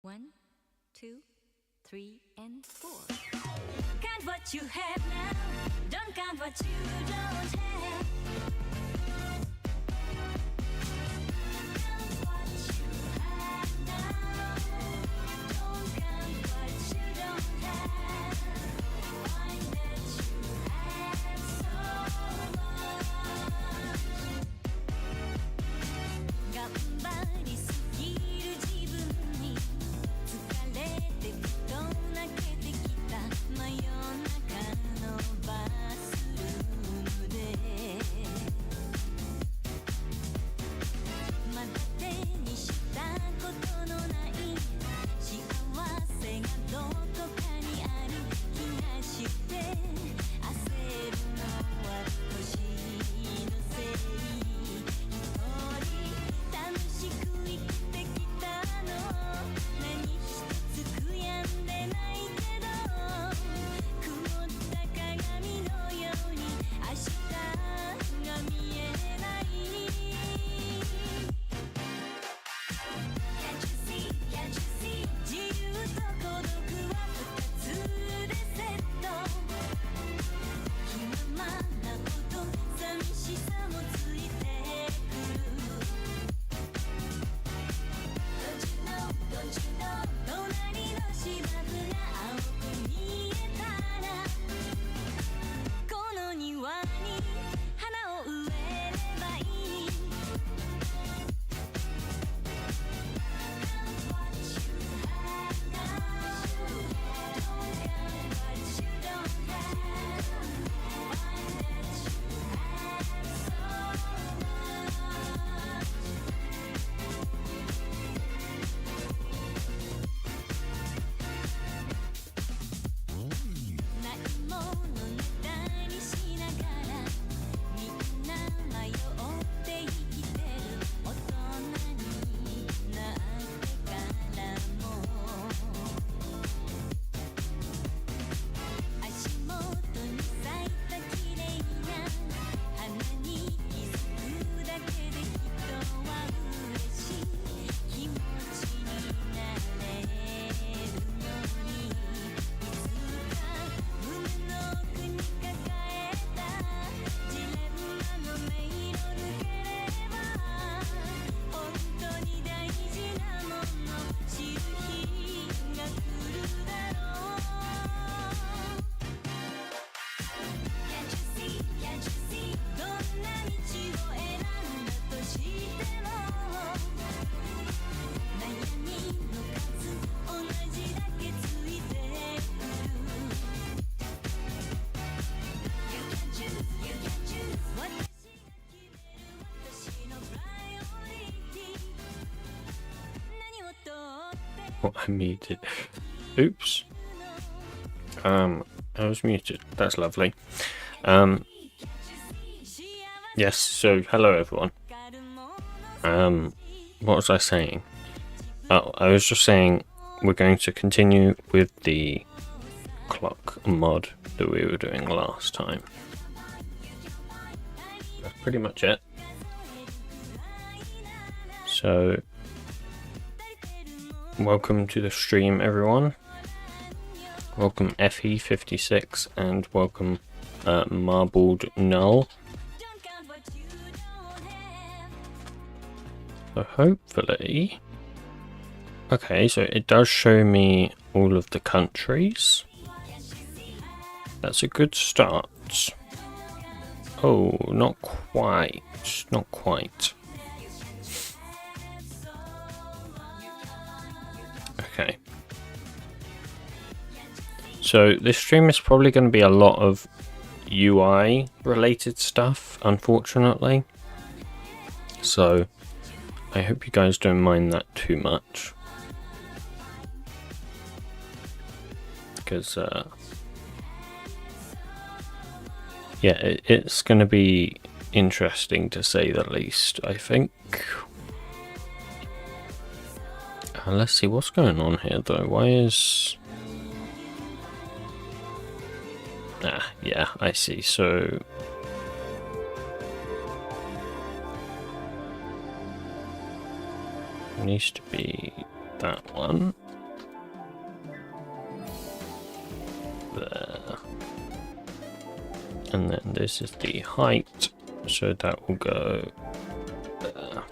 1, 2, 3, and 4. Count what you have now. Don't count what you don't have. Count what you have now. Don't count what you don't have. Find that you have so much. 頑張りすぎる自分に疲れてふと泣けてきた真夜中のバスルームでまだ手にしたことのない幸せがどこかにある気がして焦るのは年のせい一人楽しく生きてきたの何一つ悔やんでないけど曇った鏡のように明日が見えない Can't you see, can't you see 自由と孤独は二つでセット気ままなこと寂しさもついてくるDon't you know 隣の芝生が青く見えたらこの庭に花を植えればいい Count what you have now Don't count what you don't have Find that you have so muchないものねだりしながらみんな迷って生きてる大人になってからも足元に咲いた綺麗な花に気づくだけで人は嬉しい気持ちになれるのにいつか胸の奥に抱えたジレンマの迷路抜ければ本当に大事なもの知る日が来るだろう Can't you see, can't you see どんな道を選んだとしても悩みの数同じだけついてくる You can choose, you can choose 私が決める私のプライオリティ何をとって What I muted. Oops. I was muted. That's lovely. Yes, so hello everyone. What was I saying? Oh, I was just saying we're going to continue with the clock mod that we were doing last time. That's pretty much it. So, welcome to the stream everyone. Welcome FE56 and welcome Marbled Null. Don't count what you don't have So hopefully... Okay, so it does show me all of the countries. That's a good start. Oh, not quite. Not quite. Okay. So this stream is probably going to be a lot of UI related stuff, unfortunately. So I hope you guys don't mind that too much. Because yeah, it's going to be interesting to say the least, I think. Let's see what's going on here though. Why is... Ah, yeah, I see. So it needs to be that one. there. And then this is the height, so that will go there.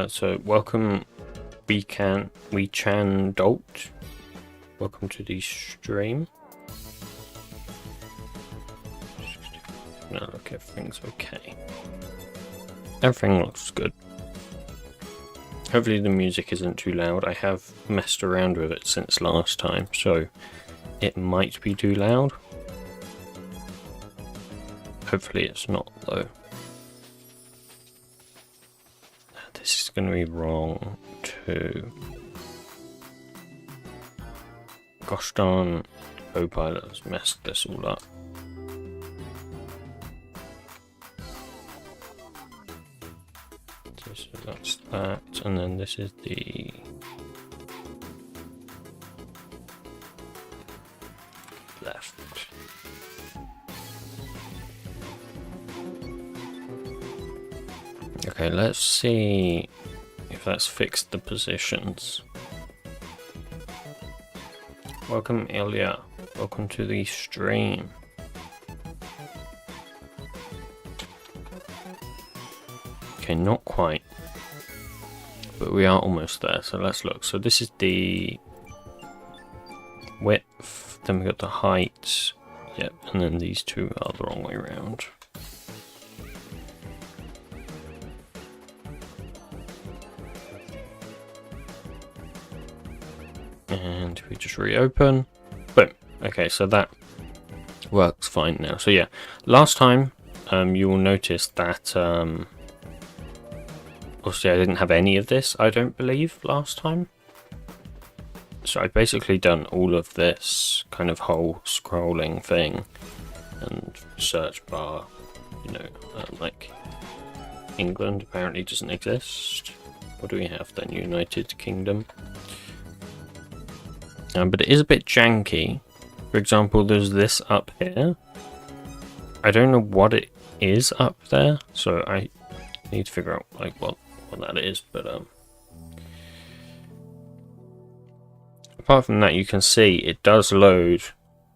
So welcome, Chan Dolt. Welcome to the stream. No, look, everything's okay. Everything looks good. Hopefully the music isn't too loud. I have messed around with it since last time, so it might be too loud. Hopefully it's not, though. This is going to be wrong, too. Gosh darn, Copilot has messed this all up. So that's that, and then this is the left. Okay, let's see if that's fixed the positions. Welcome, Ilya. Welcome to the stream. Okay, not quite, but we are almost there, so let's look. So this is the width, then we got the height, yep, and then these two are the wrong way around. And we just reopen, boom. Okay, so that works fine now. So yeah, last time you will notice that obviously I didn't have any of this, I don't believe, last time. So I'd basically done all of this kind of whole scrolling thing and search bar, you know, like England apparently doesn't exist. What do we have then? United Kingdom. But it is a bit janky. For example, there's this up here. I don't know what it is up there, so I need to figure out like what that is, but apart from that, you can see it does load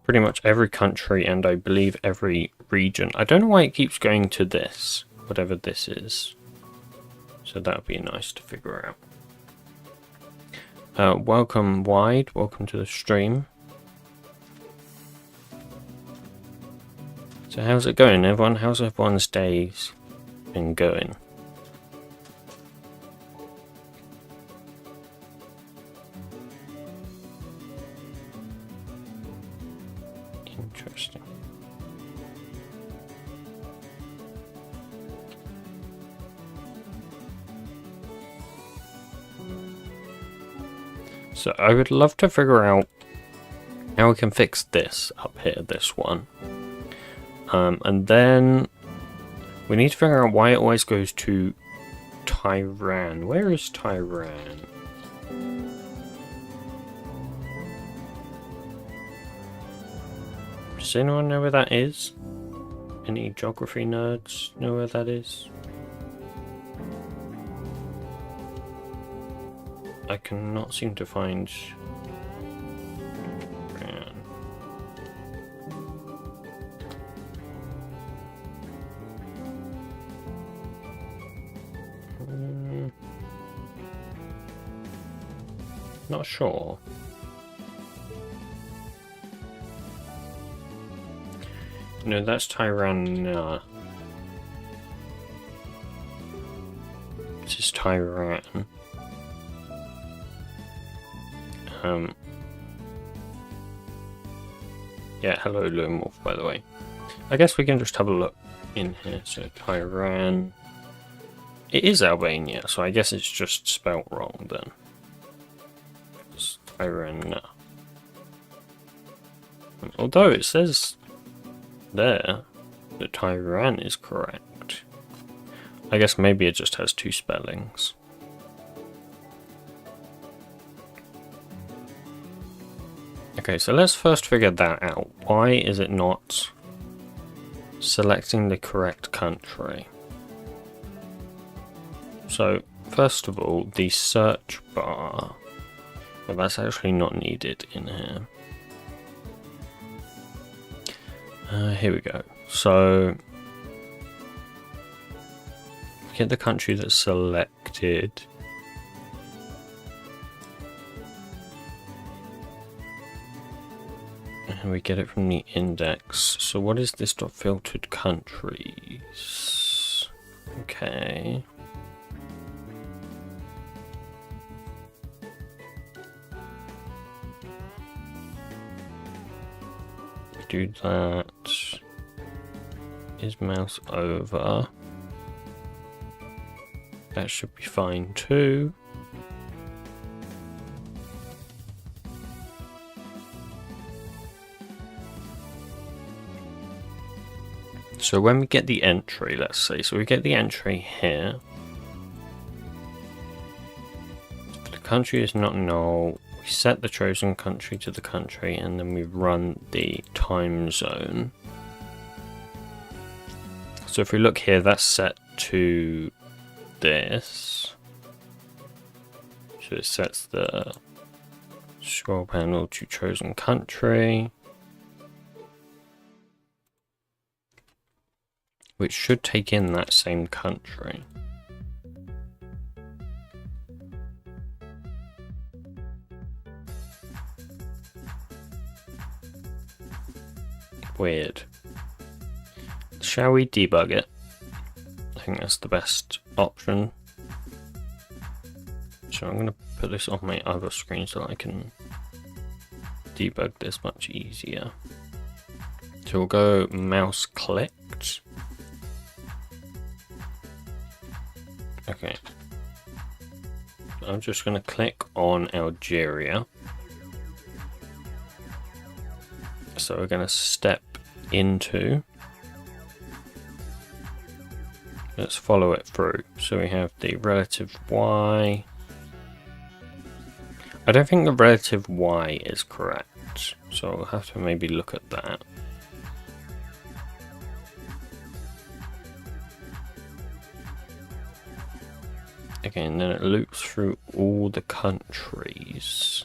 pretty much every country and I believe every region. I don't know why it keeps going to this, whatever this is, so that would be nice to figure out. Welcome Wide, welcome to the stream. So how's it going, everyone? How's everyone's days been going? Interesting. So I would love to figure out how we can fix this up here, this one. And then we need to figure out why it always goes to Tehran. Where is Tehran? Does anyone know where that is? Any geography nerds know where that is? I cannot seem to find Tehran. Not sure. No, that's Tehran. This is Tehran. Yeah, hello Lone Wolf, by the way. I guess we can just have a look in here. So Tehran. It is Albania, so I guess it's just spelt wrong then. It's Tehran. Although it says there that Tehran is correct. I guess maybe it just has two spellings. Okay, so let's first figure that out. Why is it not selecting the correct country? So first of all, the search bar, well, that's actually not needed in here. Here we go. So get the country that's selected. And we get it from the index. So what is this dot filtered countries? Okay. Do that. Is mouse over? That should be fine too. So when we get the entry, let's see, so we get the entry here. If the country is not null, we set the chosen country to the country, and then we run the time zone. So if we look here, that's set to this. So it sets the scroll panel to chosen country, which should take in that same country. Weird. Shall we debug it? I think that's the best option. So I'm going to put this on my other screen so I can debug this much easier. So we'll go mouse clicked. Okay. I'm just going to click on Algeria. So we're going to step into. Let's follow it through. So we have the relative Y. I don't think the relative Y is correct, so we'll have to maybe look at that. Okay, and then it loops through all the countries.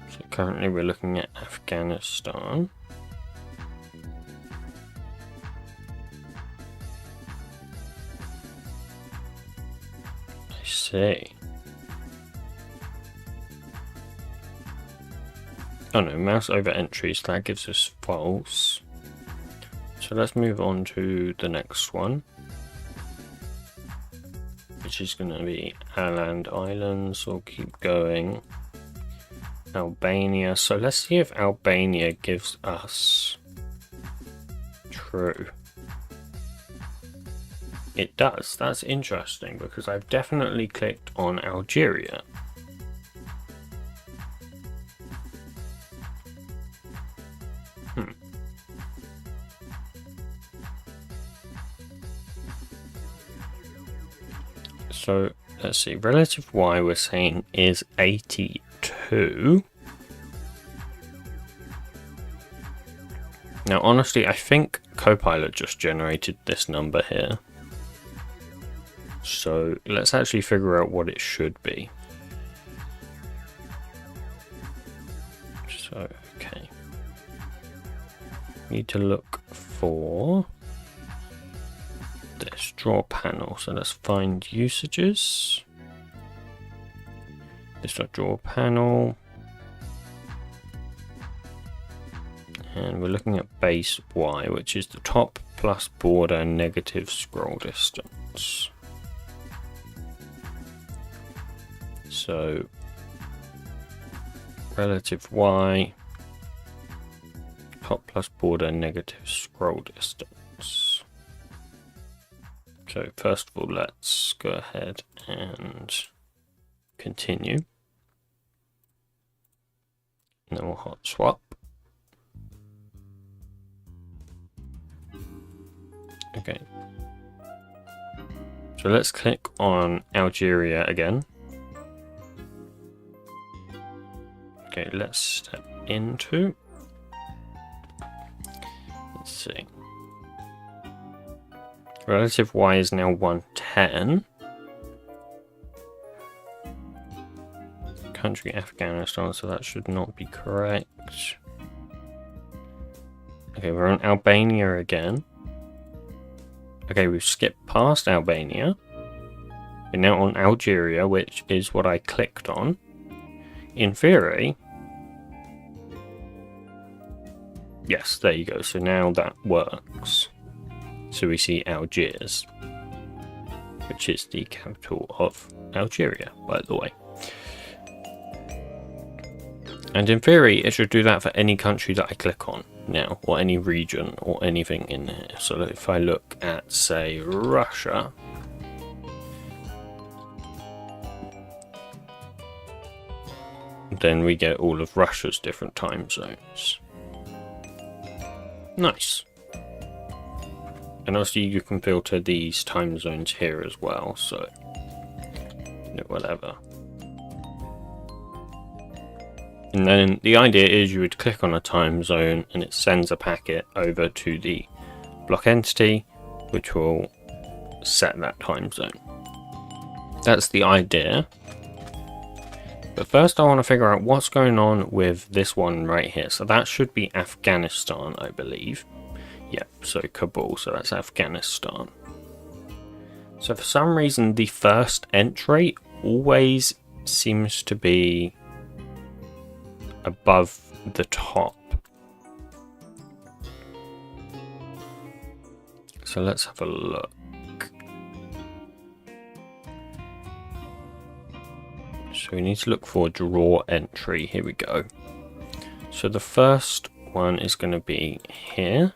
So currently we're looking at Afghanistan. I see. Oh no, mouse over entries, that gives us false. So let's move on to the next one, which is going to be Åland Islands. We'll keep going. Albania. So let's see if Albania gives us true. It does. That's interesting because I've definitely clicked on Algeria. So let's see, relative Y we're saying is 82. Now honestly, I think Copilot just generated this number here. So let's actually figure out what it should be. So, okay. Need to look for this draw panel. So let's find usages. This draw panel. And we're looking at base Y, which is the top plus border negative scroll distance. So relative Y, top plus border negative scroll distance. So first of all, let's go ahead and continue. And then we'll hot swap. Okay. So let's click on Algeria again. Okay, let's step into. Let's see. Relative Y is now 110. Country Afghanistan, so that should not be correct. Okay, we're on Albania again. Okay, we've skipped past Albania. We're now on Algeria, which is what I clicked on. In theory... Yes, there you go. So now that works. So we see Algiers, which is the capital of Algeria, by the way. And in theory, it should do that for any country that I click on now, or any region, or anything in here. So if I look at, say, Russia, then we get all of Russia's different time zones. Nice. And also you can filter these time zones here as well, so whatever. And then the idea is you would click on a time zone and it sends a packet over to the block entity, which will set that time zone. That's the idea. But first I want to figure out what's going on with this one right here. So that should be Afghanistan, I believe. Yep, so Kabul, so that's Afghanistan. So for some reason the first entry always seems to be above the top. So let's have a look. So we need to look for draw entry. Here we go. So the first one is going to be here.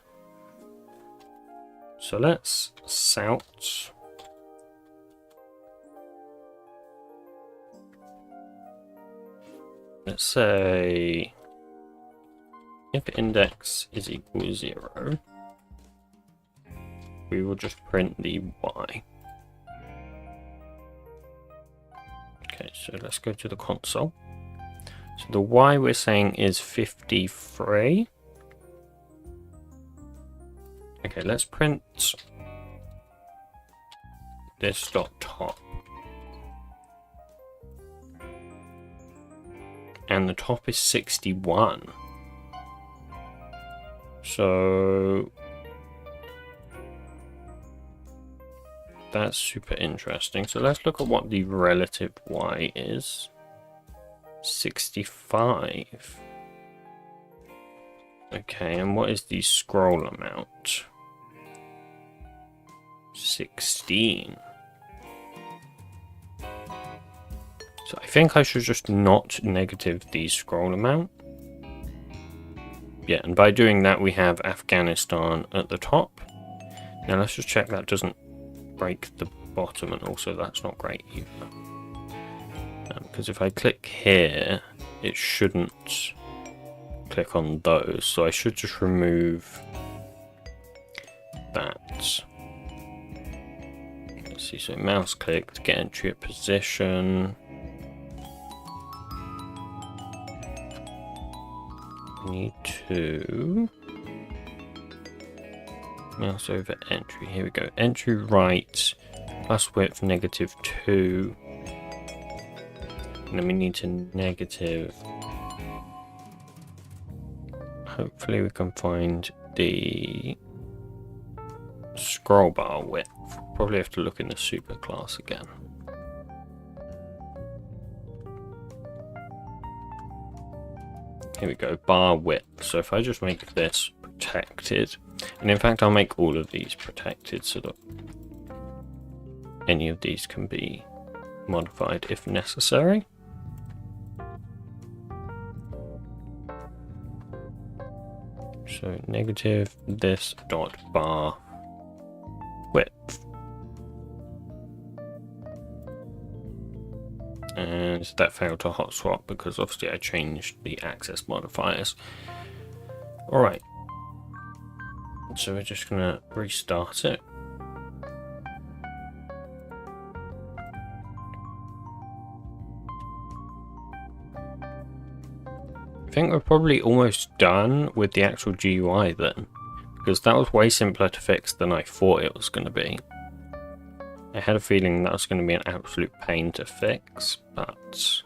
So let's south. Let's say if index is equal to 0, we will just print the y. Okay, so let's go to the console. So the y we're saying is 53. Okay, let's print this dot top. And the top is 61. So that's super interesting. So let's look at what the relative y is. 65. Okay, and what is the scroll amount? 16. So I think I should just not negative the scroll amount. Yeah, and by doing that we have Afghanistan at the top. Now let's just check that doesn't break the bottom, and also that's not great either. Because if I click here, it shouldn't click on those, so I should just remove that. Let's see, so mouse click to get entry at position. Need to mouse over entry. Here we go. Entry right plus width -2. And then we need to negative. Hopefully we can find the scroll bar width. Probably have to look in the super class again. Here we go, bar width. So if I just make this protected, and in fact I'll make all of these protected so that any of these can be modified if necessary. So negative this dot bar width. And that failed to hot swap because obviously I changed the access modifiers. Alright. So we're just gonna restart it. I think we're probably almost done with the actual GUI then, because that was way simpler to fix than I thought it was going to be. I had a feeling that was going to be an absolute pain to fix, but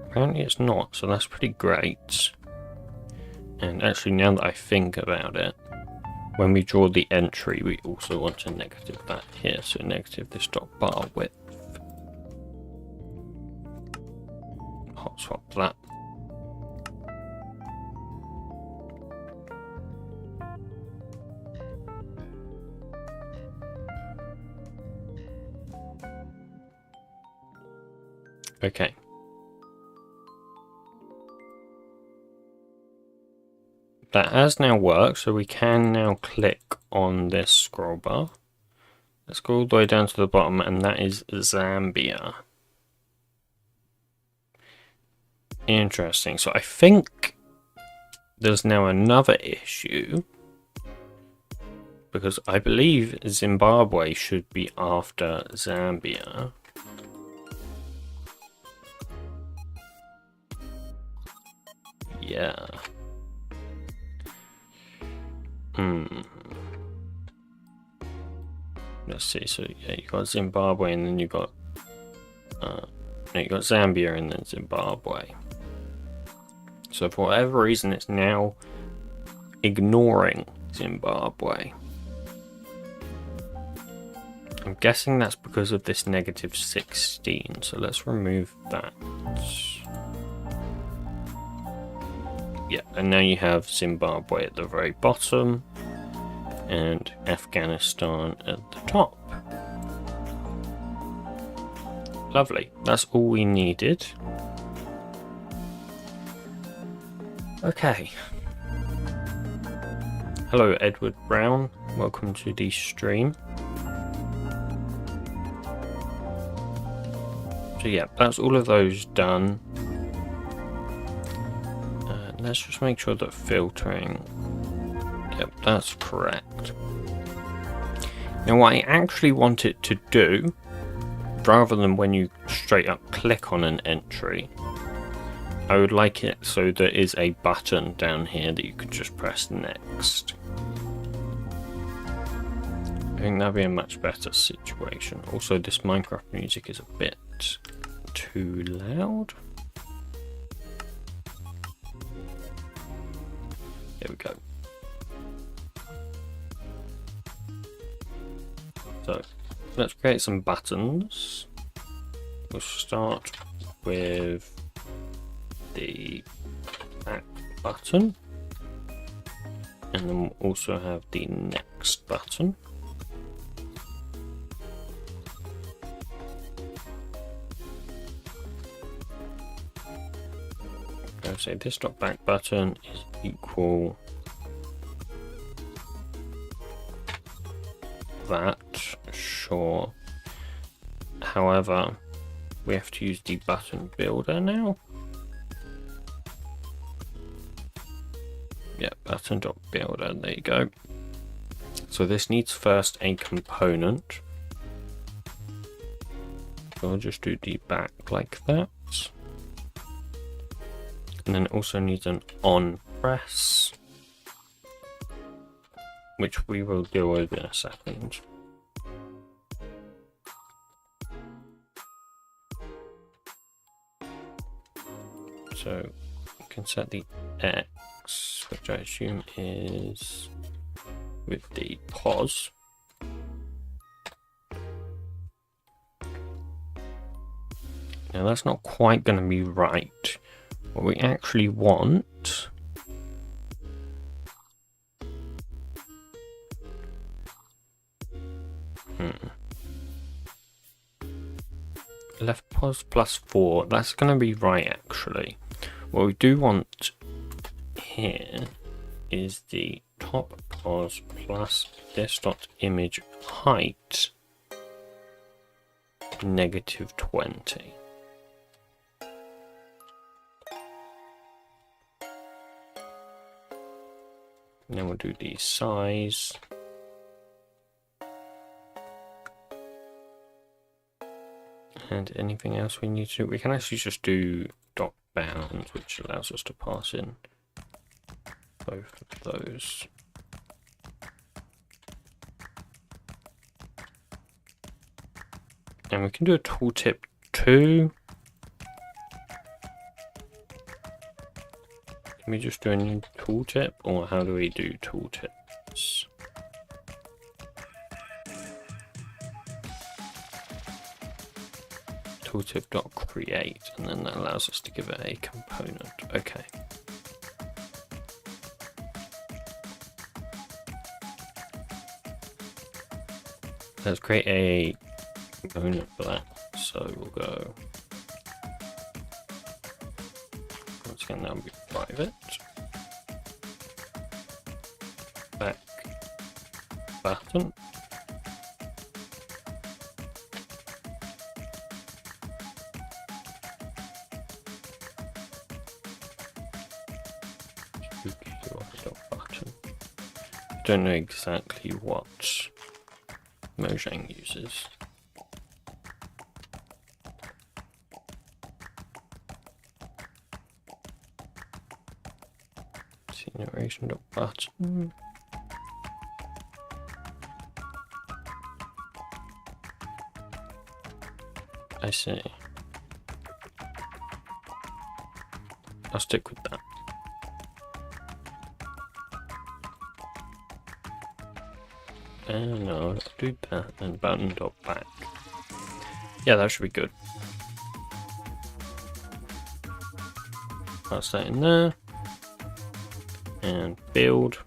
apparently it's not, so that's pretty great. And actually, now that I think about it, when we draw the entry, we also want to negative that here, so negative this dot bar width. Hot swap that. Okay. That has now worked, so we can now click on this scroll bar. Let's go all the way down to the bottom, and that is Zambia. Interesting. So I think there's now another issue, because I believe Zimbabwe should be after Zambia. Yeah. Let's see. So yeah, you got Zimbabwe, and then you got no, you got Zambia, and then Zimbabwe. So for whatever reason, it's now ignoring Zimbabwe. I'm guessing that's because of this negative 16. So let's remove that. Yeah, and now you have Zimbabwe at the very bottom and Afghanistan at the top. Lovely, that's all we needed. Okay. Hello, Edward Brown. Welcome to the stream. So yeah, that's all of those done. Let's just make sure that filtering, yep, that's correct. Now what I actually want it to do, rather than when you straight up click on an entry, I would like it so there is a button down here that you could just press next. I think that'd be a much better situation. Also, this Minecraft music is a bit too loud. There we go. So let's create some buttons. We'll start with the back button, and then we'll also have the next button. I'll say this dot back button is equal that, sure. However, we have to use the button builder now. Yeah, button.builder, there you go. So this needs first a component. So I'll just do the back like that. And then it also needs an on press, which we will deal with in a second. So you can set the X, which I assume is with the pause. Now that's not quite going to be right. What we actually want left pause +4, that's going to be right actually. What we do want here is the top pause plus this dot image height -20. And then we'll do the size. And anything else we need to do? We can actually just do dot bounds, which allows us to pass in both of those. And we can do a tooltip too. Can we just do a new tooltip, or how do we do tooltips? Tooltip.create, and then that allows us to give it a component. Okay. Let's create a component for that. So we'll go. Once again, that'll be private. Back button. Button. I don't know exactly what Mojang uses. Narration.button. I see. I'll stick with that. And no, I'll do that and button.back. Yeah, that should be good. Pass that in there. And build.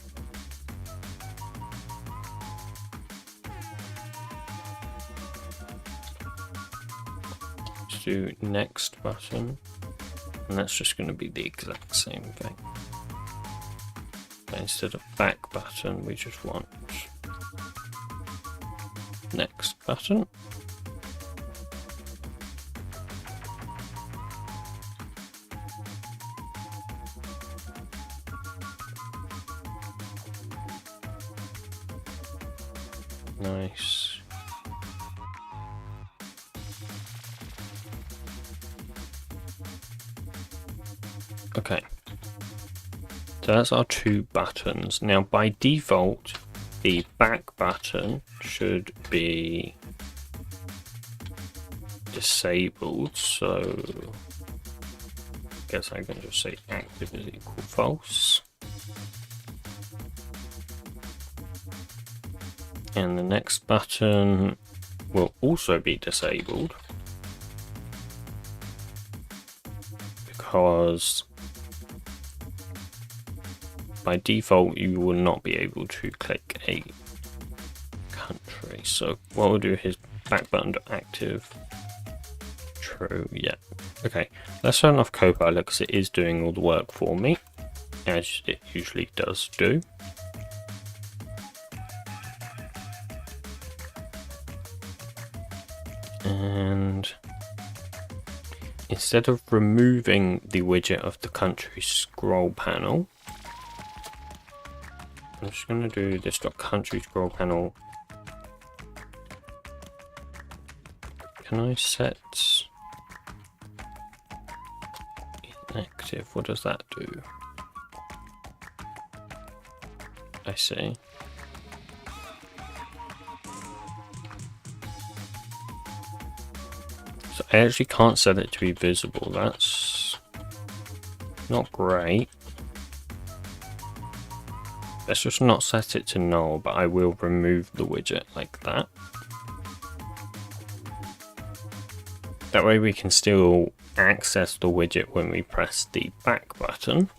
Let's do next button. And that's just going to be the exact same thing. But instead of back button, we just want next button. Nice. Okay. So that's our two buttons. Now by default, the back button should be disabled, so I guess I can just say active is equal false. And the next button will also be disabled because by default you will not be able to click a country. So what we'll do is back button active. True, yeah. Okay, let's turn off Copilot because it is doing all the work for me, as it usually does do. And instead of removing the widget of the country scroll panel, I'm just going to do this .country scroll panel. Can I set inactive? What does that do? I see. So I actually can't set it to be visible. That's not great. Let's just not set it to null, but I will remove the widget like that. That way we can still access the widget when we press the back button.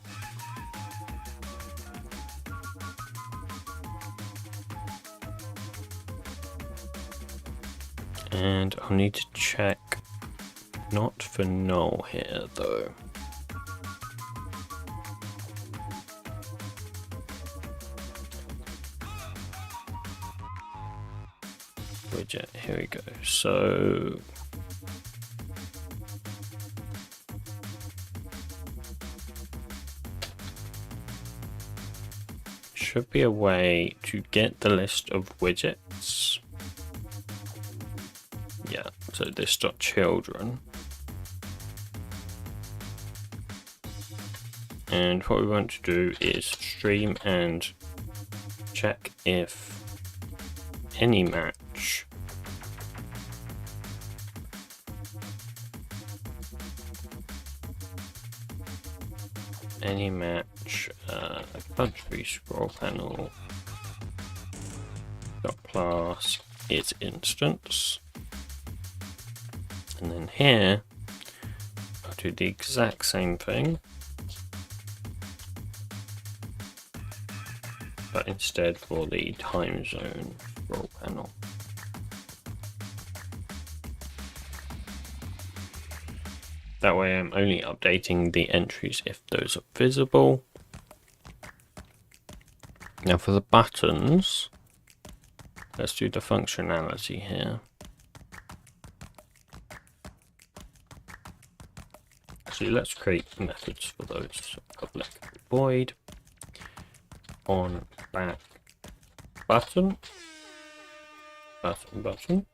And I'll need to check not for null here though. Widget, here we go. So should be a way to get the list of widgets. Yeah, so this .children. And what we want to do is stream and check if any match any match country scroll panel dot class is instance, and then here I'll do the exact same thing, but instead for the time zone scroll panel. That way I'm only updating the entries if those are visible. Now for the buttons, let's do the functionality here. So let's create methods for those. So public void on back button, button.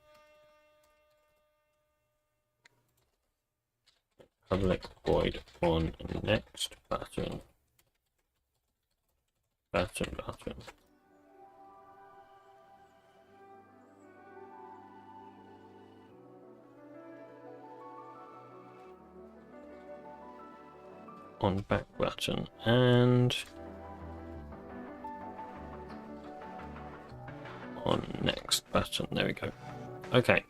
Public void on next button, button. On back button and on next button. There we go. Okay.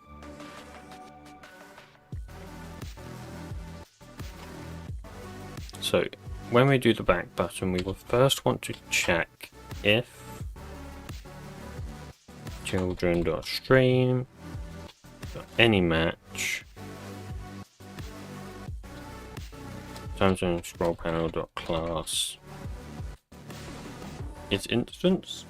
So when we do the back button, we will first want to check if children.stream any match time zone scroll panel class is instance.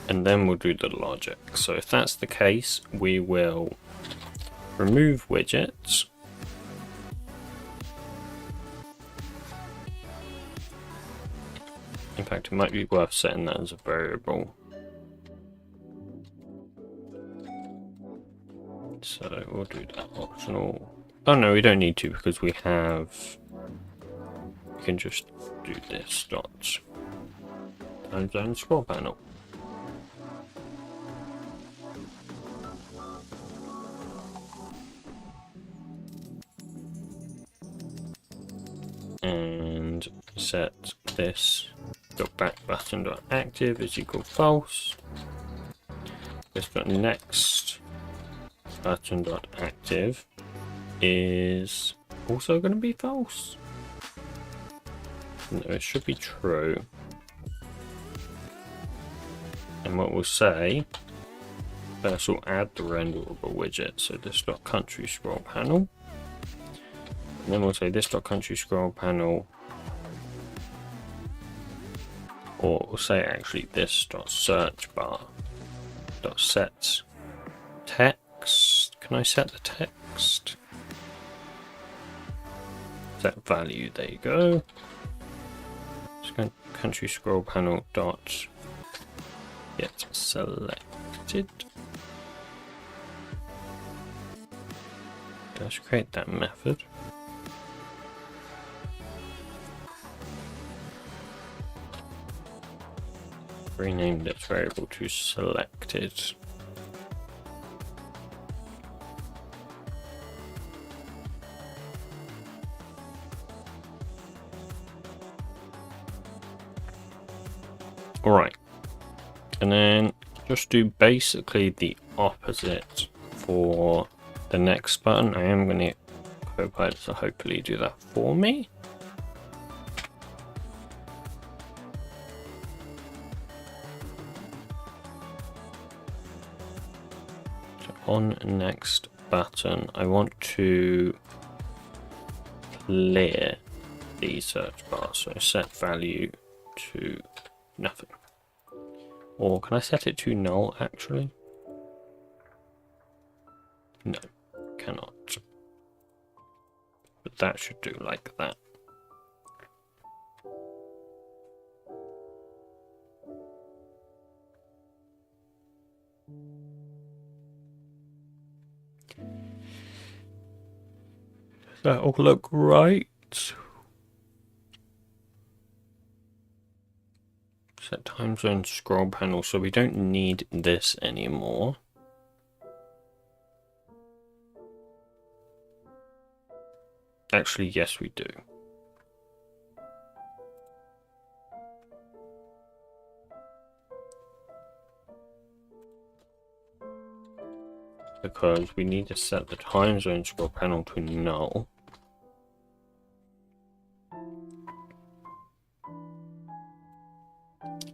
And then we'll do the logic. So if that's the case, we will remove widgets. In fact, it might be worth setting that as a variable. So we'll do that optional. Oh no, we don't need to because we have. We can just do this dot time zone scroll panel. And set this back button dot active is equal false. This dot next button dot active is also going to be false. No, it should be true. And what we'll say, first we'll add the renderable widget. So this dot country scroll panel. And then we'll say this dot country scroll panel, or we'll say actually this dot search bar dot set text. Can I set the text? Set value. There you go. So country scroll panel dot get selected. Let's create that method. Rename this variable to selected. Alright, and then just do basically the opposite for the next button. I am going to Copilot to hopefully do that for me. On next button, I want to clear the search bar, so set value to nothing. Or can I set it to null actually? No, cannot. But that should do like that. That'll look right. Set time zone scroll panel, so we don't need this anymore. Actually, yes, we do. Because we need to set the time zone scroll panel to null.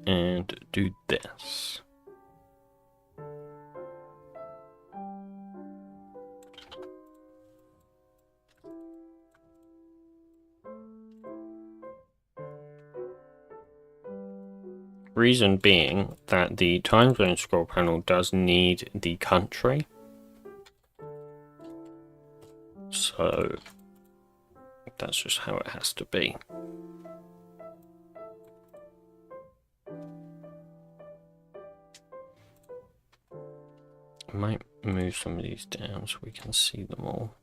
And do this. Reason being that the time zone scroll panel does need the country. So that's just how it has to be. I might move some of these down so we can see them all.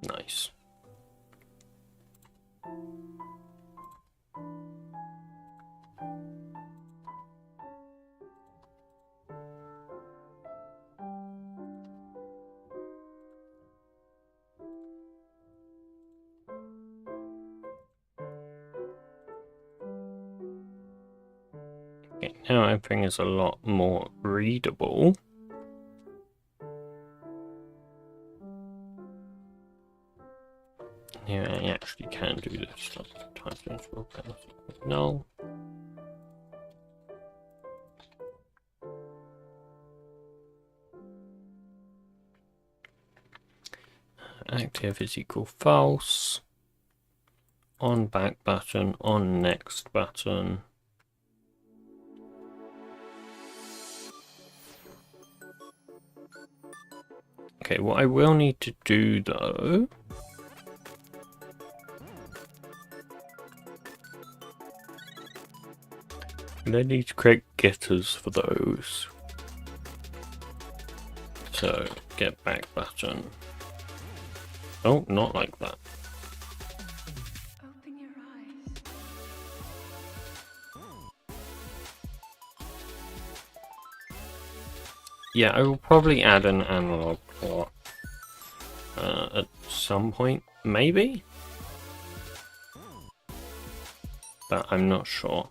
Nice. Okay, now everything is a lot more readable. Here I actually can do this stuff. Time zone scroll panel. No. Active is equal false. On back button, on next button. Okay, what I will need to do though I need to create getters for those. So get back button. Oh, not like that. Open your eyes. Yeah, I will probably add an analog plot at some point, maybe? But I'm not sure.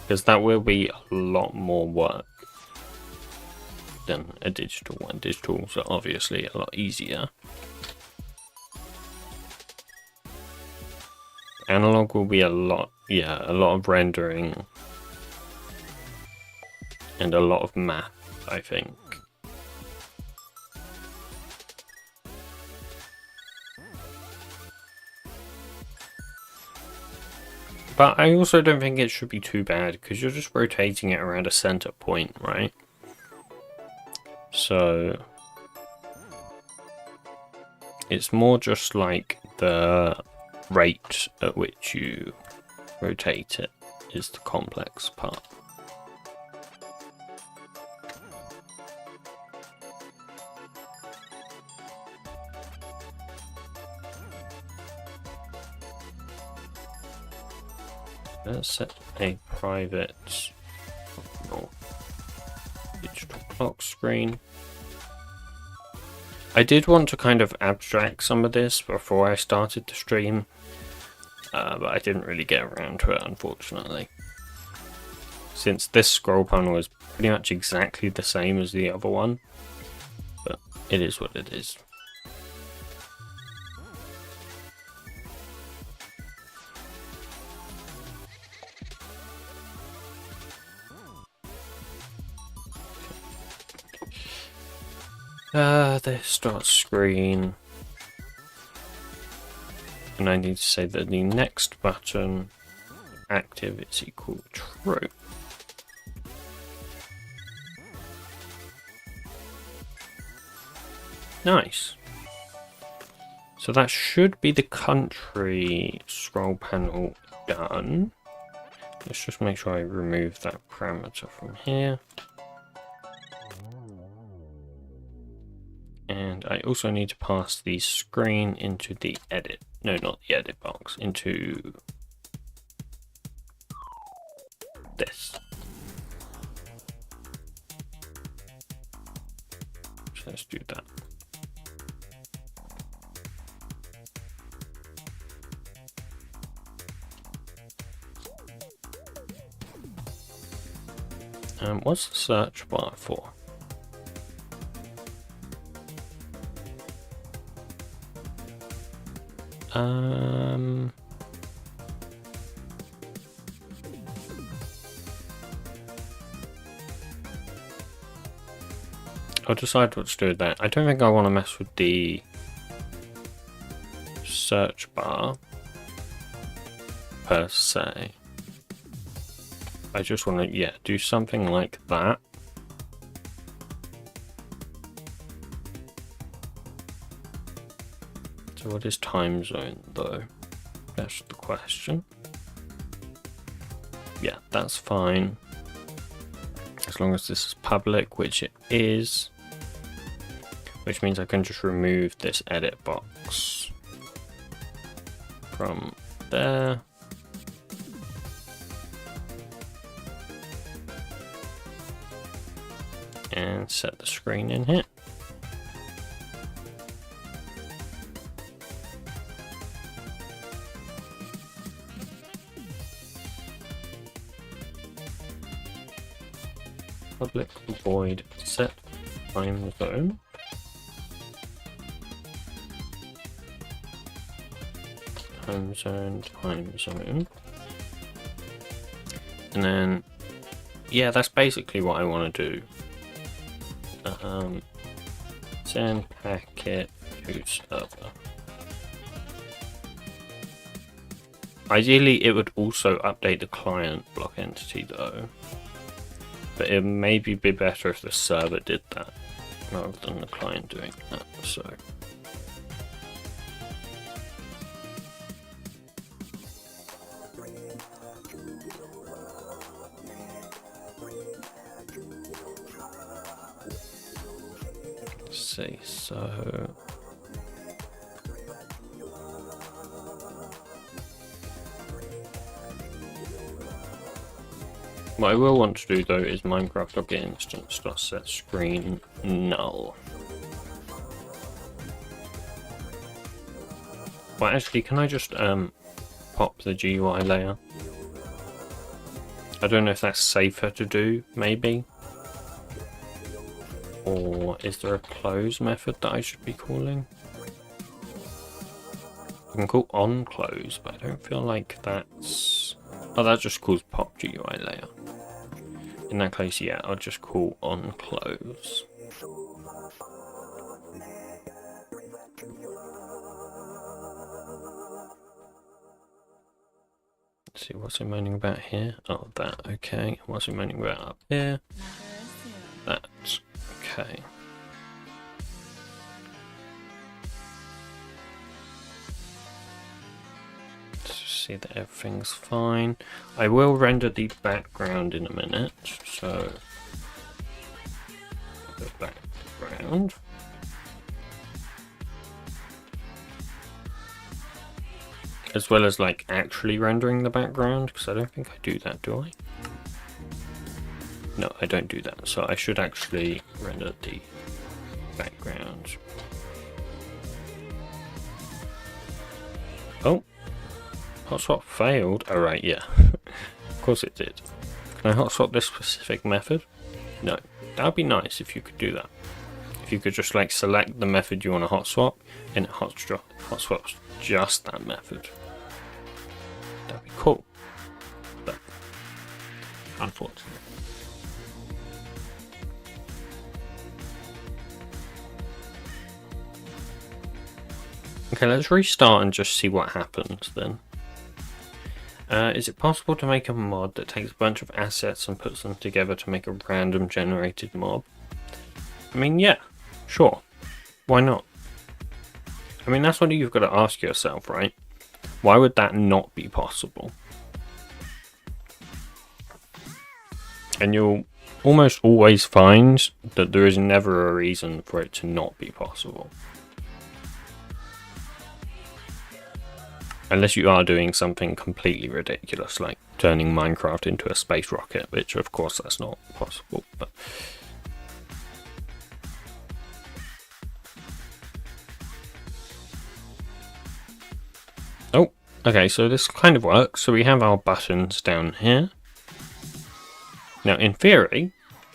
Because that will be a lot more work than a digital one. Digitals are obviously a lot easier. Analog will be a lot of rendering and a lot of math, I think. But I also don't think it should be too bad, because you're just rotating it around a center point, right? So it's more just like the rate at which you rotate it is the complex part. Let's set a private digital clock screen. I did want to kind of abstract some of this before I started the stream, but I didn't really get around to it, unfortunately. Since this scroll panel is pretty much exactly the same as the other one, but it is what it is. The start screen. And I need to say that the next button active is equal true. Nice. So that should be the country scroll panel done. Let's just make sure I remove that parameter from here. And I also need to pass the screen into the edit. No, not the edit box, into this. So let's do that. What's the search bar for? I'll decide what to do with that. I don't think I want to mess with the search bar per se. I just want to, yeah, do something like that. So what is time zone though? That's the question. Yeah, that's fine. As long as this is public, which it is. Which means I can just remove this edit box from there. And set the screen in here. Public void set time zone. Time zone. And then, yeah, that's basically what I want to do. Send packet to server. Ideally, it would also update the client block entity though. But it maybe be better if the server did that rather than the client doing that. So. See, so what I will want to do though is Minecraft.get instance set screen null. Well, actually, can I just pop the GUI layer? I don't know if that's safer to do, maybe. Or is there a close method that I should be calling? I can call onClose, but I don't feel like that's... Oh, that just calls pop GUI layer. In that case, yeah, I'll just call onClose. Let's see, what's it moaning about here? Oh, that, okay. What's it moaning about up here? That's okay. See that everything's fine. I will render the background in a minute, so the background. As well as like actually rendering the background, because I don't think I do that, do I? No, I don't do that, so I should actually render the background. Oh, hotspot failed. Oh right, yeah, of course it did. Can I hotspot this specific method? No, that would be nice if you could do that. If you could just like select the method you want to hotswap, and it hotswaps just that method. That'd be cool. But unfortunately. Okay, let's restart and just see what happens then. Is it possible to make a mod that takes a bunch of assets and puts them together to make a random generated mob? I mean, yeah, sure. Why not? I mean, that's what you've got to ask yourself, right? Why would that not be possible? And you'll almost always find that there is never a reason for it to not be possible. Unless you are doing something completely ridiculous, like turning Minecraft into a space rocket, which of course that's not possible. But oh, okay, so this kind of works. So we have our buttons down here. Now, in theory,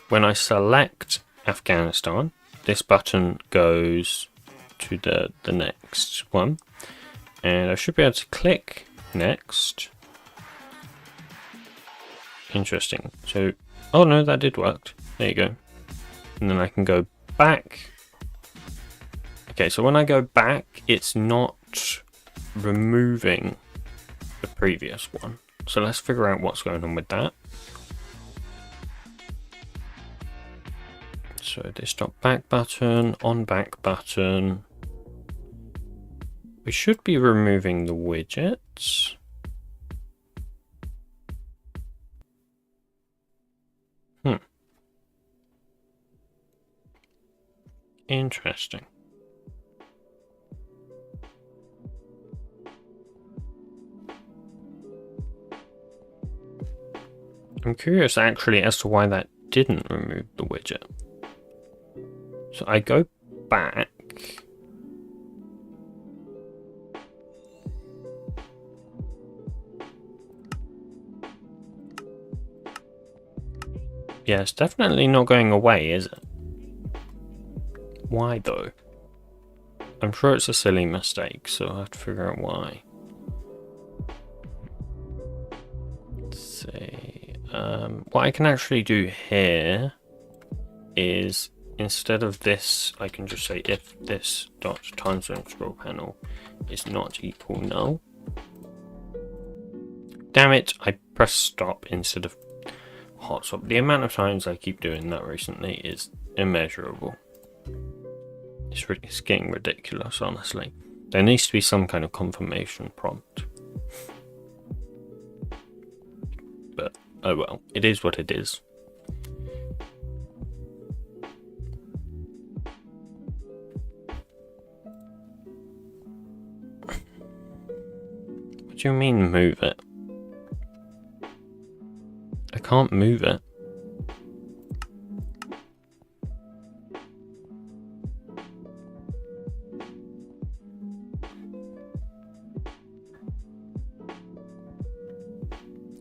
when I select Afghanistan, this button goes to the next one. And I should be able to click next. Interesting. So, oh no, that did work. There you go. And then I can go back. Okay, so when I go back, it's not removing the previous one. So let's figure out what's going on with that. So this dot back button, on back button. We should be removing the widgets. Interesting. I'm curious actually as to why that didn't remove the widget. So I go back. Yeah, it's definitely not going away, is it? Why though? I'm sure it's a silly mistake, so I have to figure out why. Let's see. What I can actually do here is instead of this, I can just say if this dot time zone scroll panel is not equal null. Damn it! I pressed stop instead of hot stop. The amount of times I keep doing that recently is immeasurable. It's getting ridiculous, honestly. There needs to be some kind of confirmation prompt. But, oh well, it is what it is. What do you mean move it? I can't move it.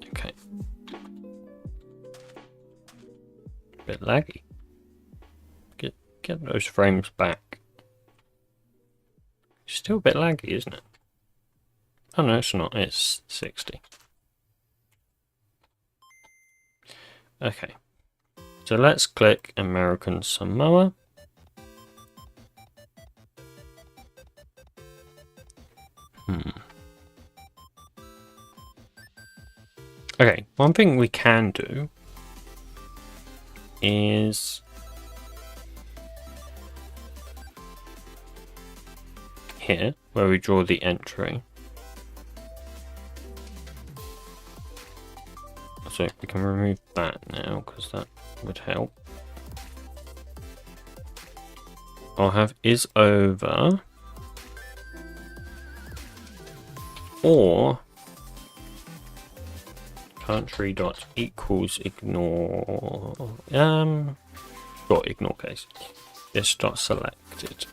Okay. Bit laggy. Get those frames back. Still a bit laggy, isn't it? Oh no, it's not. It's 60. Okay. So let's click American Samoa. Okay, one thing we can do is here, where we draw the entry. So we can remove that now, because that would help. I'll have is over, or country dot equals ignore ignore case. This dot selected.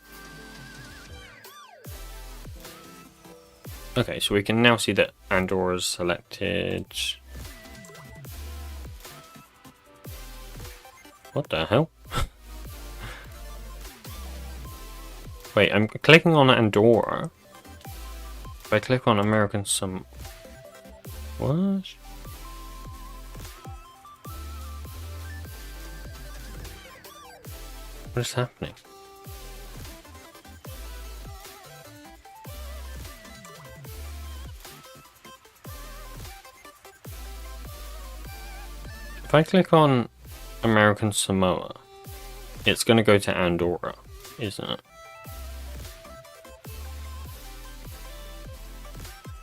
Okay, so we can now see that Andorra's selected. What the hell? Wait, I'm clicking on Andorra. If I click on American what? What is happening? If I click on American Samoa, it's going to go to Andorra, isn't it?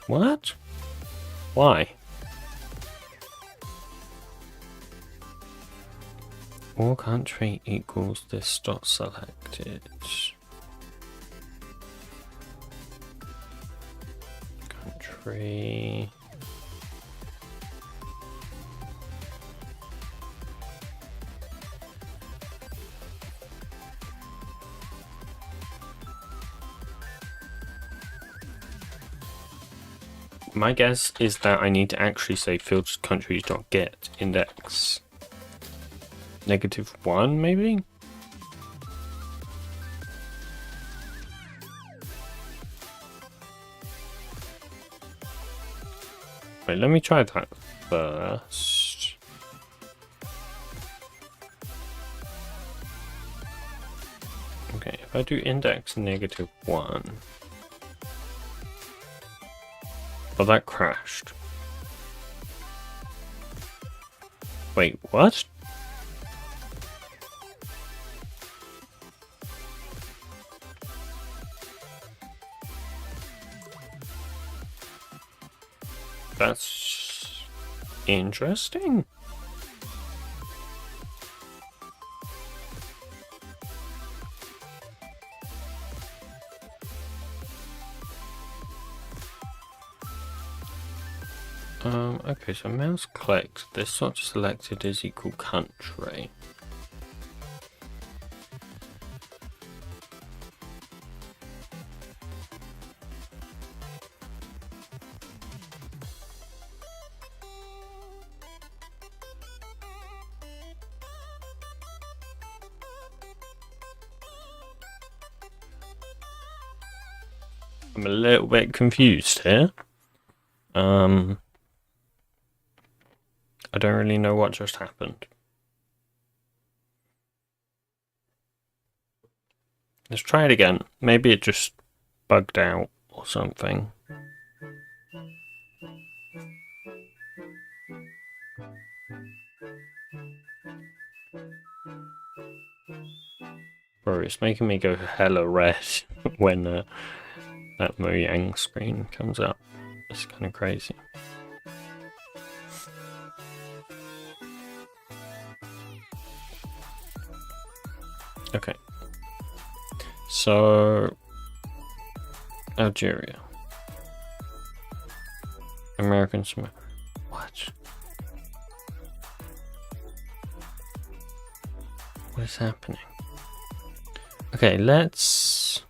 What? Why? All country equals this dot selected. Country. My guess is that I need to actually say filters countries.get index -1, maybe? Wait, let me try that first. Okay, if I do index -1. Oh, that crashed. Wait, what? That's interesting. Okay, so mouse clicked. This not selected is equal country. I'm a little bit confused here. I don't really know what just happened. Let's try it again. Maybe it just bugged out or something. Bro, it's making me go hella red when that Mojang screen comes up. It's kind of crazy. Okay. So, Algeria. American Samoa. What? What is happening? Okay, let's...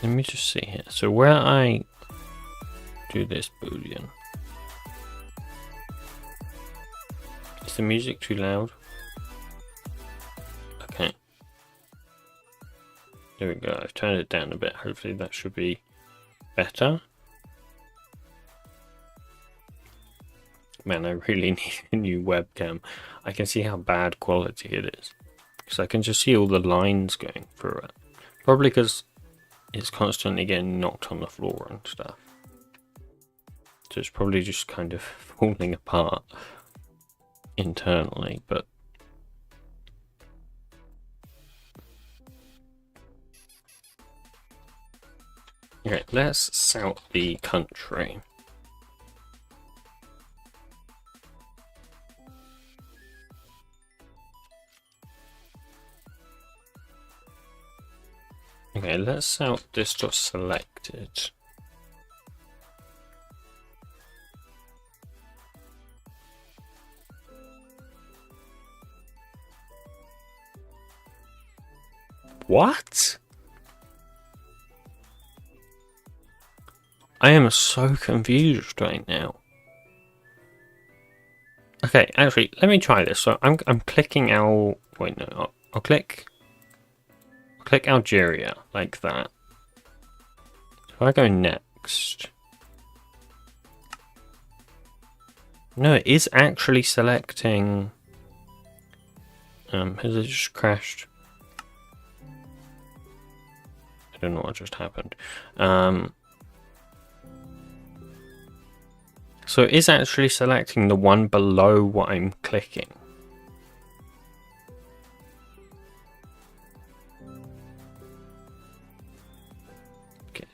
Let me just see here. So where I do this boolean, is the music too loud? Okay. There we go. I've turned it down a bit. Hopefully that should be better. Man, I really need a new webcam. I can see how bad quality it is. Because I can just see all the lines going through it. Probably because it's constantly getting knocked on the floor and stuff. So it's probably just kind of falling apart internally, but... Okay, let's sort the country. Okay, let's out this dot selected. What? I am so confused right now. Okay, actually, let me try this. So I'm clicking Al. Wait, no, I'll click Algeria like that. If I go next, no, it is actually selecting. Has it just crashed? I don't know what just happened. So it is actually selecting the one below what I'm clicking.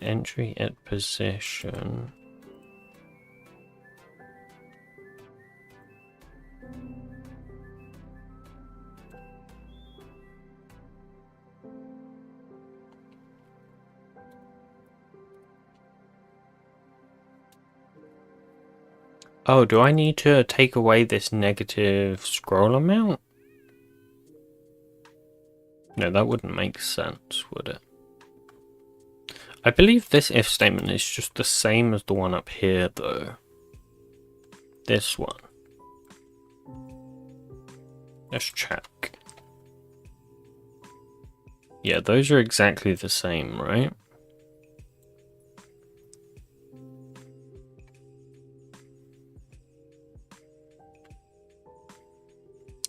entry at position. Oh, do I need to take away this negative scroll amount? No, that wouldn't make sense, would it? I believe this if statement is just the same as the one up here, though. This one. Let's check. Yeah, those are exactly the same, right?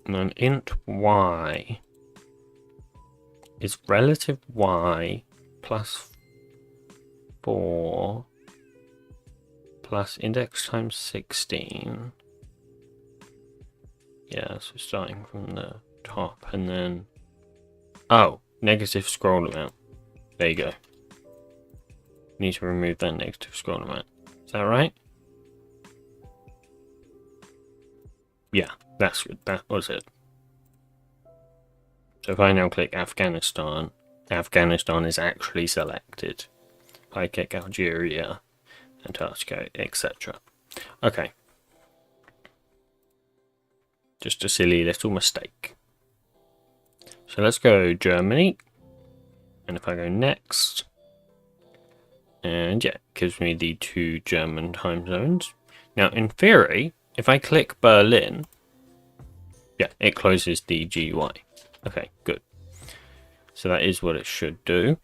And then int y is relative y plus 4 plus index times 16. Yeah, so starting from the top and then... Oh, negative scroll amount. There you go. Need to remove that negative scroll amount. Is that right? Yeah, that's good. That was it. So if I now click Afghanistan, Afghanistan is actually selected. If I click Algeria, Antarctica, etc. Okay. Just a silly little mistake. So let's go Germany. And if I go next, and yeah, it gives me the 2 German time zones. Now, in theory, if I click Berlin, yeah, it closes the GUI. Okay, good. So that is what it should do.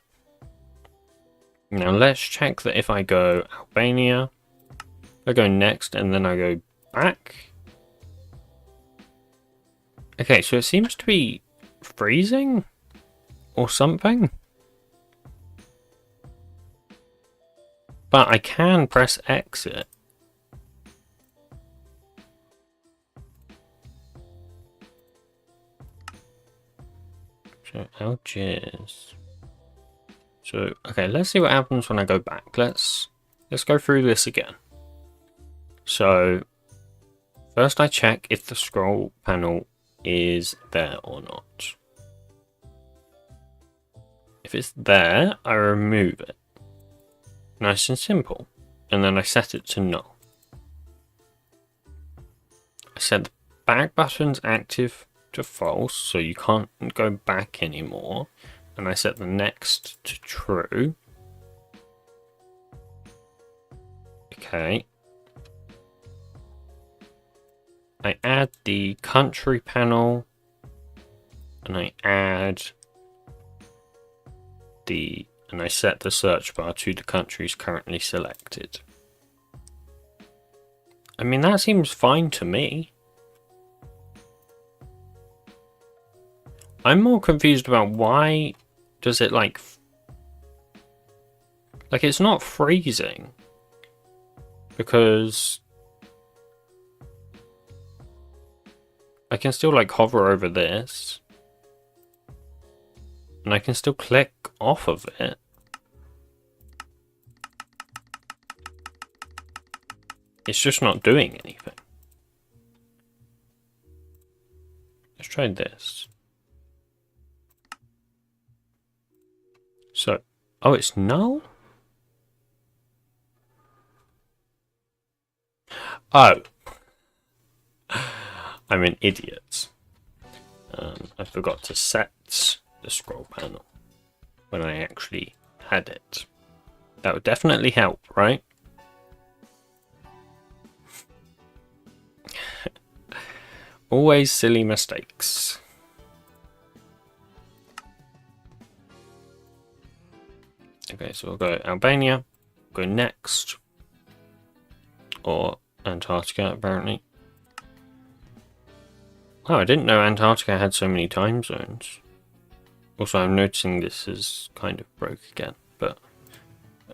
Now let's check that if I go Albania, I go next and then I go back. Okay, so it seems to be freezing or something. But I can press exit. So Algiers. So okay, let's see what happens when I go back. Let's go through this again. So first I check if the scroll panel is there or not. If it's there, I remove it. Nice and simple. And then I set it to null. I set the back buttons active to false, so you can't go back anymore. And I set the next to true. Okay. I add the country panel. And I add the... And I set the search bar to the countries currently selected. I mean, that seems fine to me. I'm more confused about why does it like it's not freezing because I can still like hover over this and I can still click off of it. It's just not doing anything. Let's try this. So, oh, it's null? Oh. I'm an idiot. I forgot to set the scroll panel when I actually had it. That would definitely help, right? Always silly mistakes. Okay, so we'll go Albania, go next, or Antarctica apparently. Oh, I didn't know Antarctica had so many time zones. Also, I'm noticing this is kind of broke again, but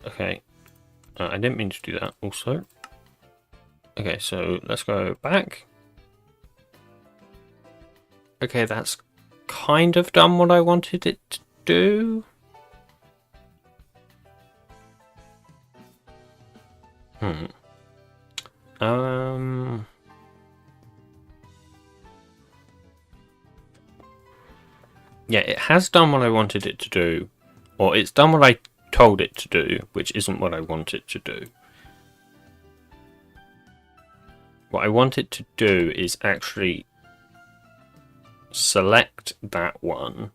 okay. I didn't mean to do that also. Okay, so let's go back. Okay, that's kind of done what I wanted it to do. Yeah, it has done what I wanted it to do. Or it's done what I told it to do, which isn't what I want it to do. What I want it to do is actually select that one.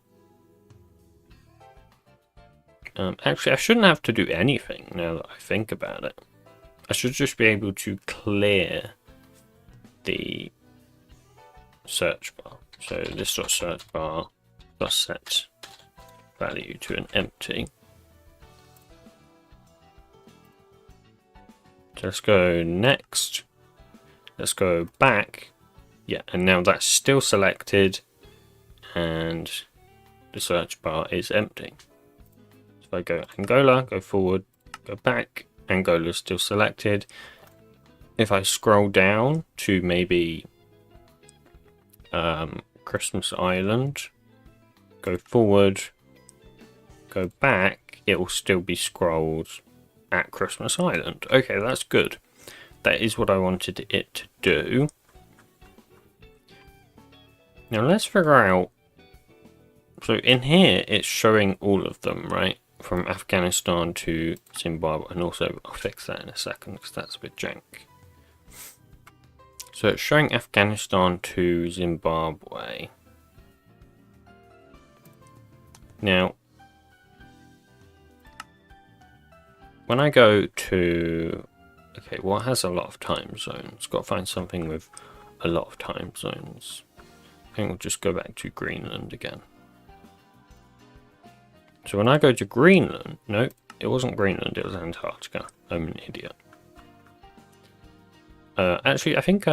Actually, I shouldn't have to do anything now that I think about it. I should just be able to clear the search bar. So this .search bar does set value to an empty. So let's go next. Let's go back. Yeah, and now that's still selected and the search bar is empty. So if I go Angola, go forward, go back, Angola is still selected. If I scroll down to maybe Christmas Island, go forward, go back, it will still be scrolled at Christmas Island. Okay, that's good. That is what I wanted it to do. Now let's figure out. So in here, it's showing all of them, right? From Afghanistan to Zimbabwe. And also, I'll fix that in a second because that's a bit jank. So it's showing Afghanistan to Zimbabwe. Now, when I go to... Okay, well, it has a lot of time zones. Got to find something with a lot of time zones. I think we'll just go back to Greenland again. So when I go to Greenland... No, it wasn't Greenland, it was Antarctica. I'm an idiot. Actually, I think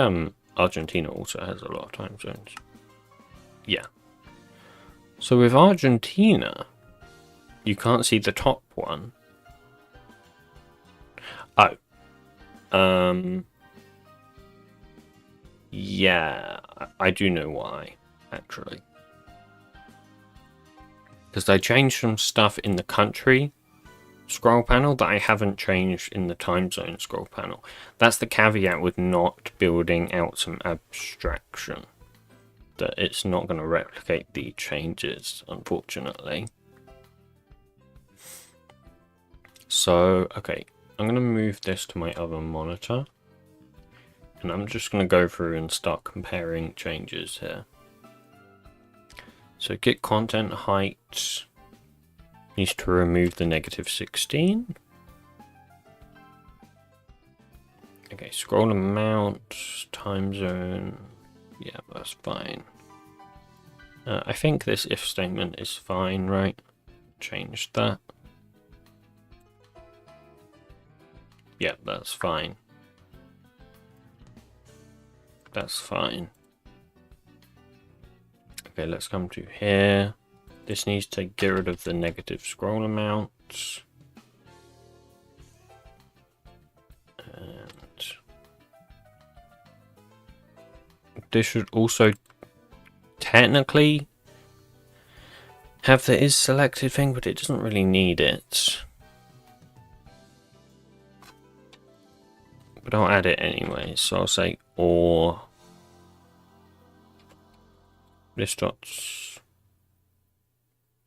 Argentina also has a lot of time zones. Yeah. So with Argentina, you can't see the top one. Oh. Yeah, I do know why, actually. Because I changed some stuff in the country scroll panel that I haven't changed in the time zone scroll panel. That's the caveat with not building out some abstraction. That it's not going to replicate the changes, unfortunately. So, okay, I'm going to move this to my other monitor. And I'm just going to go through and start comparing changes here. So get content height needs to remove the -16. Okay, scroll amount, time zone. Yeah, that's fine. I think this if statement is fine, right? Change that. Yeah, that's fine. That's fine. Okay, let's come to here. This needs to get rid of the negative scroll amount. And this should also technically have the is selected thing, but it doesn't really need it. But I'll add it anyway, so I'll say or this dots.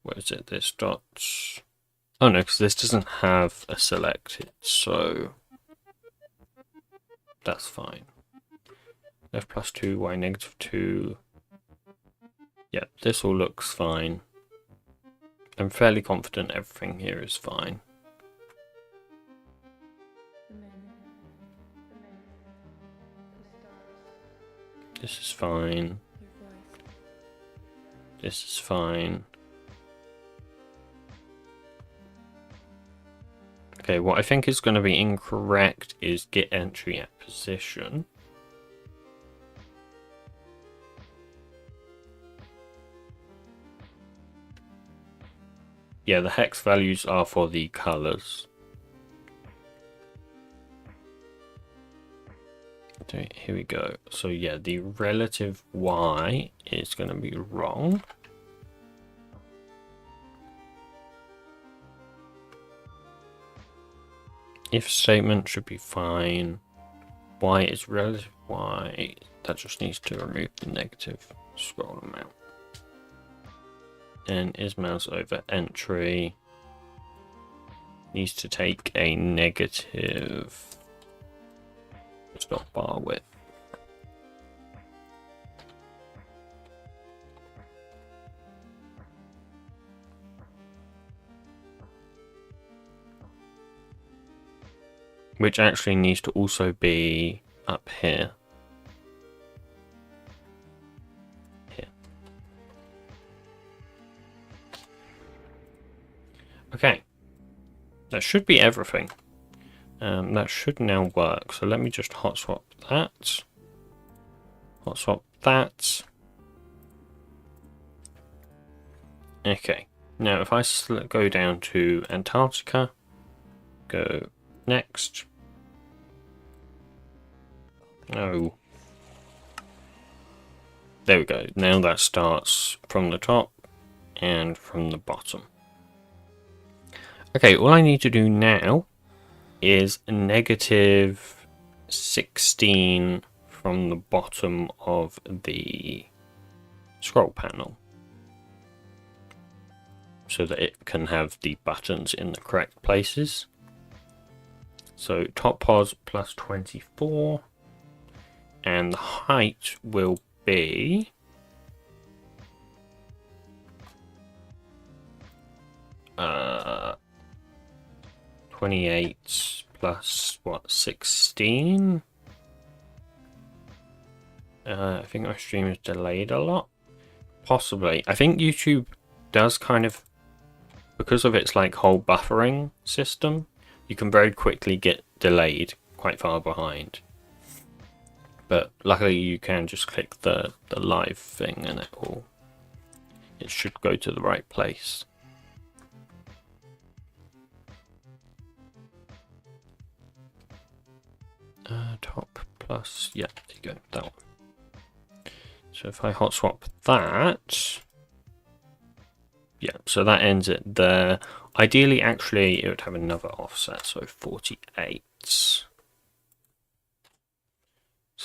Where is it? This dots. Oh no, because this doesn't have a selected, so that's fine. Left +2, y -2. Yeah, this all looks fine. I'm fairly confident everything here is fine. This is fine. This is fine. Okay, what I think is going to be incorrect is get entry at position. Yeah, the hex values are for the colors. Okay, here we go. So yeah, the relative Y is going to be wrong. If statement should be fine. Y is relative Y. That just needs to remove the negative scroll amount. And is mouse over entry needs to take a negative stop bar width. Which actually needs to also be up here. Okay, that should be everything. That should now work. So let me just hot swap that. Hot swap that. Okay, now if I go down to Antarctica, go next. No. There we go. Now that starts from the top and from the bottom. Okay, all I need to do now is negative 16 from the bottom of the scroll panel so that it can have the buttons in the correct places. So top pos plus 24, and the height will be 28 plus what, 16? I think my stream is delayed a lot. Possibly. I think YouTube does kind of, because of its like whole buffering system, you can very quickly get delayed quite far behind. But luckily you can just click the live thing and it should go to the right place. Top plus, yeah, there you go, that one. So if I hot swap that, yeah, so that ends it there. Ideally, actually, it would have another offset, so 48. So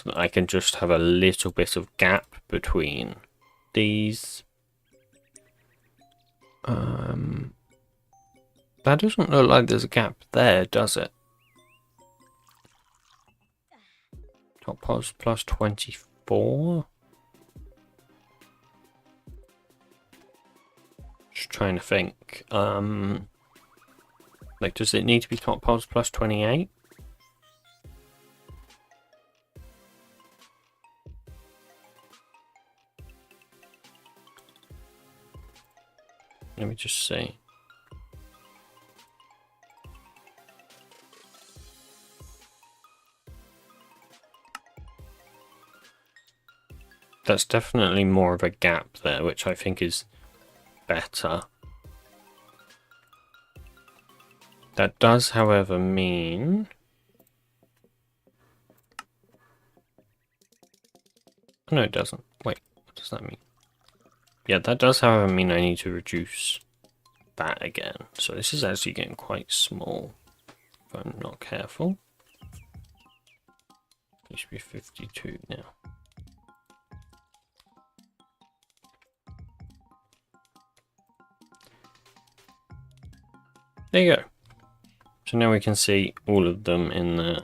that I can just have a little bit of gap between these. That doesn't look like there's a gap there, does it? Top pos plus 24. Just trying to think. Like, does it need to be top pos plus 28? Let me just see. That's definitely more of a gap there, which I think is better. That does, however, mean... No, it doesn't. Wait, what does that mean? Yeah, that does, however, mean I need to reduce that again. So this is actually getting quite small if I'm not careful. It should be 52 now. There you go. So now we can see all of them in there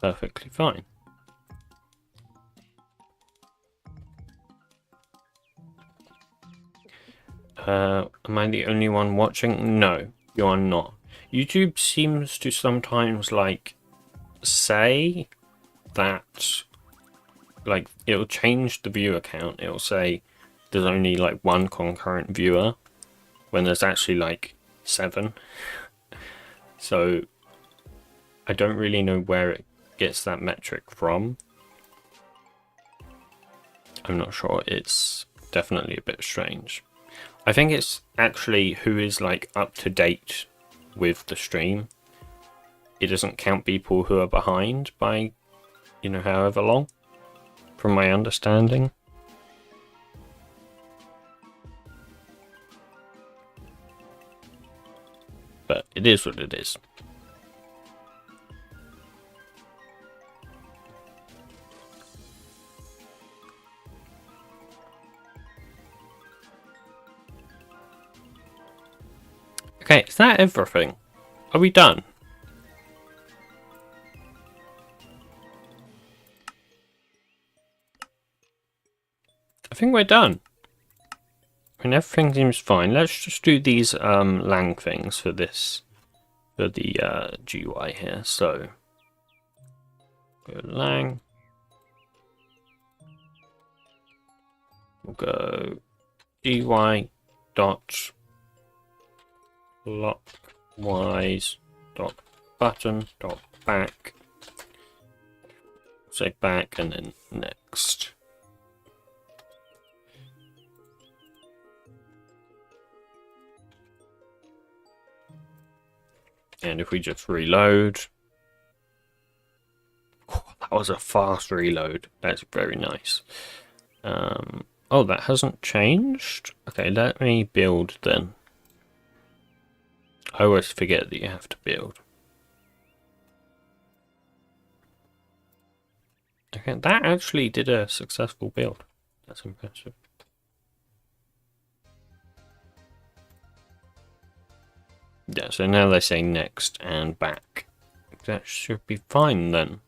perfectly fine. Am I the only one watching? No, you are not. YouTube seems to sometimes like say that, like, it'll change the viewer count. It'll say there's only like one concurrent viewer when there's actually like 7. So I don't really know where it gets that metric from. I'm not sure. It's definitely a bit strange. I think it's actually who is like up to date with the stream. It doesn't count people who are behind by, you know, however long, from my understanding. But it is what it is. Okay, is that everything? Are we done? I think we're done. And everything seems fine. Let's just do these lang things for this, for the GUI here. So, go lang. We'll go GUI dot clockwise dot button dot back. Say back and then next. And if we just reload, oh, that was a fast reload. That's very nice. Oh, that hasn't changed. Okay, let me build then. I always forget that you have to build. Okay, that actually did a successful build. That's impressive. Yeah, so now they say next and back. That should be fine then.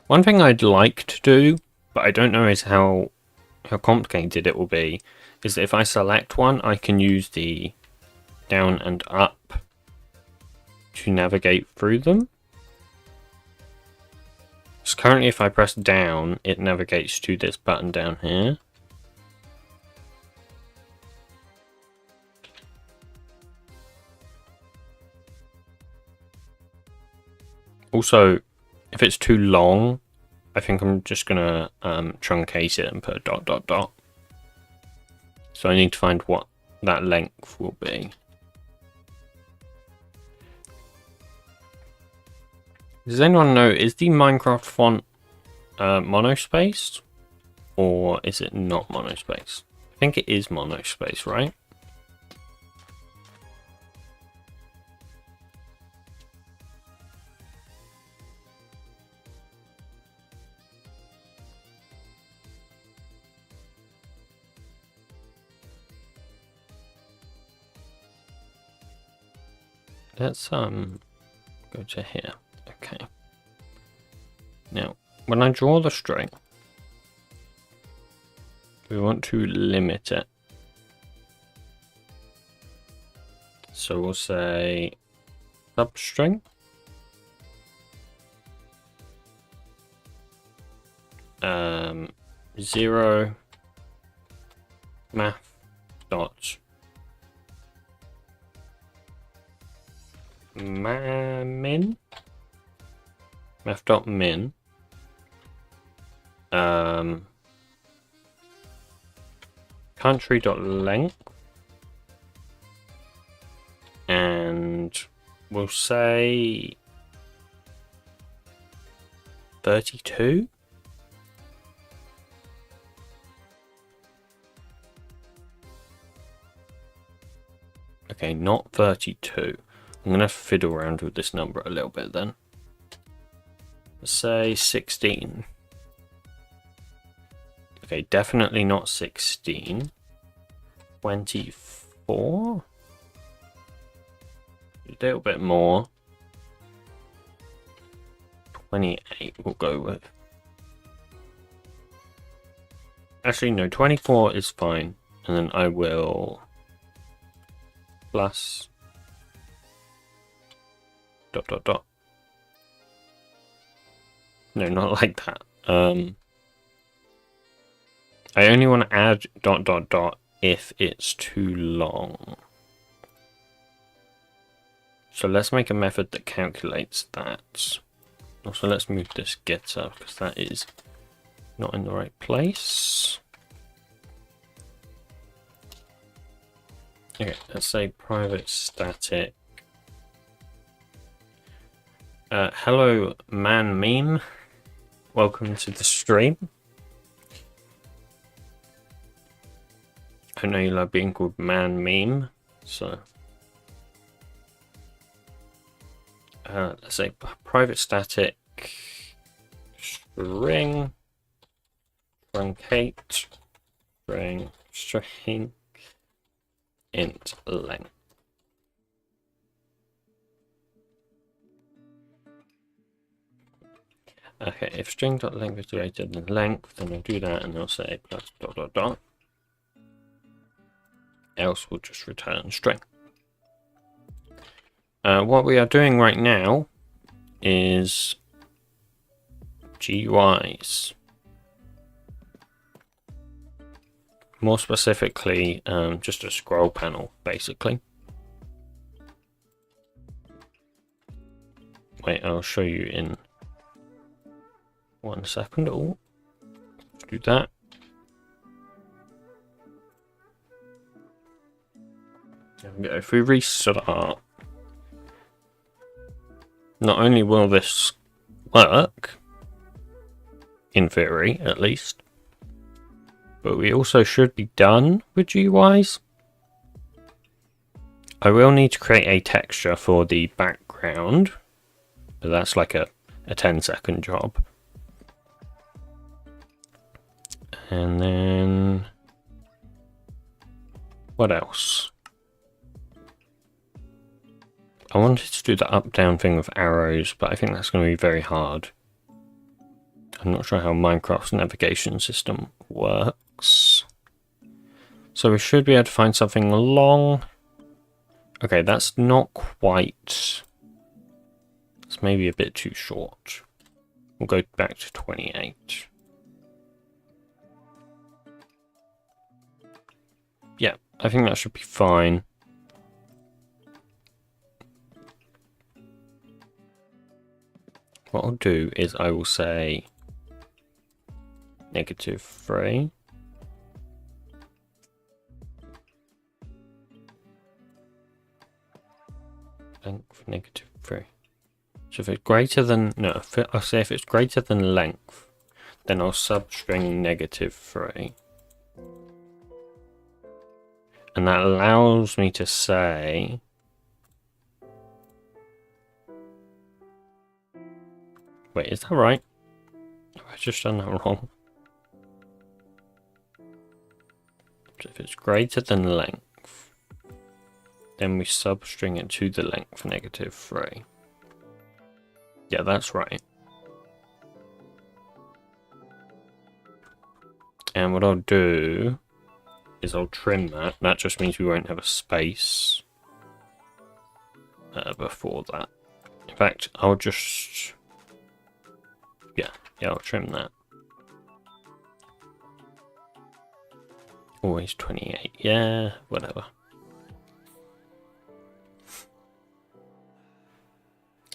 One thing I'd like to do, but I don't know is how complicated it will be, is that if I select one, I can use the down and up to navigate through them. So currently if I press down, it navigates to this button down here. Also, if it's too long, I think I'm just gonna truncate it and put a dot dot dot. So I need to find what that length will be. Does anyone know, is the Minecraft font monospaced? Or is it not monospaced? I think it is monospaced, right? Let's go to here. Okay. Now, when I draw the string, we want to limit it. So we'll say substring. Zero math dot min math dot min country dot length, and we'll say 32. Okay, not 32. I'm gonna fiddle around with this number a little bit then. Let's say 16. Okay, definitely not 16. 24. A little bit more. 28 we'll go with. Actually, no, 24 is fine. And then I will plus dot dot dot. No, not like that. I only want to add dot dot dot if it's too long. So let's make a method that calculates that. Also, let's move this getter because that is not in the right place. Okay, let's say private static. Hello, man meme. Welcome to the stream. I know you love being called man meme, so let's say private static string truncate string int length. Okay, if string.length is greater than length, then I'll do that and I'll say plus dot dot dot. Else we'll just return string. What we are doing right now is GUIs. More specifically, just a scroll panel, basically. Wait, I'll show you in 1 second. Oh, let's do that. There we go. If we restart, not only will this work, in theory at least, but we also should be done with GUIs. I will need to create a texture for the background, but that's like a 10-second job. And then what else? I wanted to do the up-down thing with arrows, but I think that's going to be very hard. I'm not sure how Minecraft's navigation system works. So we should be able to find something long. Okay, that's not quite... It's maybe a bit too short. We'll go back to 28. Yeah, I think that should be fine. What I'll do is I will say -3. Length -3. So if it's greater than, no, I'll say if it's greater than length, then I'll substring -3. And that allows me to say, wait, is that right? Have I just done that wrong? So if it's greater than length, then we substring it to the length -3. Yeah, that's right. And what I'll do is I'll trim that. That just means we won't have a space before that. In fact, I'll just... Yeah, I'll trim that. Always 28. Yeah, whatever.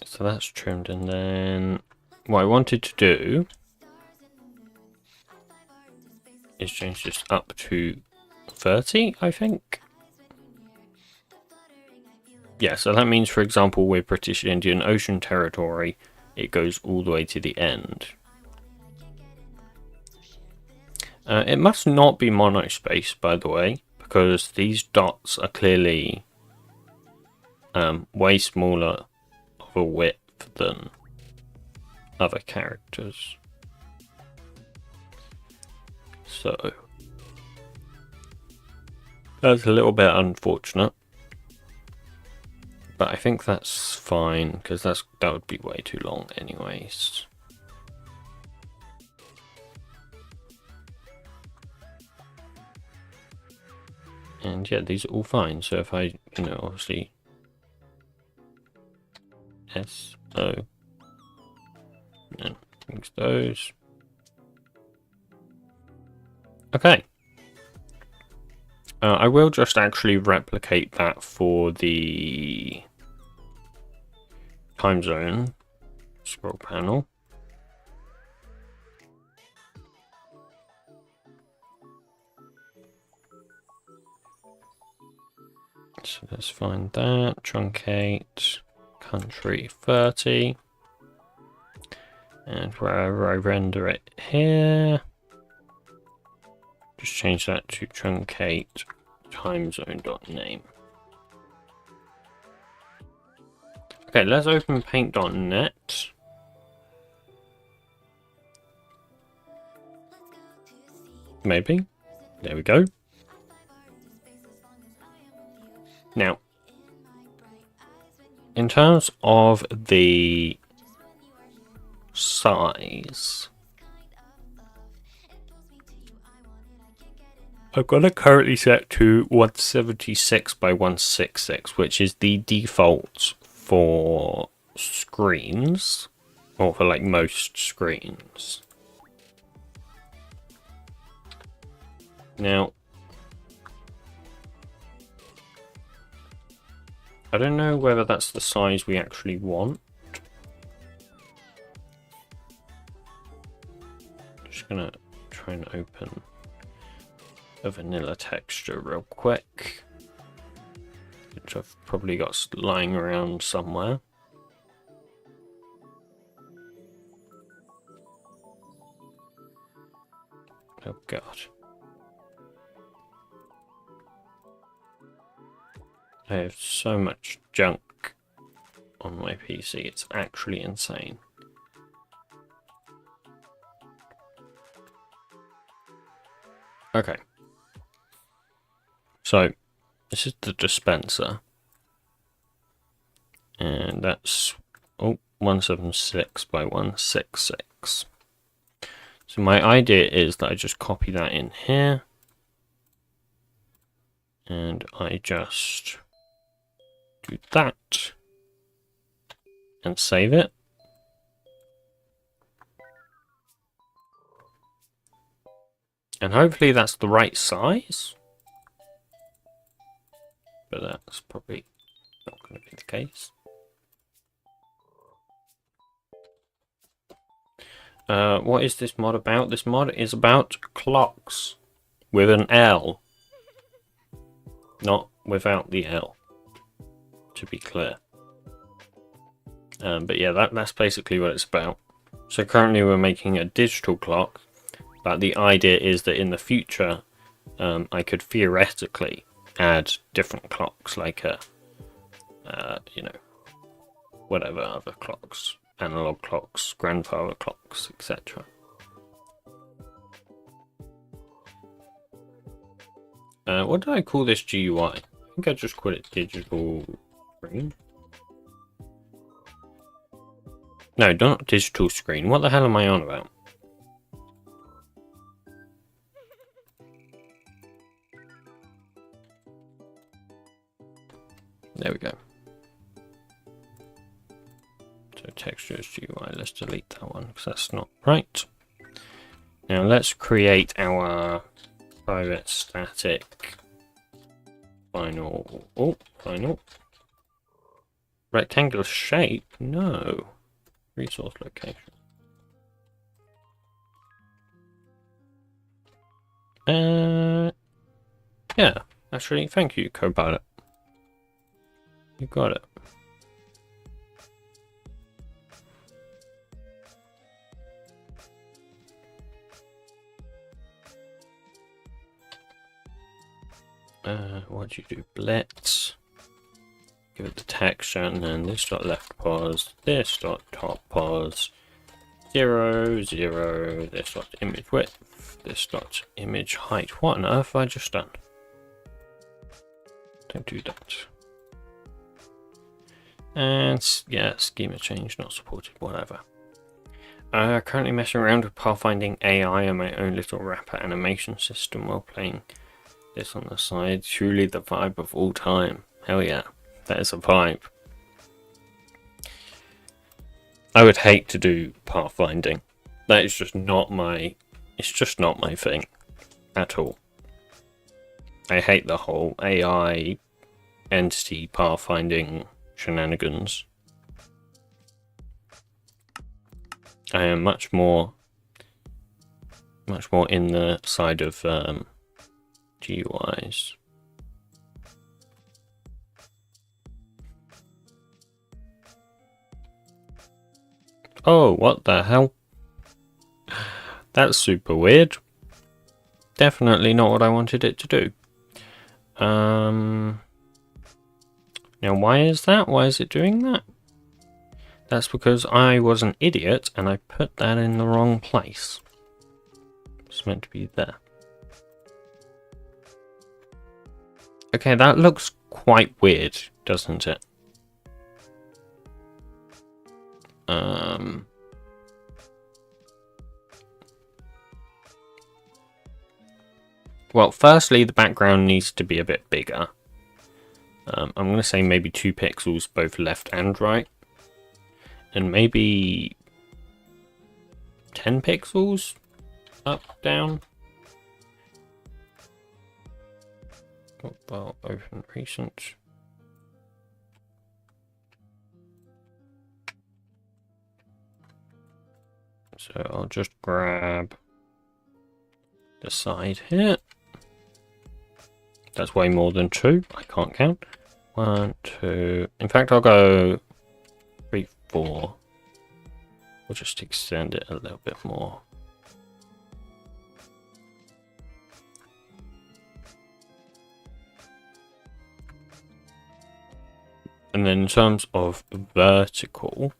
So that's trimmed, and then what I wanted to do is change this up to 30, I think. Yeah, so that means, for example, with British Indian Ocean Territory, it goes all the way to the end. It must not be monospace, by the way, because these dots are clearly way smaller of a width than other characters. So that's a little bit unfortunate, but I think that's fine because that would be way too long anyways. And yeah, these are all fine. So if I, obviously SO and fix those. Okay. I will just actually replicate that for the time zone scroll panel. So let's find that, truncate, country 30, and wherever I render it here, just change that to truncate timezone.name. Okay, let's open paint.net. Maybe. There we go. Now, in terms of the size, I've got it currently set to 176 by 166, which is the default for screens, or for like most screens. Now, I don't know whether that's the size we actually want. Just gonna try and open a vanilla texture real quick, which I've probably got lying around somewhere. Oh god. I have so much junk on my PC, it's actually insane. Okay. So, this is the dispenser. And that's 176 by 166. So my idea is that I just copy that in here. And I just do that. And save it. And hopefully that's the right size. But that's probably not going to be the case. What is this mod about? This mod is about clocks with an L. Not without the L, to be clear. But yeah, that's basically what it's about. So currently we're making a digital clock, but the idea is that in the future I could theoretically add different clocks, like you know, whatever other clocks, analog clocks, grandfather clocks, etc. What do I call this GUI? I think I just call it digital screen. No, not digital screen. What the hell am I on about? There we go. So textures GUI, let's delete that one because that's not right. Now let's create our private static final. Oh, final. Rectangular shape? No. Resource location. Yeah, actually, thank you, Copilot. You got it. What'd you do? Blitz. Give it the texture, and then this dot left pause, this dot top pause, 0, 0, this dot image width, this dot image height. What on earth have I just done? Don't do that. And yeah, schema change not supported, whatever. Currently messing around with pathfinding AI and my own little wrapper animation system while playing this on the side. Truly the vibe of all time. Hell yeah, that is a vibe. I would hate to do pathfinding. That is just not my, it's just not my thing at all. I hate the whole AI entity pathfinding shenanigans. I am much more in the side of GUIs. Oh, what the hell? That's super weird. Definitely not what I wanted it to do. Now why is that? Why is it doing that? That's because I was an idiot and I put that in the wrong place. It's meant to be there. Okay, that looks quite weird, doesn't it? Well, firstly, the background needs to be a bit bigger. I'm going to say maybe 2 pixels both left and right. And maybe 10 pixels up, down. Well, open recent. So I'll just grab the side here. That's way more than 2. I can't count. 1, 2. In fact, I'll go 3, 4. We'll just extend it a little bit more. And then in terms of vertical,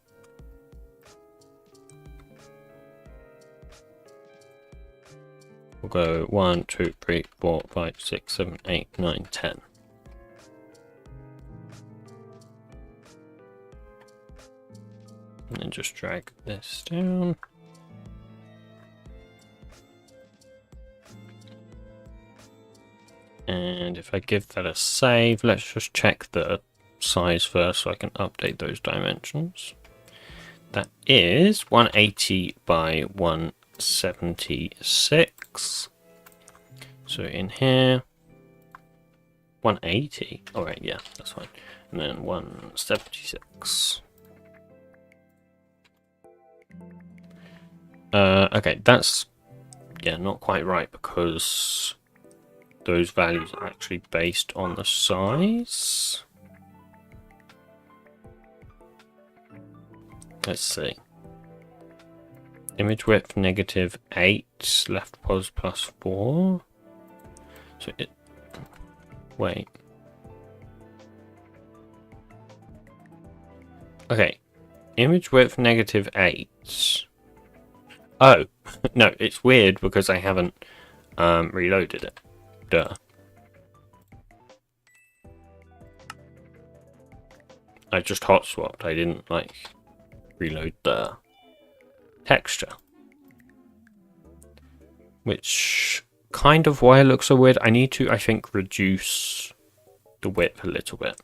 we'll go 1, 2, 3, 4, 5, 6, 7, 8, 9, 10. And then just drag this down. And if I give that a save, let's just check the size first so I can update those dimensions. That is 180 by 176. So in here, 180. All right, yeah, that's fine. And then 176. Okay, that's, yeah, not quite right because those values are actually based on the size. Let's see. Image width -8, left pos +4. So it, wait. Okay, image width -8. Oh, no, it's weird because I haven't reloaded it. Duh. I just hot swapped. I didn't like reload the texture. Which kind of why it looks so weird. I need to, I think, reduce the width a little bit.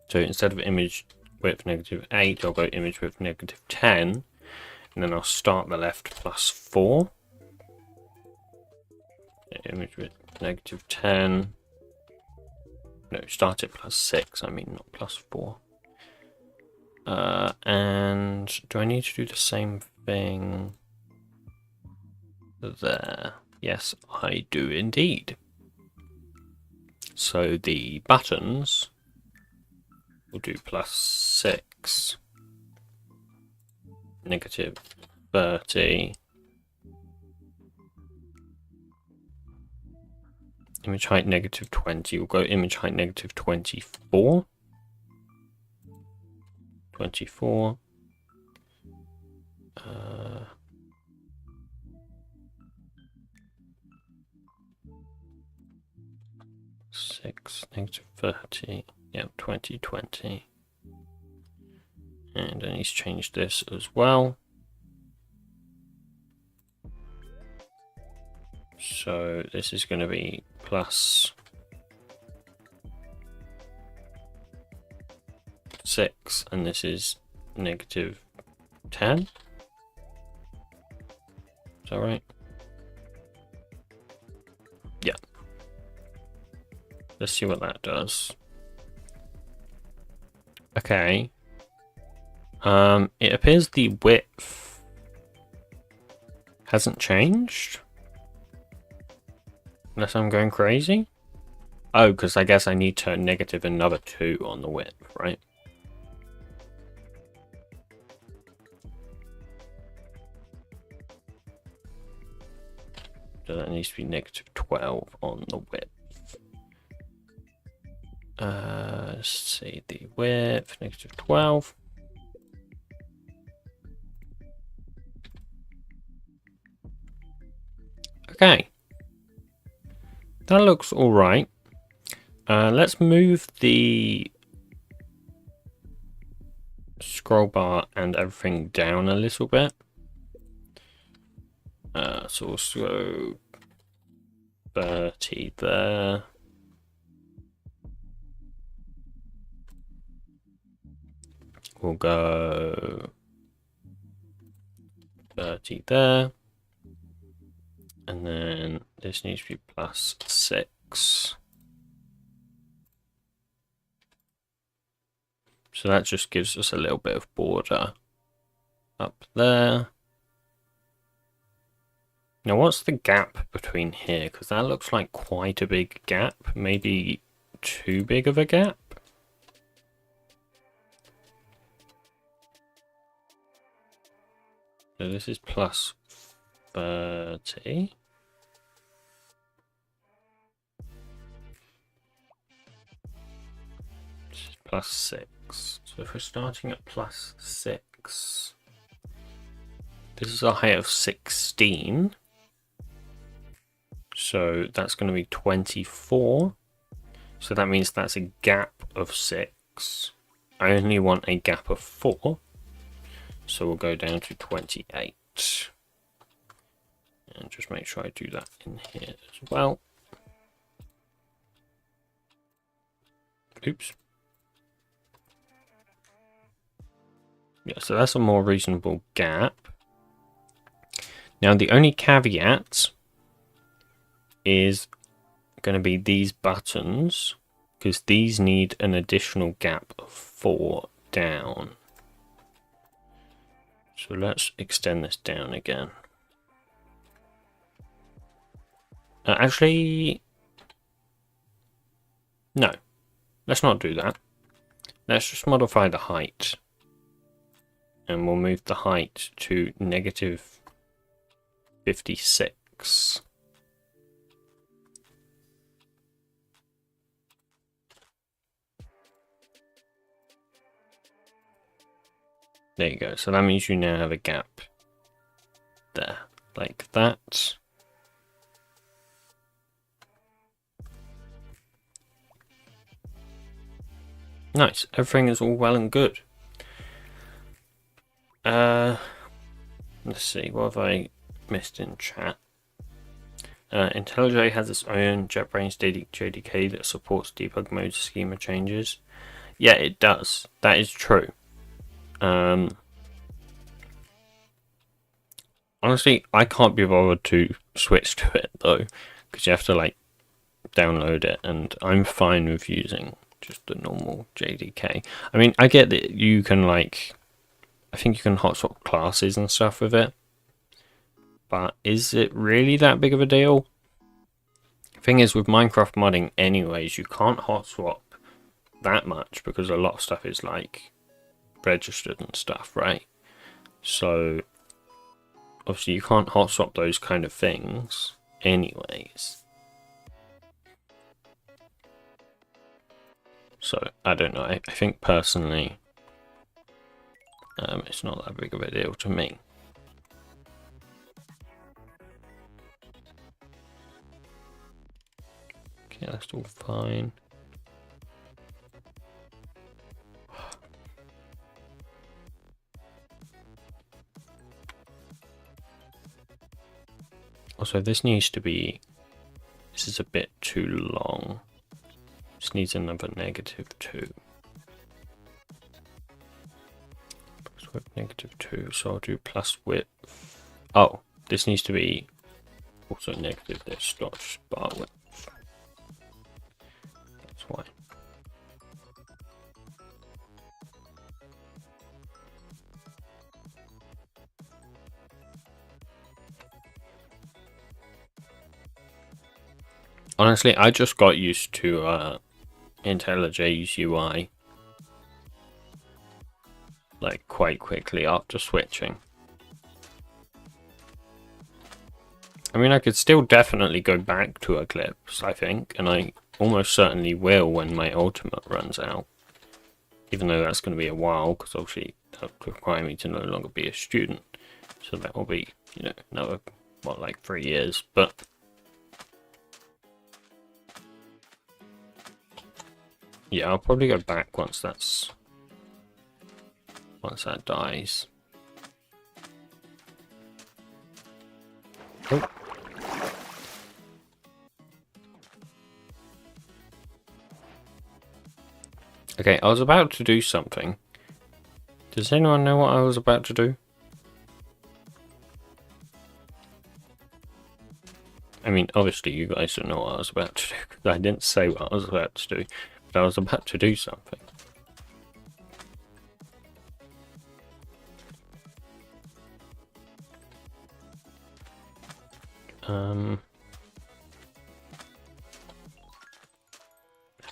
So instead of image width -8, I'll go image width -10. And then I'll start the left +4. Image width -10. No, start it +6. I mean, not +4. And do I need to do the same thing there? Yes, I do indeed. So the buttons will do +6. -30. Image height -20. We'll go image height -24. 24. 6 -30. Yeah, 2020. And I need to change this as well. So this is going to be +6, and this is -10. Is that right? Yeah. Let's see what that does. Okay. It appears the width hasn't changed. Unless I'm going crazy. Oh, because I guess I need to negative another 2 on the width, right? So that needs to be -12 on the width. Let's see, the width, -12. Okay. That looks alright. Let's move the scroll bar and everything down a little bit. So we'll go 30 there. We'll go 30 there. And then this needs to be +6. So that just gives us a little bit of border up there. Now what's the gap between here? Because that looks like quite a big gap. Maybe too big of a gap? So this is +30. This is +6. So if we're starting at +6, this is a height of 16. So that's going to be 24. So that means that's a gap of 6. I only want a gap of 4. So we'll go down to 28. And just make sure I do that in here as well. Oops. Yeah, so that's a more reasonable gap. Now the only caveat is going to be these buttons, because these need an additional gap of 4 down. So let's extend this down again. Actually, no, let's not do that. Let's just modify the height. And we'll move the height to -56. There you go. So that means you now have a gap there, like that. Nice. Everything is all well and good. Let's see. What have I missed in chat? IntelliJ has its own JetBrains JDK that supports debug mode schema changes. Yeah, it does. That is true. Honestly, I can't be bothered to switch to it though, because you have to like download it, and I'm fine with using just the normal JDK. I mean, I get that you can like, I think you can hot swap classes and stuff with it, but is it really that big of a deal? Thing is, with Minecraft modding anyways, you can't hot swap that much because a lot of stuff is like registered and stuff, right? So obviously you can't hot swap those kind of things anyways. So I don't know, I think personally it's not that big of a deal to me. Okay, that's all fine. Also, this needs to be, this is a bit too long. This needs another -2. Plus width -2, so I'll do plus width. Oh, this needs to be also negative this dot bar width. That's why. Honestly, I just got used to IntelliJ's UI like quite quickly after switching. I mean, I could still definitely go back to Eclipse, I think, and I almost certainly will when my ultimate runs out. Even though that's going to be a while, because obviously that would require me to no longer be a student. So that will be, you know, another, what, like 3 years, but Yeah, I'll probably go back once that dies. Oh. Okay, I was about to do something. Does anyone know what I was about to do? I mean, obviously you guys don't know what I was about to do, because I didn't say what I was about to do, but I was about to do something.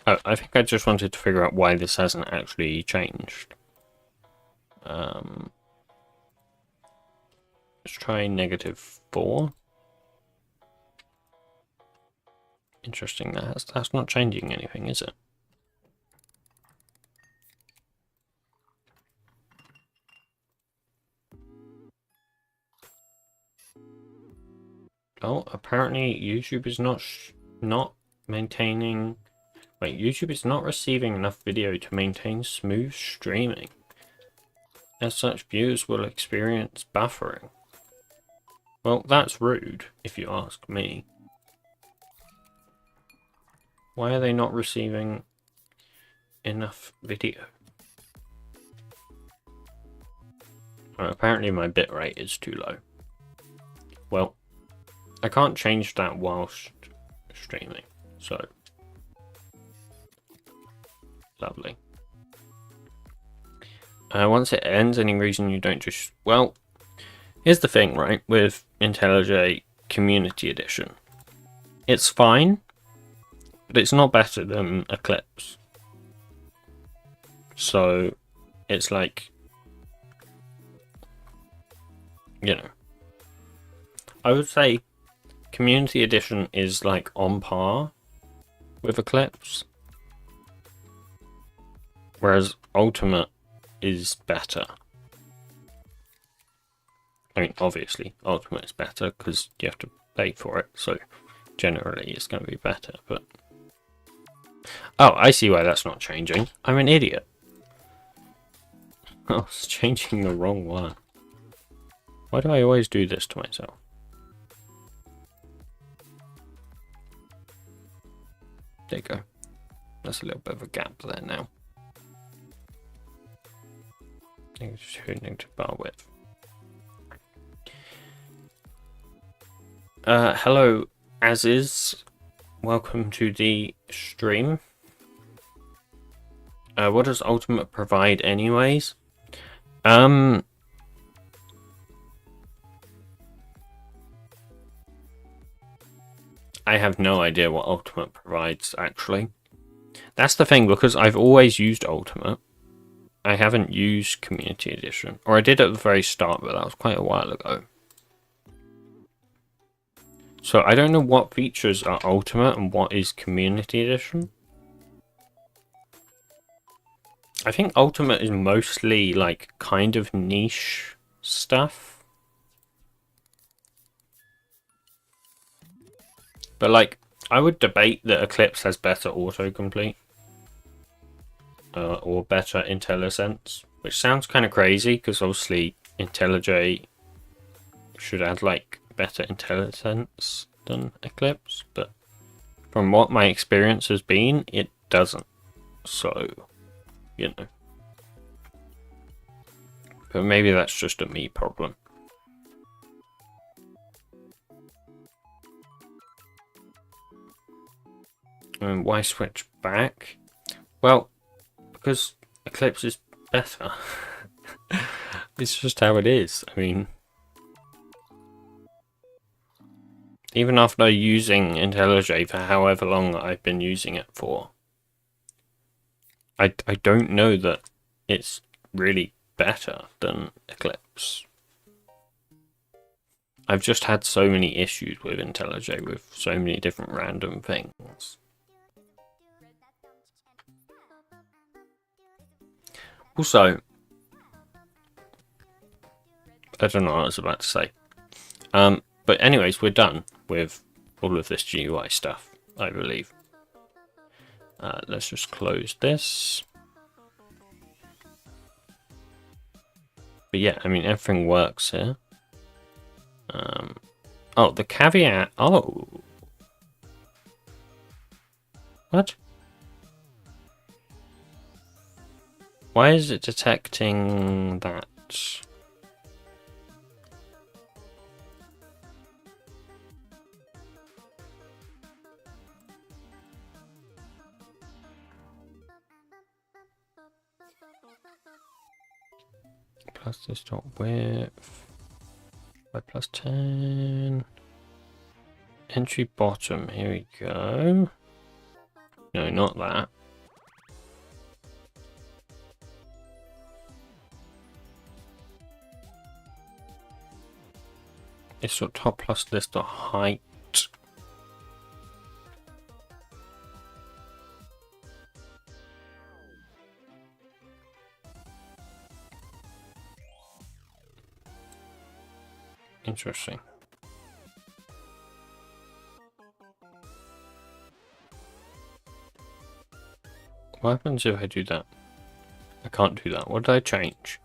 Oh, I think I just wanted to figure out why this hasn't actually changed. Let's try -4. Interesting, that's not changing anything, is it? Oh, apparently YouTube is not maintaining... Wait, YouTube is not receiving enough video to maintain smooth streaming. As such, viewers will experience buffering. Well, that's rude, if you ask me. Why are they not receiving enough video? Well, apparently my bitrate is too low. Well, I can't change that whilst streaming, so... Lovely. Once it ends, any reason you don't just... Well, here's the thing, right, with IntelliJ Community Edition. It's fine, but it's not better than Eclipse. So, it's like... You know. I would say Community Edition is like on par with Eclipse. Whereas Ultimate is better. I mean, obviously, Ultimate is better because you have to pay for it, so generally it's going to be better, but... Oh, I see why that's not changing. I'm an idiot. I was changing the wrong one. Why do I always do this to myself? There you go. That's a little bit of a gap there now. Tuning to bar width. Hello, as is. Welcome to the stream. What does Ultimate provide anyways? I have no idea what Ultimate provides, actually. That's the thing, because I've always used Ultimate. I haven't used Community Edition. Or I did at the very start, but that was quite a while ago. So I don't know what features are Ultimate and what is Community Edition. I think Ultimate is mostly like kind of niche stuff. But like, I would debate that Eclipse has better autocomplete. Or better IntelliSense. Which sounds kind of crazy, because obviously IntelliJ should add like better IntelliSense than Eclipse. But from what my experience has been, it doesn't. So, you know. But maybe that's just a me problem. And why switch back? Well, because Eclipse is better. It's just how it is. I mean, even after using IntelliJ for however long I've been using it for, I don't know that it's really better than Eclipse. I've just had so many issues with IntelliJ with so many different random things. Also, I don't know what I was about to say. But anyways, we're done with all of this GUI stuff, I believe. Let's just close this. But yeah, I mean, everything works here. Oh, the caveat. Oh. What? Why is it detecting that? Plus this dot width by plus 10. Entry bottom. Here we go. No, not that. It's dot top plus this dot height. Interesting. What happens if I do that? I can't do that. What did I change?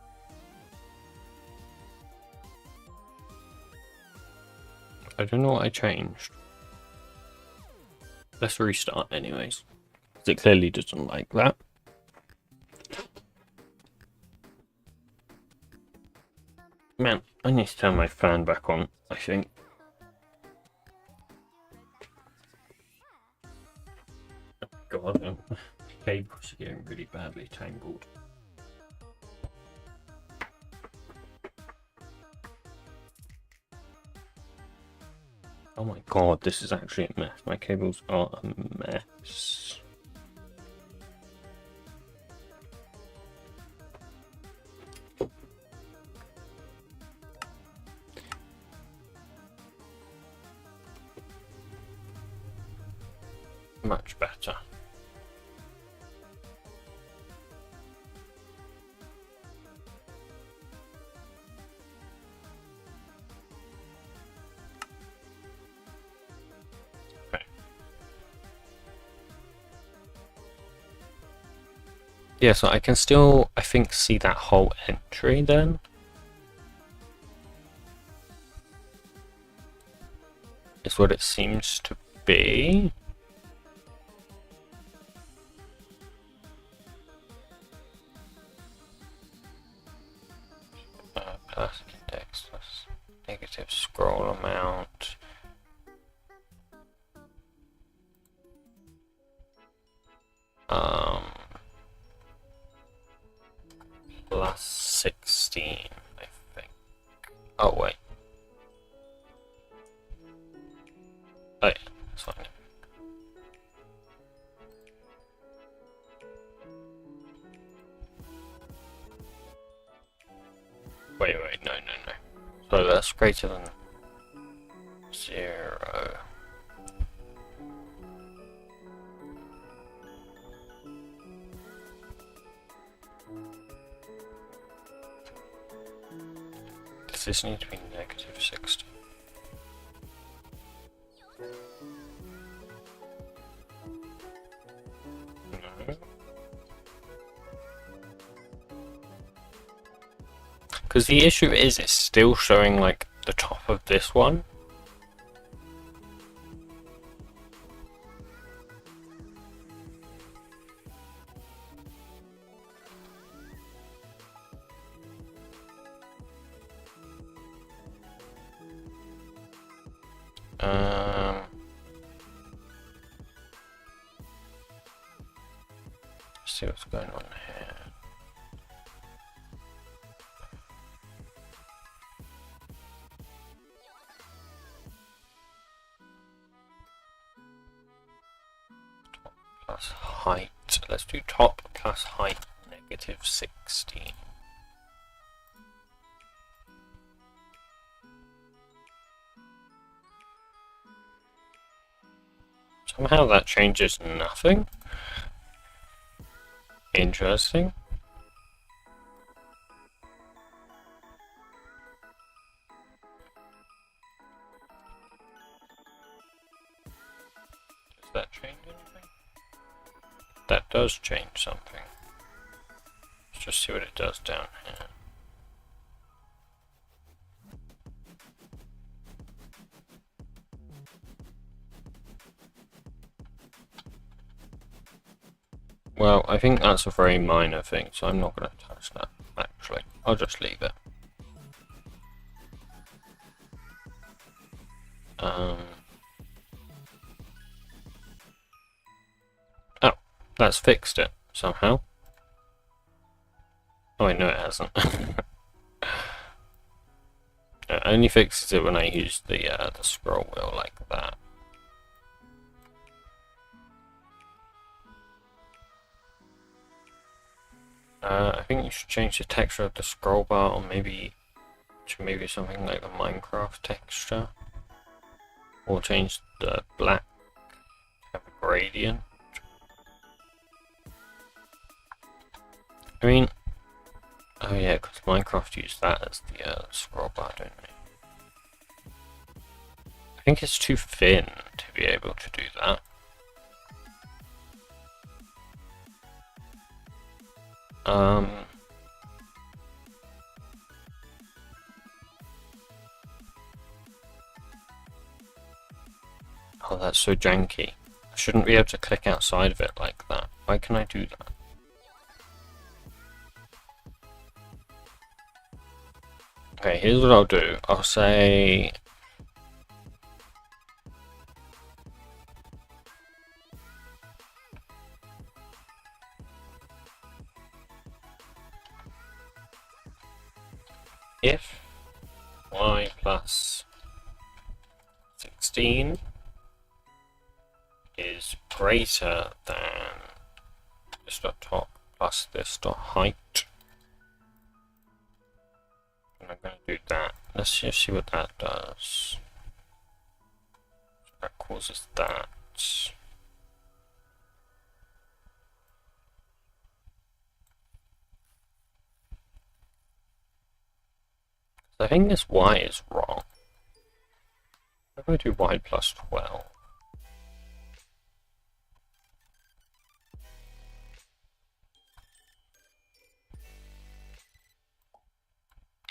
I don't know what I changed. Let's restart anyways. Because it clearly doesn't like that. Man, I need to turn my fan back on, I think. Oh God, cables are getting really badly tangled. Oh my God, this is actually a mess. My cables are a mess. Much better. Okay. Yeah, so I can still, I think, see that whole entry then. Is what it seems to be. Plus index plus negative scroll amount. Plus 16, I think. Oh wait. Oh yeah, that's fine. Wait, no. So that's greater than 0. Does this need to be negative 60? No. Because the issue is it's still showing like the top of this one. Let's see what's going on here. Top plus height. Let's do top plus height negative 16. Somehow that changes nothing. Interesting. Does that change anything? that does change something. Let's just see what it does down here. Well, I think that's a very minor thing, so I'm not going to touch that, actually. I'll just leave it. Oh, that's fixed it, somehow. Oh, wait, no it hasn't. It only fixes it when I use the scroll wheel like that. I think you should change the texture of the scroll bar, or maybe to maybe something like the Minecraft texture, or change the black to have a gradient. I mean, oh yeah, because Minecraft used that as the scroll bar, don't they? I think it's too thin to be able to do that. Oh, that's so janky. I shouldn't be able to click outside of it like that. Why can I do that? Okay, here's what I'll do. I'll say... if y plus 16 is greater than this dot top plus this dot height, and I'm going to do that. Let's just see what that does. So that causes that. I think this y is wrong. I'm going to do y plus 12.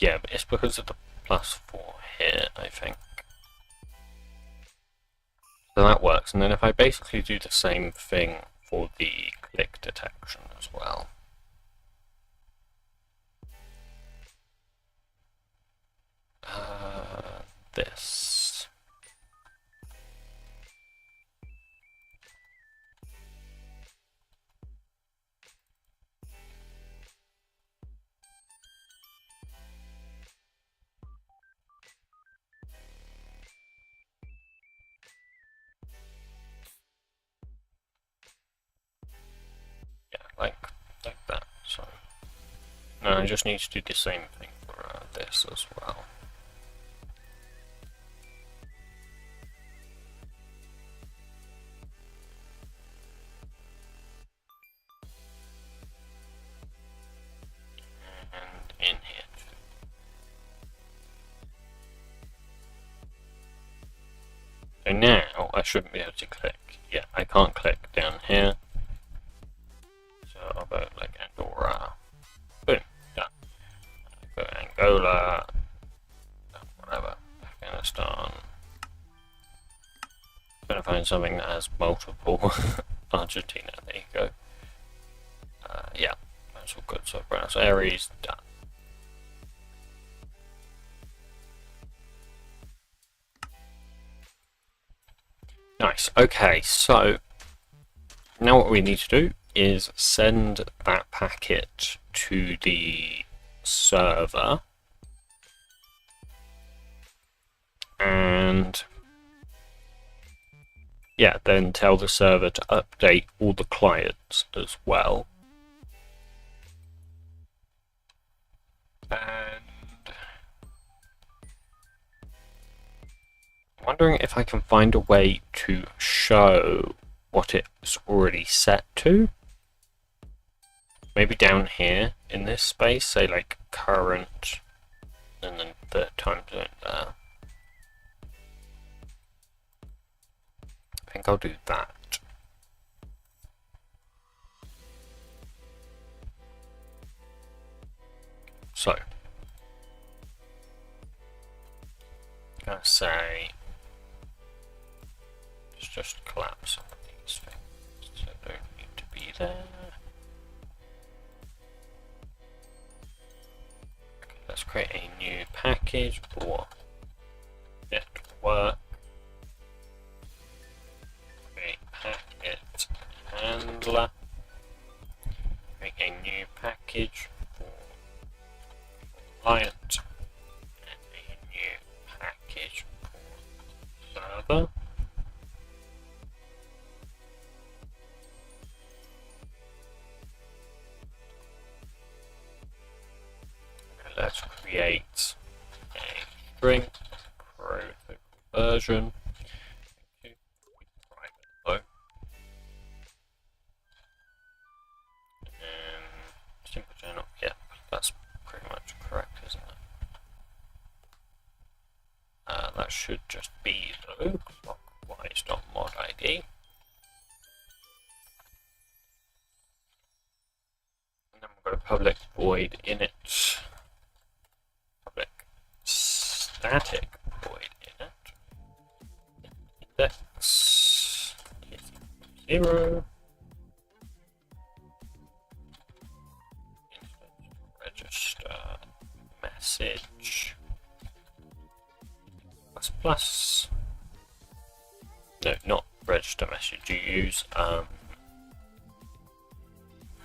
Yeah, but it's because of the plus 4 here, I think. So that works, and then if I basically do the same thing for the click detection as well. This. Yeah, like that. So now I just need to do the same thing for this as well. And in here too. So now I shouldn't be able to click. Yeah, I can't click down here. So I'll go like Andorra. Boom, done. Go Angola. Whatever. Afghanistan. I'm gonna find something that has multiple. Argentina, there you go. Yeah, that's all good. So Buenos Aires, done. Nice. Okay, so now what we need to do is send that packet to the server, and yeah, then tell the server to update all the clients as well. And I'm wondering if I can find a way to show what it's already set to. Maybe down here in this space, say like current, and then the time zone there. I think I'll do that. So, I'm gonna say let's just collapse some of these things so they don't need to be there. Okay, let's create a new package for network. Create packet handler. Create a new package for client and a new package for server. Okay, let's create a string protocol version. Private and simple channel. Yeah, that's pretty much correct, isn't it? That should just be though, clockwise.mod ID. And then we've got a public void init, public static void init, index 0, register message plus. No, not register message. You use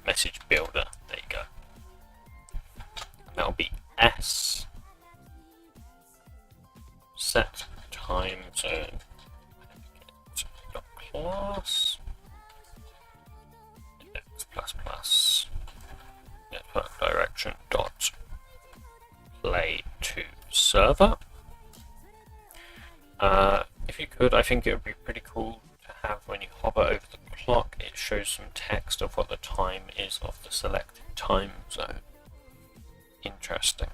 message builder. There you go. And that'll be S. Set time zone. Class. Index plus plus. Network direction dot play to server. If you could, I think it would be pretty cool to have when you hover over the clock, it shows some text of what the time is of the selected time zone. Interesting.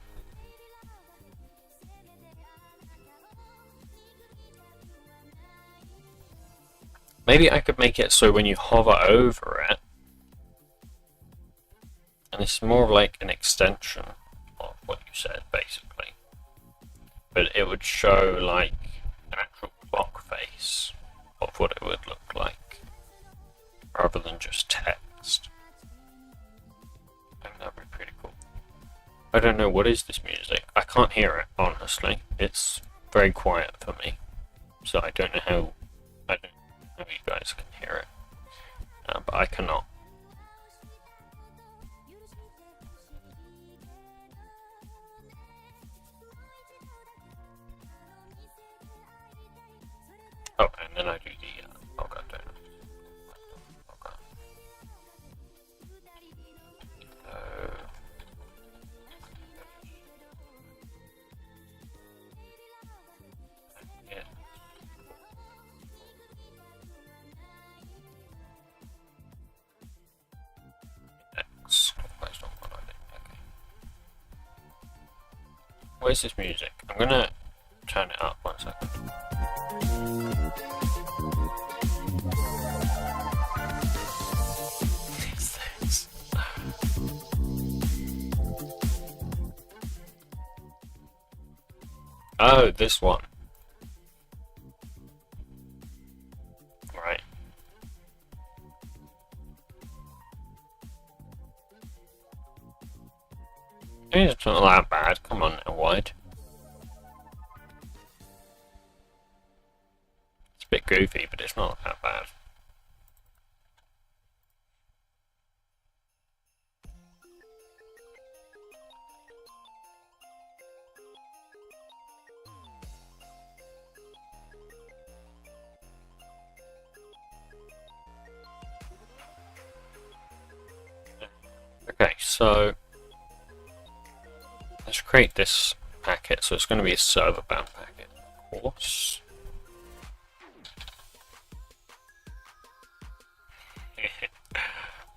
Maybe I could make it so when you hover over it, and it's more like an extension of what you said, basically. But it would show like an actual clock face of what it would look like, rather than just text. I think that'd be pretty cool. I don't know, what is this music? I can't hear it, honestly. It's very quiet for me. So I don't know how you guys can hear it. But I cannot. Oh, and then I do the log out, don't I? Log out. Yeah. X. Okay. Where's this music? I'm gonna turn it up 1 second. Oh, this one. Right. It's not that bad. Come on now, wide. It's a bit goofy, but it's not that bad. Okay, so let's create this packet. So it's going to be a server-bound packet, of course.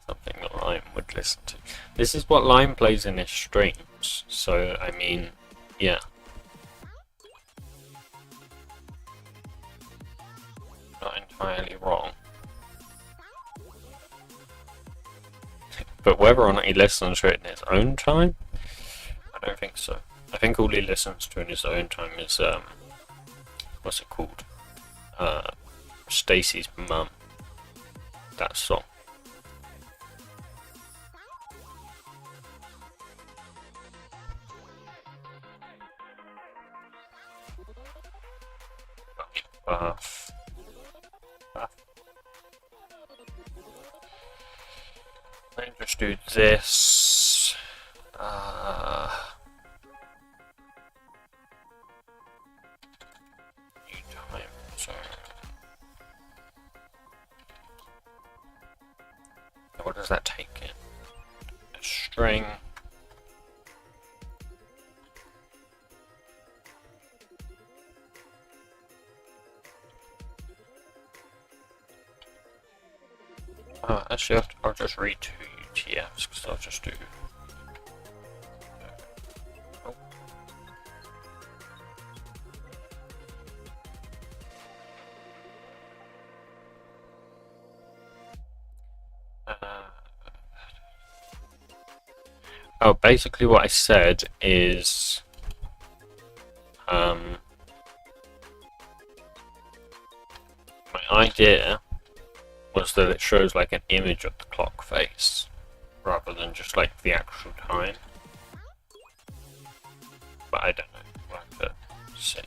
Something that Lime would listen to. This is what Lime plays in his streams. So I mean, yeah. Not entirely wrong. But whether or not he listens to it in his own time, I I don't think so. I think all he listens to in his own time is what's it called? Stacy's mum. That song. Buff. Let me just do this. New time zone. What does that take in? A string. Actually, I'll just read two UTFs because I'll just do. Oh, basically what I said is my idea was that it shows like an image of the clock face rather than just like the actual time. But I don't know. We'll have to see.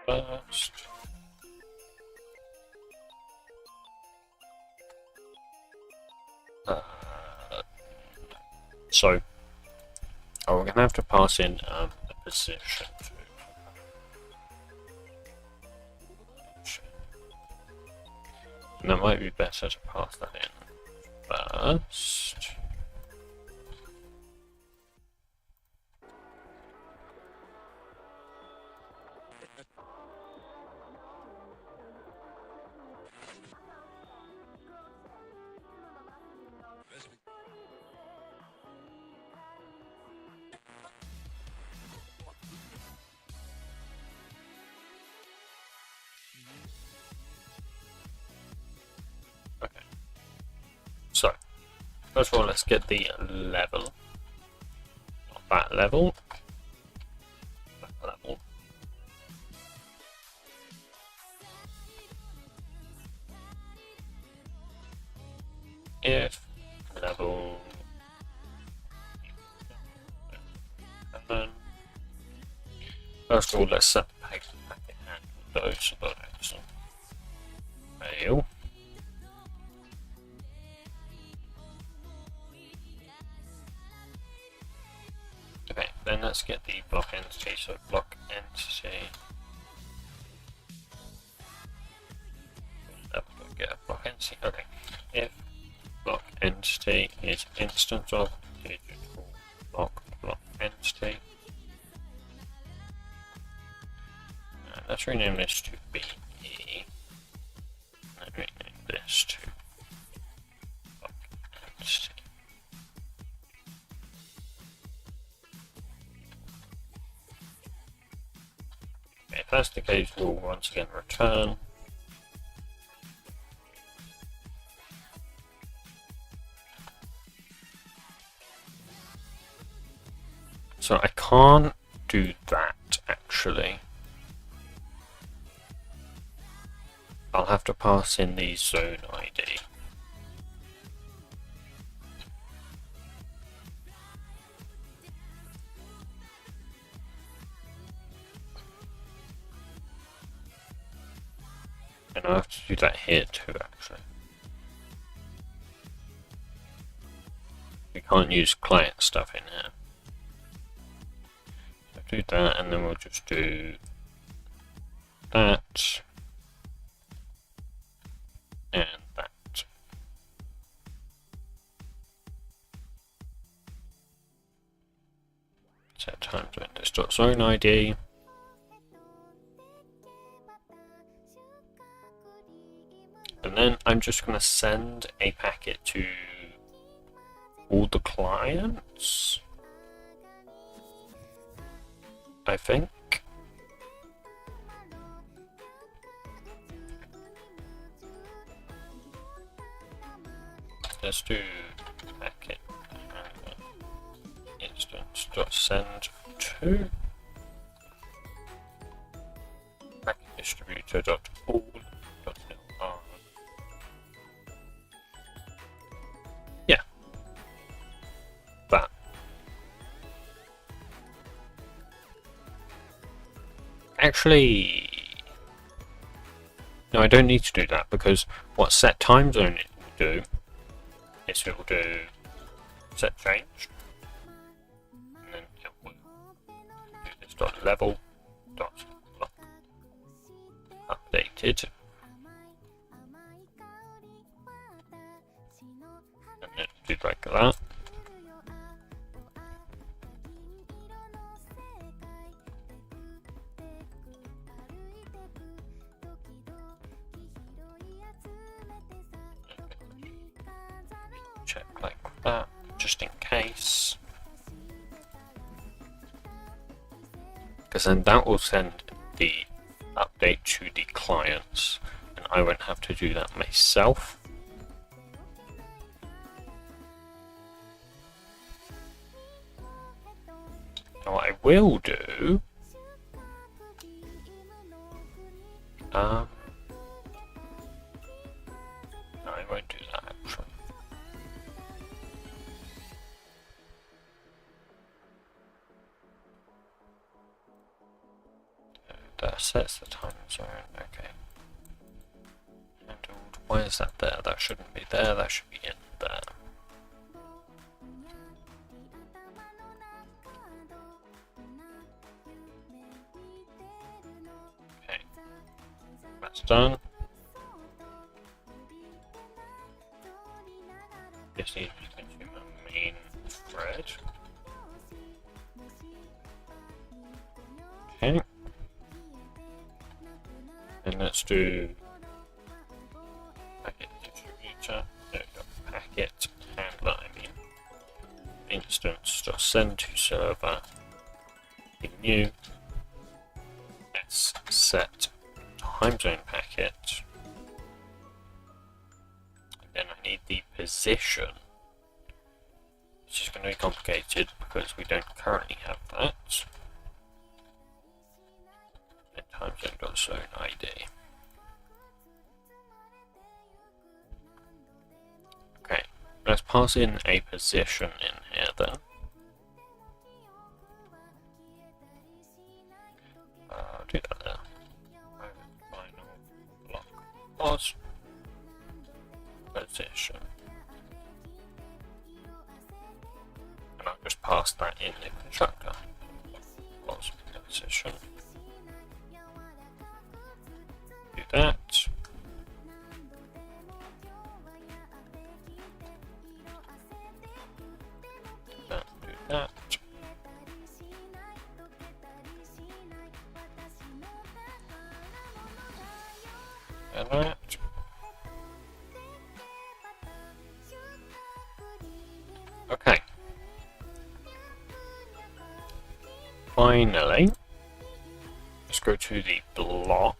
First. So, we're going to have to pass in a position to. And that might be better to pass that in first. Okay. So, first of all, let's get the level. Not that level. That level. If level 7. First of all, let's set the packet handle those so that it doesn't fail. Okay, then let's get the block entity. So block entity. Get a block entity. Okay, if block entity is instance of digital block entity. Let's rename this to BE. And rename this to block entity. Okay, if that's the case, we'll once again return. So I can't do that actually. I'll have to pass in the zone ID. And I'll have to do that here too actually. We can't use client stuff in here. So do that and then we'll just do that. And that. Set times windows.zone ID. And then I'm just going to send a packet to all the clients, I think. Let's do packet instance.send to packet distributor.all.lr. Yeah, that. Actually, no, I don't need to do that, because what set time zone it will do is it will do set changed, and then it will do this dot level dot lock updated, and then do like that. Check like that, just in case, because then that will send the update to the clients, and I won't have to do that myself. Now what I will do, no, I won't do that actually. That sets the time zone, okay. Handled. Why is that there? That shouldn't be there, that should be in there. Okay, that's done. This needs to consume a main thread. Okay. And let's do packet distributor, packet handler, instance.send to server, new, let's set time zone packet, and then I need the position, which is going to be complicated because we don't currently have that. Time zone.zone ID. Okay, let's pass in a position in here then. Do that there. Final block was position. And I'll just pass that in the constructor. Was position. Do that. Do that. And that. Okay. Finally, let's go to the block.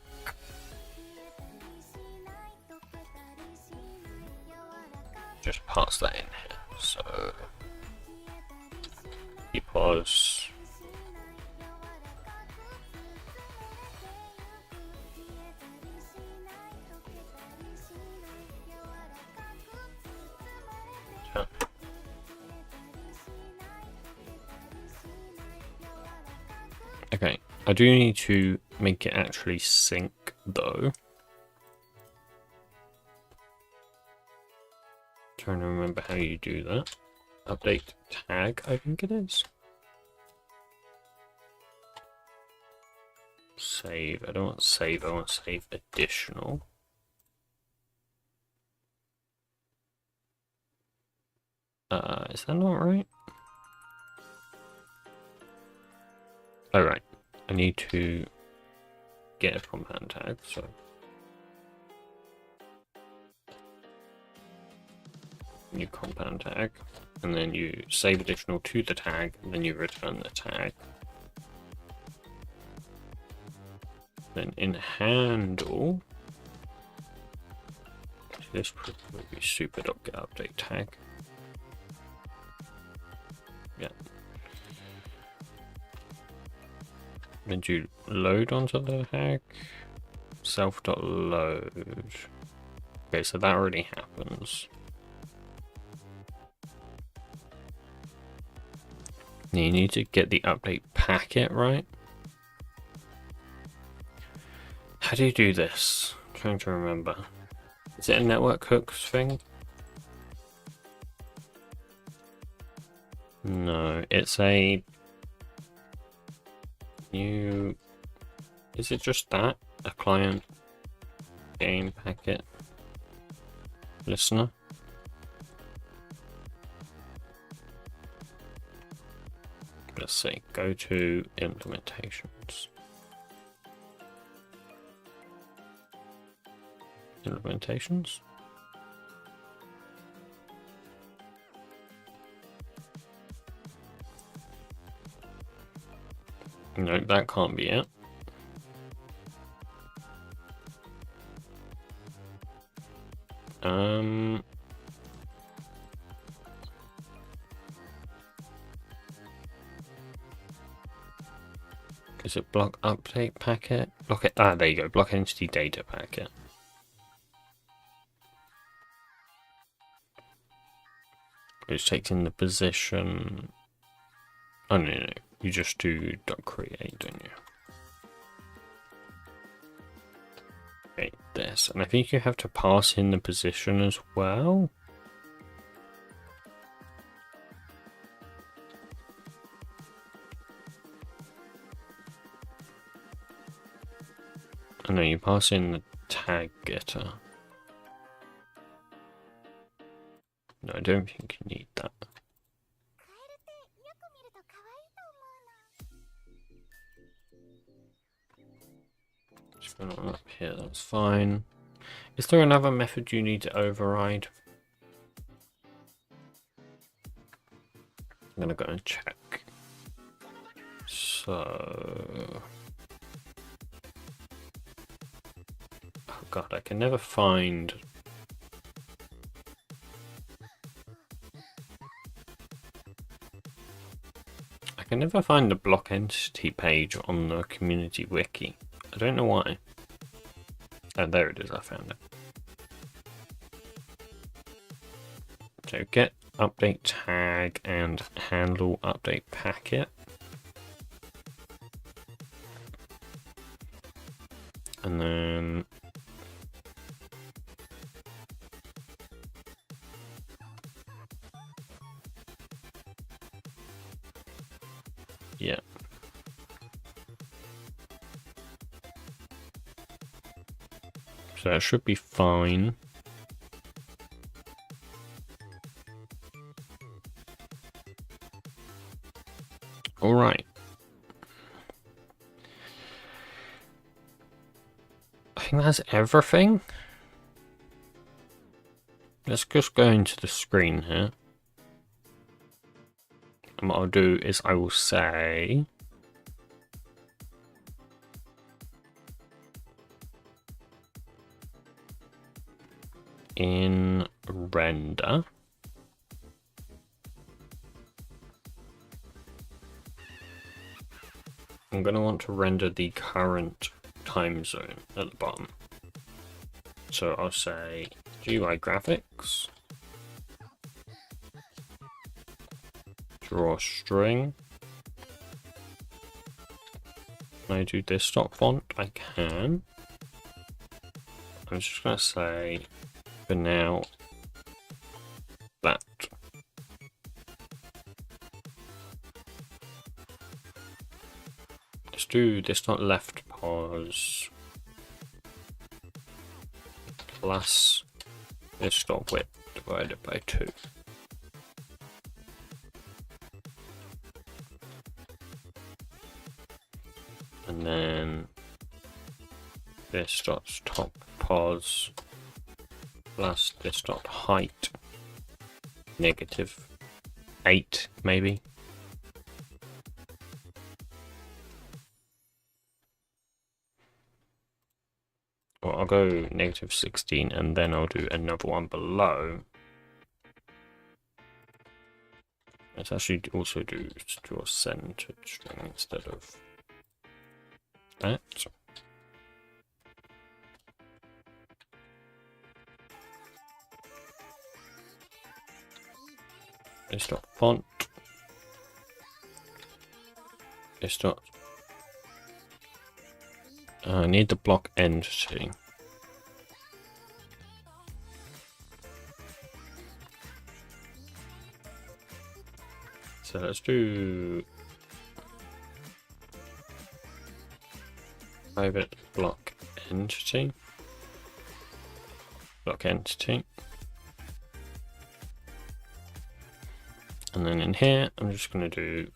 Just pass that in here. So because okay, I do need to make it actually sync though. Trying to remember how you do that. Update tag, I think it is. Save. I don't want save. I want save additional. Is that not right? Oh, right. I need to get a from hand tag, so new compound tag, and then you save additional to the tag, and then you return the tag. Then in handle, this would be super.getUpdate tag. Yeah. Then you load onto the tag, self.load. Okay, so that already happens. You need to get the update packet right. How do you do this? I'm trying to remember. Is it a network hooks thing? No, it's a new... Is it just that? A client game packet listener? Let's see, go to implementations. Implementations? No, that can't be it. Is it block update packet? Block it. Ah, there you go. Block entity data packet. Which takes in the position. Oh no. You just do .create, don't you? Okay, this, and I think you have to pass in the position as well. Oh no, you pass in the tag getter. No, I don't think you need that. Just going on up here, that's fine. Is there another method you need to override? I'm gonna go and check. So... Oh god, I can never find... I can never find the block entity page on the community wiki. I don't know why. Oh, there it is, I found it. So get update tag and handle update packet. And then yeah. So that should be fine. All right. I think that's everything. Let's just go into the screen here. And what I'll do is I will say in render I'm going to want to render the current time zone at the bottom. So I'll say GUI graphics, draw string. Can I do this stop font? I can. I'm just going to say for now that. Let's do this dot left pause plus this dot width divided by 2. And then this dot top pause plus this dot height -8 maybe. Or I'll go -16 and then I'll do another one below. Let's actually also do a centered string instead of that. It's dot font. It's dot. I need the block entity. So let's do private block entity. Block entity. And then in here, I'm just going to do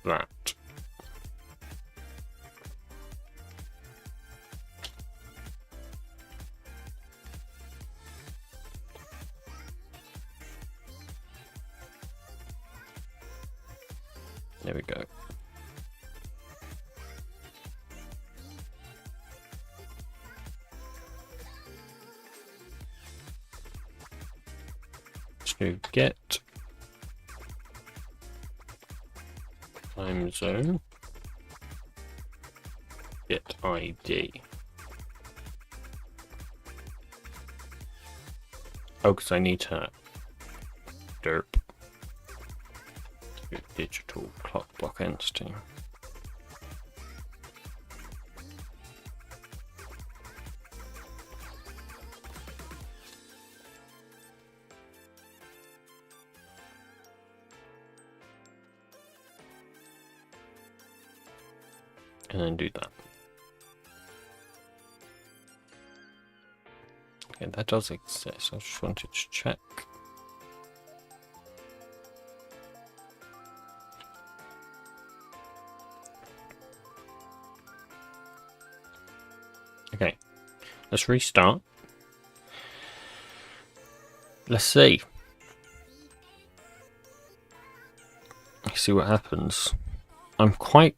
that. There we go. Let's do get time zone, get ID. Oh, because I need to derp digital clock block entity. And then do that. Okay, that does exist. I just wanted to check. Okay, let's restart. Let's see. Let's see what happens. I'm quite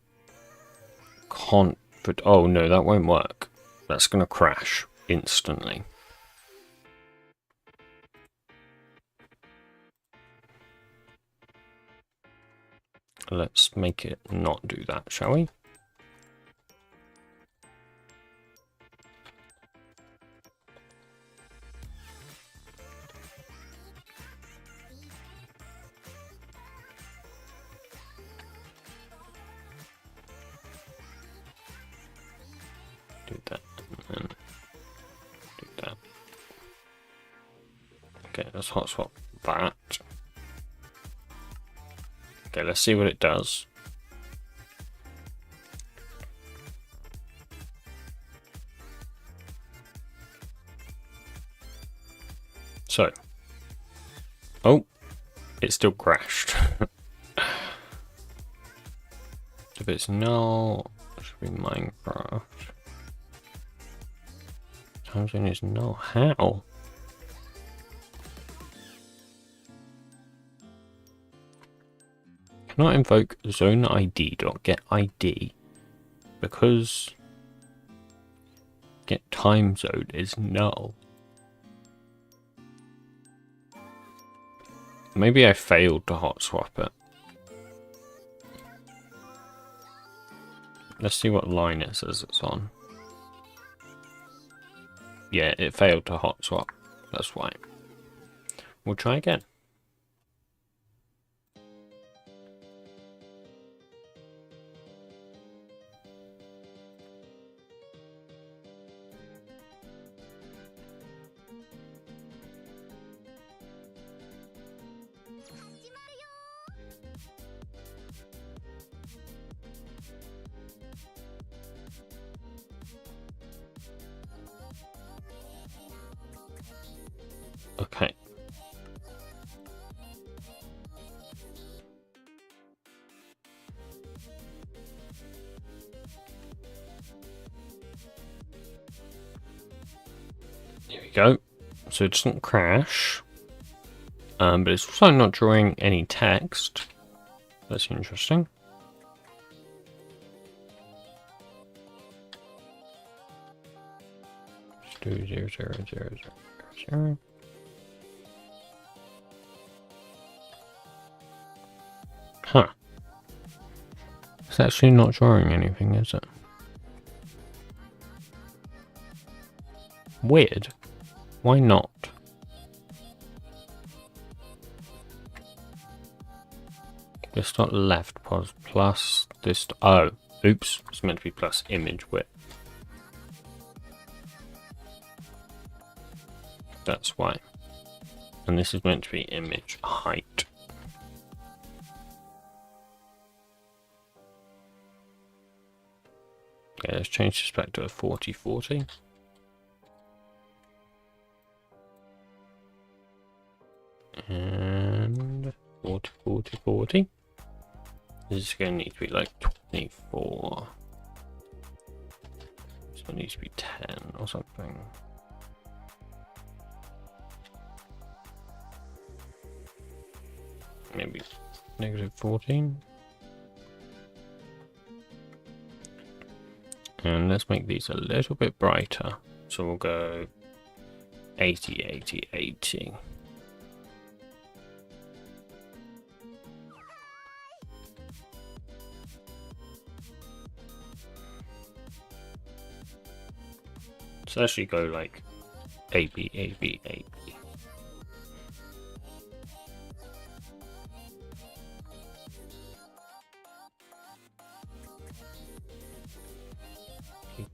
confident. Oh no, that won't work. That's going to crash instantly. Let's make it not do that, shall we? Do that and then do that. Okay, let's hotspot that. Okay, let's see what it does. So, oh, it still crashed. If it's null, it should be Minecraft. Time zone is null. How? Cannot invoke zone ID.get ID because get time zone is null. Maybe I failed to hot swap it. Let's see what line it says it's on. Yeah, it failed to hot swap. That's why. We'll try again. Okay. Here we go. So it doesn't crash. But it's also not drawing any text. That's interesting. Let's do 0, 0, 0, 0, 0. Huh. It's actually not drawing anything, is it? Weird. Why not? This dot left pos plus this. Oh, oops! It's meant to be plus image width. That's why. And this is meant to be image height. Okay, let's change this back to a 40-40. And 40-40-40. This is going to need to be like 24. So it needs to be 10 or something. Maybe negative 14. And let's make these a little bit brighter. So we'll go 80, 80, 80. So actually go like AB, AB, AB.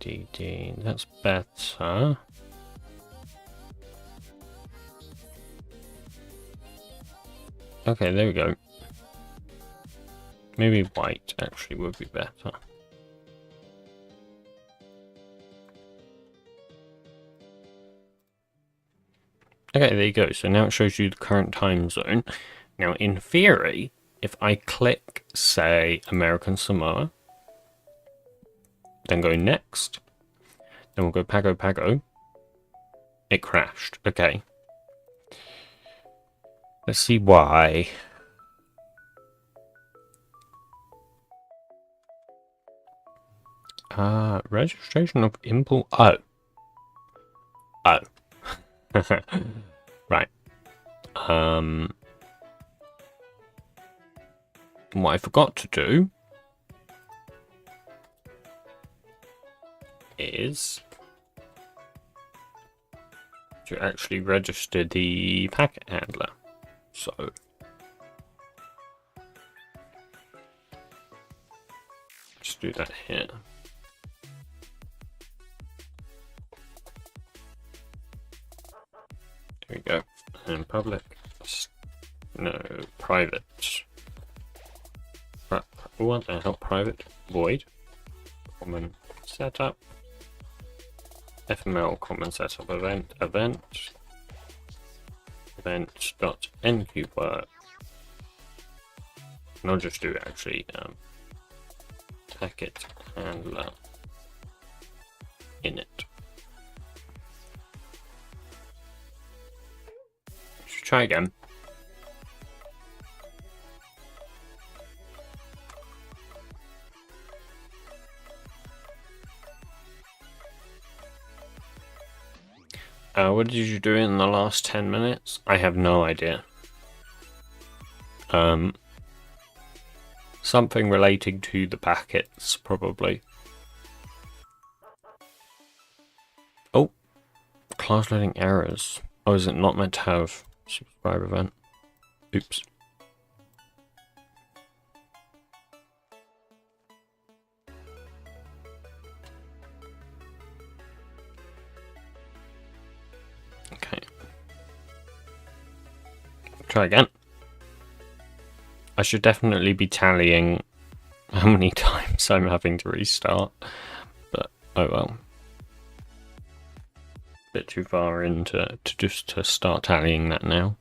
DD, that's better. Okay, there we go. Maybe white actually would be better. Okay, there you go. So now it shows you the current time zone. Now, in theory, if I click, say, American Samoa, then go next, then we'll go Pago Pago, it crashed. Okay. Let's see why. Registration of import. Oh. Oh. Right. What I forgot to do is to actually register the packet handler. So just do that here. There we go. And public, no, private. What the hell? Private void common setup fml common setup event dot enqueue. And I'll just do actually packet handler init. Let's try again. What did you do in the last 10 minutes? I have no idea. Something relating to the packets, probably. Oh, class loading errors. Oh, is it not meant to have subscribe event? Oops. Okay. Try again. I should definitely be tallying how many times I'm having to restart, but oh well. Bit too far into to start tallying that now,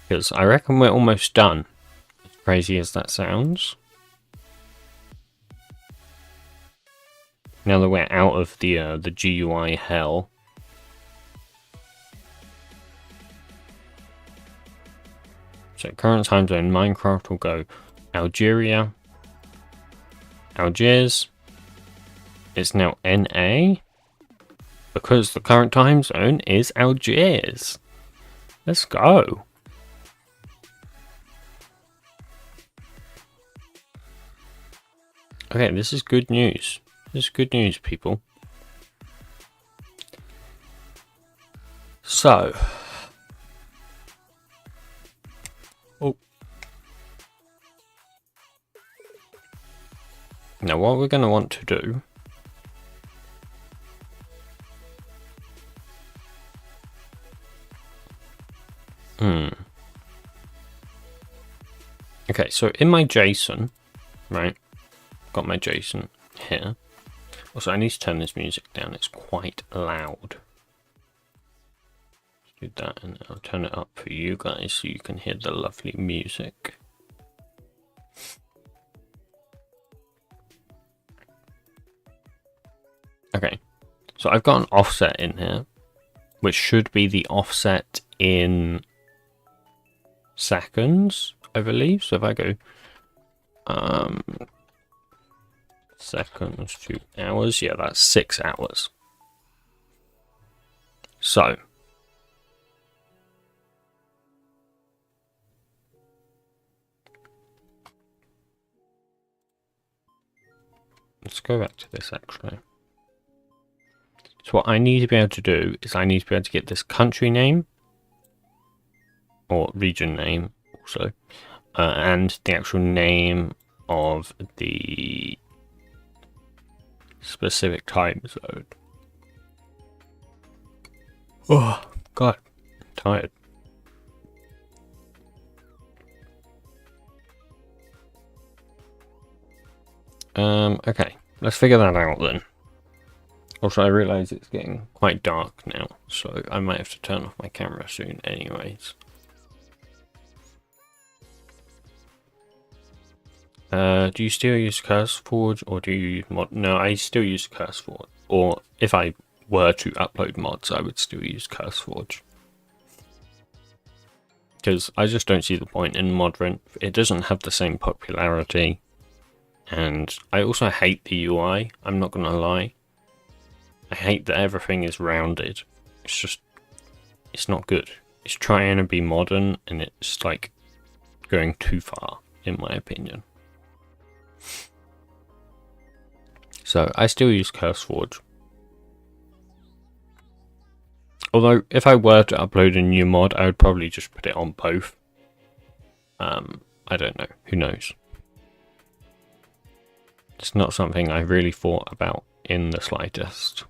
because I reckon we're almost done. As crazy as that sounds. Now that we're out of the GUI hell. So current time zone Minecraft will go Algeria, Algiers. It's now NA because the current time zone is Algiers. Let's go. Okay, this is good news. This is good news, people. So, now what we're going to want to do okay, so in my JSON, right, got my JSON here. Also, I need to turn this music down, it's quite loud. Do that and I'll turn it up for you guys so you can hear the lovely music. Okay, so I've got an offset in here, which should be the offset in seconds, I believe. So if I go seconds to hours, yeah, that's 6 hours. So let's go back to this actually. So what I need to be able to do is I need to be able to get this country name or region name also, and the actual name of the specific time zone. Oh god, I'm tired. Okay, let's figure that out then. Also, I realise it's getting quite dark now, so I might have to turn off my camera soon anyways. Do you still use CurseForge or do you use mod? No, I still use CurseForge. Or if I were to upload mods, I would still use CurseForge. Because I just don't see the point in Modrent. It doesn't have the same popularity. And I also hate the UI, I'm not gonna lie. I hate that everything is rounded. It's just, it's not good. It's trying to be modern and it's like going too far, in my opinion. So I still use CurseForge. Although if I were to upload a new mod, I would probably just put it on both. I don't know, who knows? It's not something I really thought about in the slightest.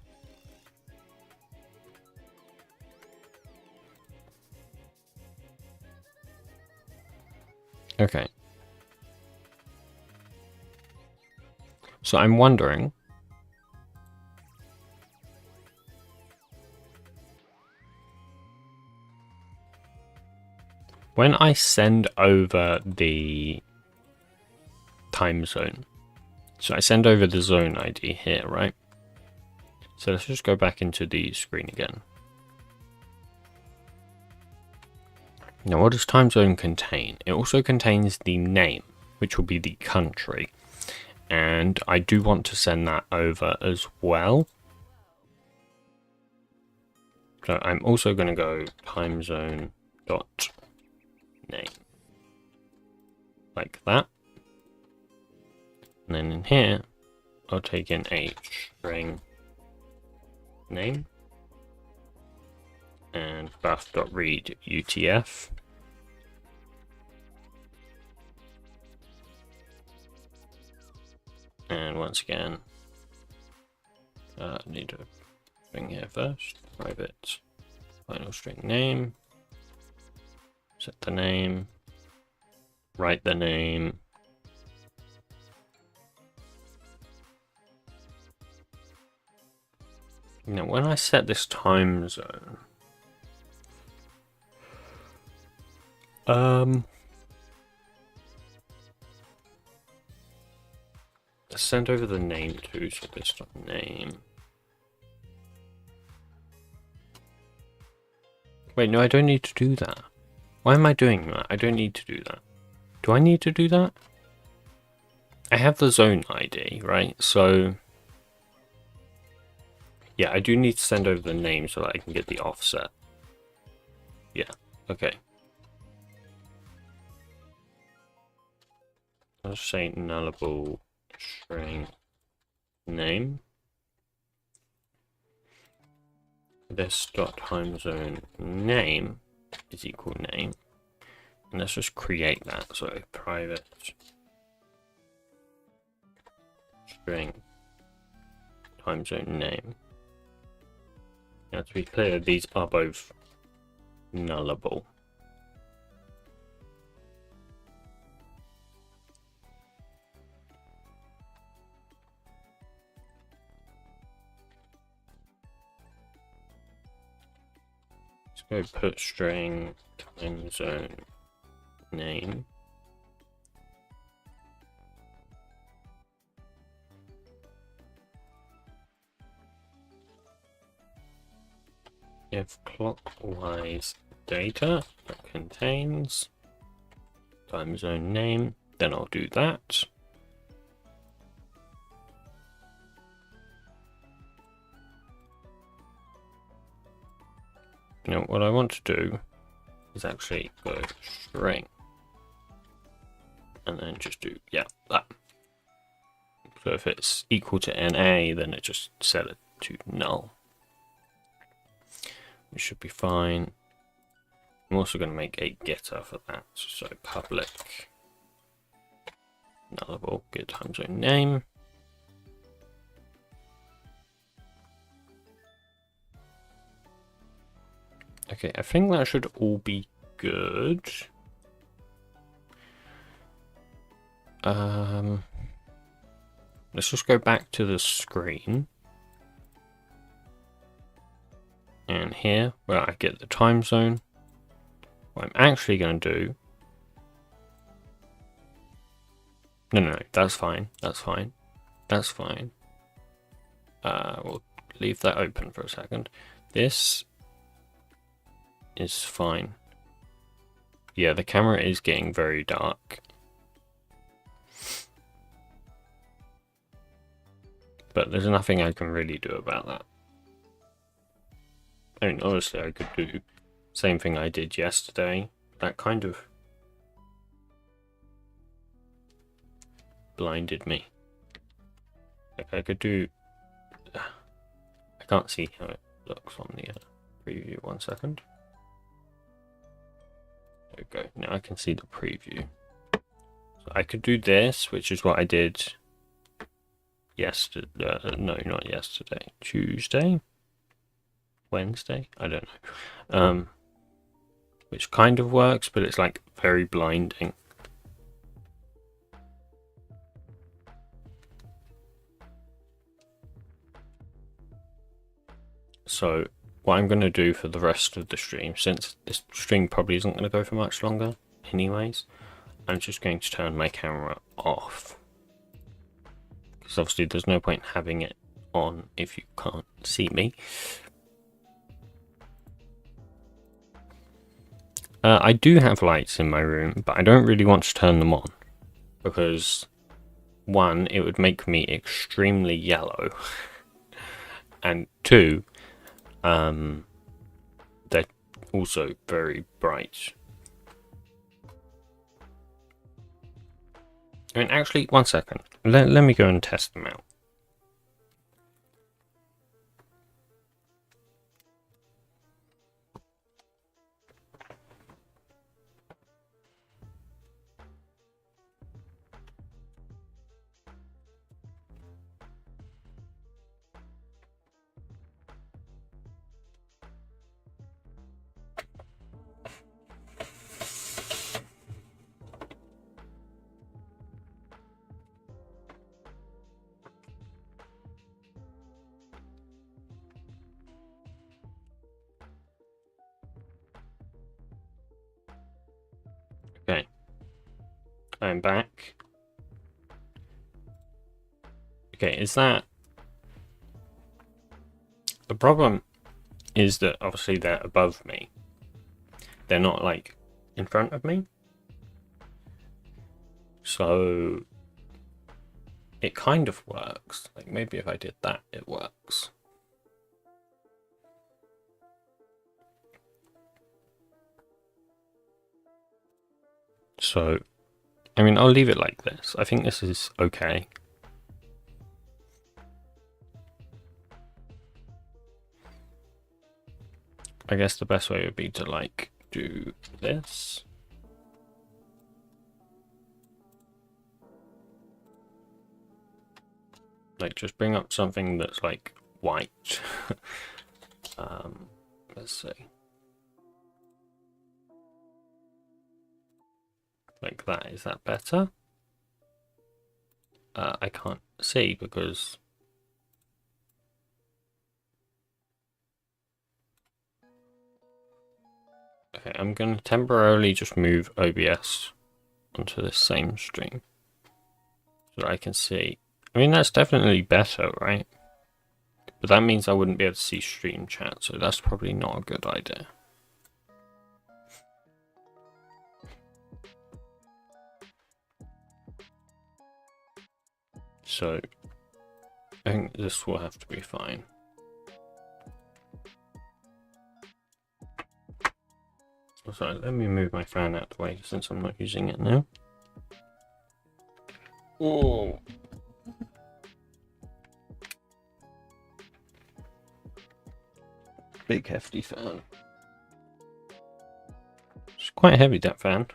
Okay. So I'm wondering, when I send over the time zone, so I send over the zone ID here, right? So let's just go back into the screen again. Now, what does time zone contain? It also contains the name, which will be the country. And I do want to send that over as well. So I'm also going to go time zone dot name, like that. And then in here, I'll take in a string name and buff.read UTF. And once again, I need a string here first, private final string name, set the name, write the name, now when I set this time zone, let's send over the name too, so this name. Wait, no, I don't need to do that. Why am I doing that? I don't need to do that. Do I need to do that? I have the zone ID, right? So yeah, I do need to send over the name so that I can get the offset. Yeah, okay. I'll say nullable string name. This dot time zone name is equal name. And let's just create that. So private string time zone name. Now to be clear, these are both nullable. Let's go put string time zone name. If clockwise data that contains time zone name, then I'll do that. Now what I want to do is actually go string and then just do, yeah, that. So if it's equal to NA, then it just set it to null. It should be fine. I'm also going to make a getter for that. So public nullable get time zone name. Okay, I think that should all be good. Let's just go back to the screen. And here, where I get the time zone, what I'm actually going to do... No, that's fine, that's fine, that's fine. We'll leave that open for a second. This is fine. Yeah, the camera is getting very dark. But there's nothing I can really do about that. I mean, honestly, I could do the same thing I did yesterday. That kind of blinded me. Like I could do... I can't see how it looks on the preview. 1 second. There we go. Now I can see the preview. So I could do this, which is what I did yesterday. No, not yesterday. Tuesday? Wednesday? I don't know. Which kind of works, but it's like very blinding. So what I'm going to do for the rest of the stream, since this stream probably isn't going to go for much longer anyways, I'm just going to turn my camera off. Because obviously there's no point having it on if you can't see me. I do have lights in my room, but I don't really want to turn them on. Because, one, it would make me extremely yellow. And two, they're also very bright. I mean, actually, 1 second. Let me go and test them out. Okay, I'm back. Okay, is that... The problem is that obviously they're above me. They're not like in front of me. So it kind of works. Like maybe if I did that, it works. So, I mean, I'll leave it like this. I think this is okay. I guess the best way would be to like do this. Like just bring up something that's like white. Let's see. Like that. Is that better? I can't see because okay, I'm going to temporarily just move OBS onto this same stream so that I can see. I mean, that's definitely better, right? But that means I wouldn't be able to see stream chat, so that's probably not a good idea. So I think this will have to be fine. So let me move my fan out of the way since I'm not using it now. Oh. Big hefty fan. It's quite heavy, that fan.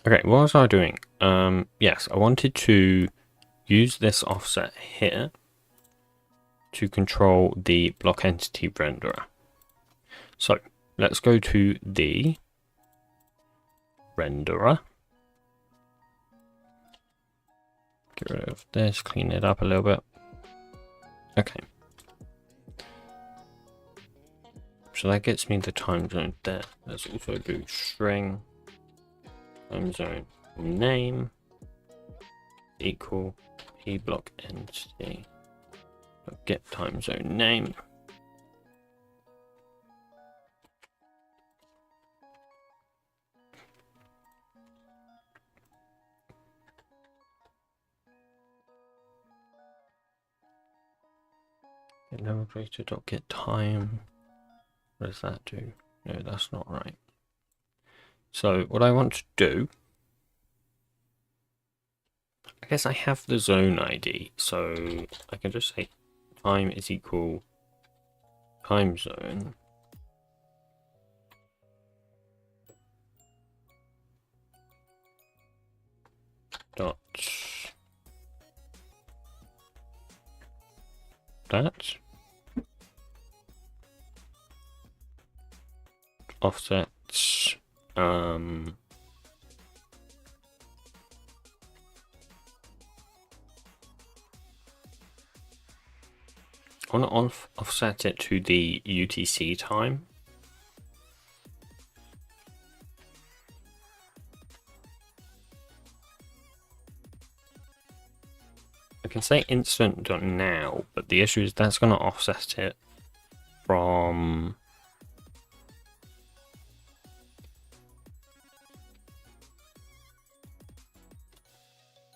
Okay, what was I doing? Yes, I wanted to use this offset here to control the block entity renderer. So let's go to the renderer. Get rid of this, clean it up a little bit. Okay. So that gets me the time zone there. Let's also do string time zone name equal p block entity get time zone name. Get level operator dot get time. What does that do? No, that's not right. So what I want to do, I guess I have the zone ID, so I can just say time is equal time zone dot that offset I want to offset it to the UTC time. I can say instant.now, but the issue is that's going to offset it from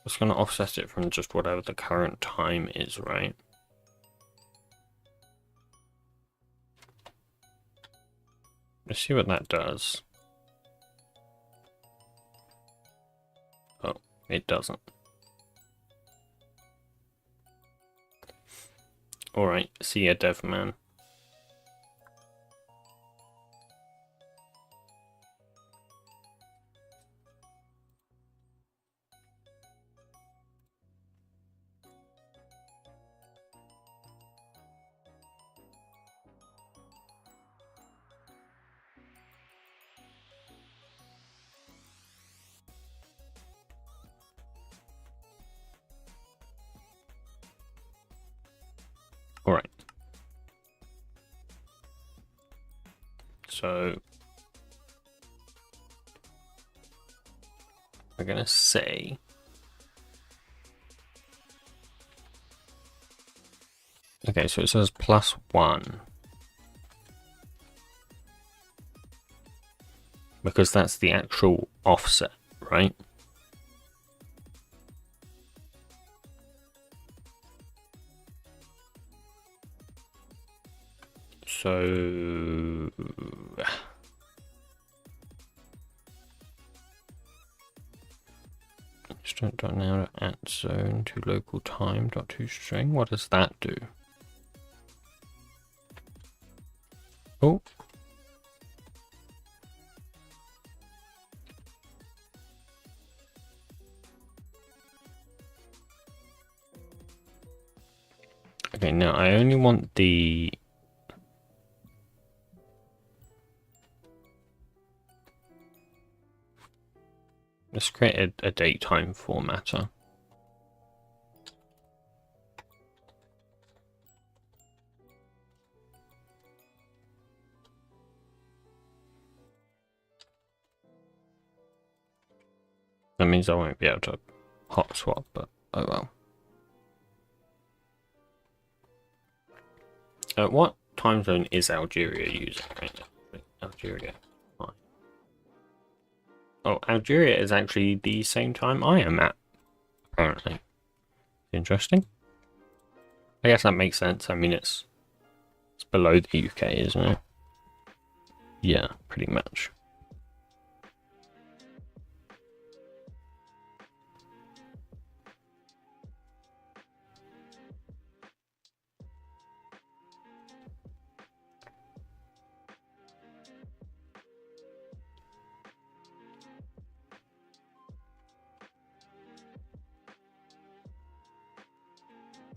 it's going to offset it from just whatever the current time is, right? Let's see what that does. Oh, it doesn't. Alright, see ya, dev man. Alright. So we're gonna say Okay, so it says +1. Because that's the actual offset, right? So string.now at zone to local time dot to string. What does that do? Oh. Okay, now I only want the let's create a datetime formatter. That means I won't be able to hot swap, but oh well. What time zone is Algeria using right now? Algeria. Oh, Algeria is actually the same time I am at, apparently. Interesting. I guess that makes sense. I mean, it's below the UK, isn't it? Yeah, pretty much.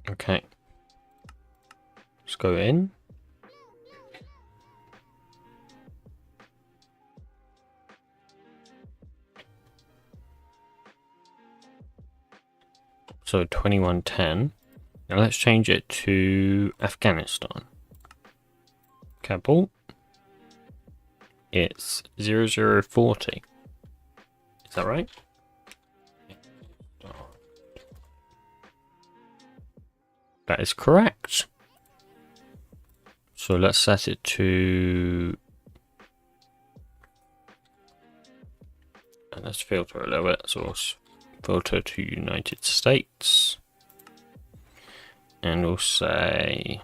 Okay. Let's go in. So 2110. Now let's change it to Afghanistan. Kabul. It's 0040. Is that right? That is correct. So let's set it to... And let's filter a little bit. So we'll filter to United States. And we'll say...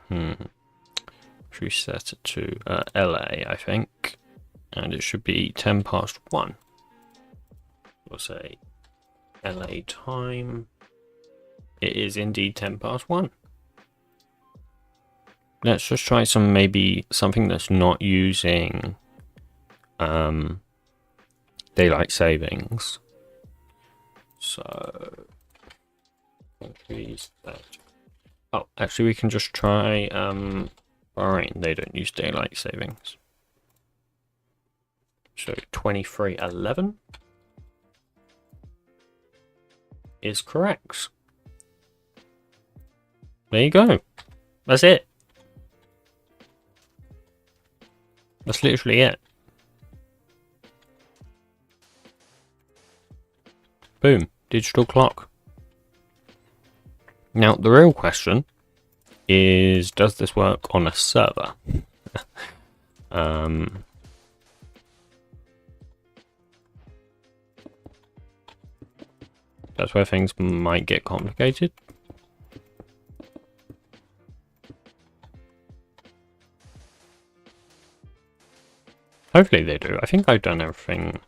Should we set it to LA, I think. And it should be 10 past 1. We'll say LA time. It is indeed 10 past 1. Let's just try maybe something that's not using daylight savings. So increase that. Oh, actually we can just try Bahrain. They don't use daylight savings. So 2311 is correct. There you go. That's it. That's literally it. Boom. Digital clock. Now, the real question is, does this work on a server? That's where things might get complicated. Hopefully they do. I think I've done everything,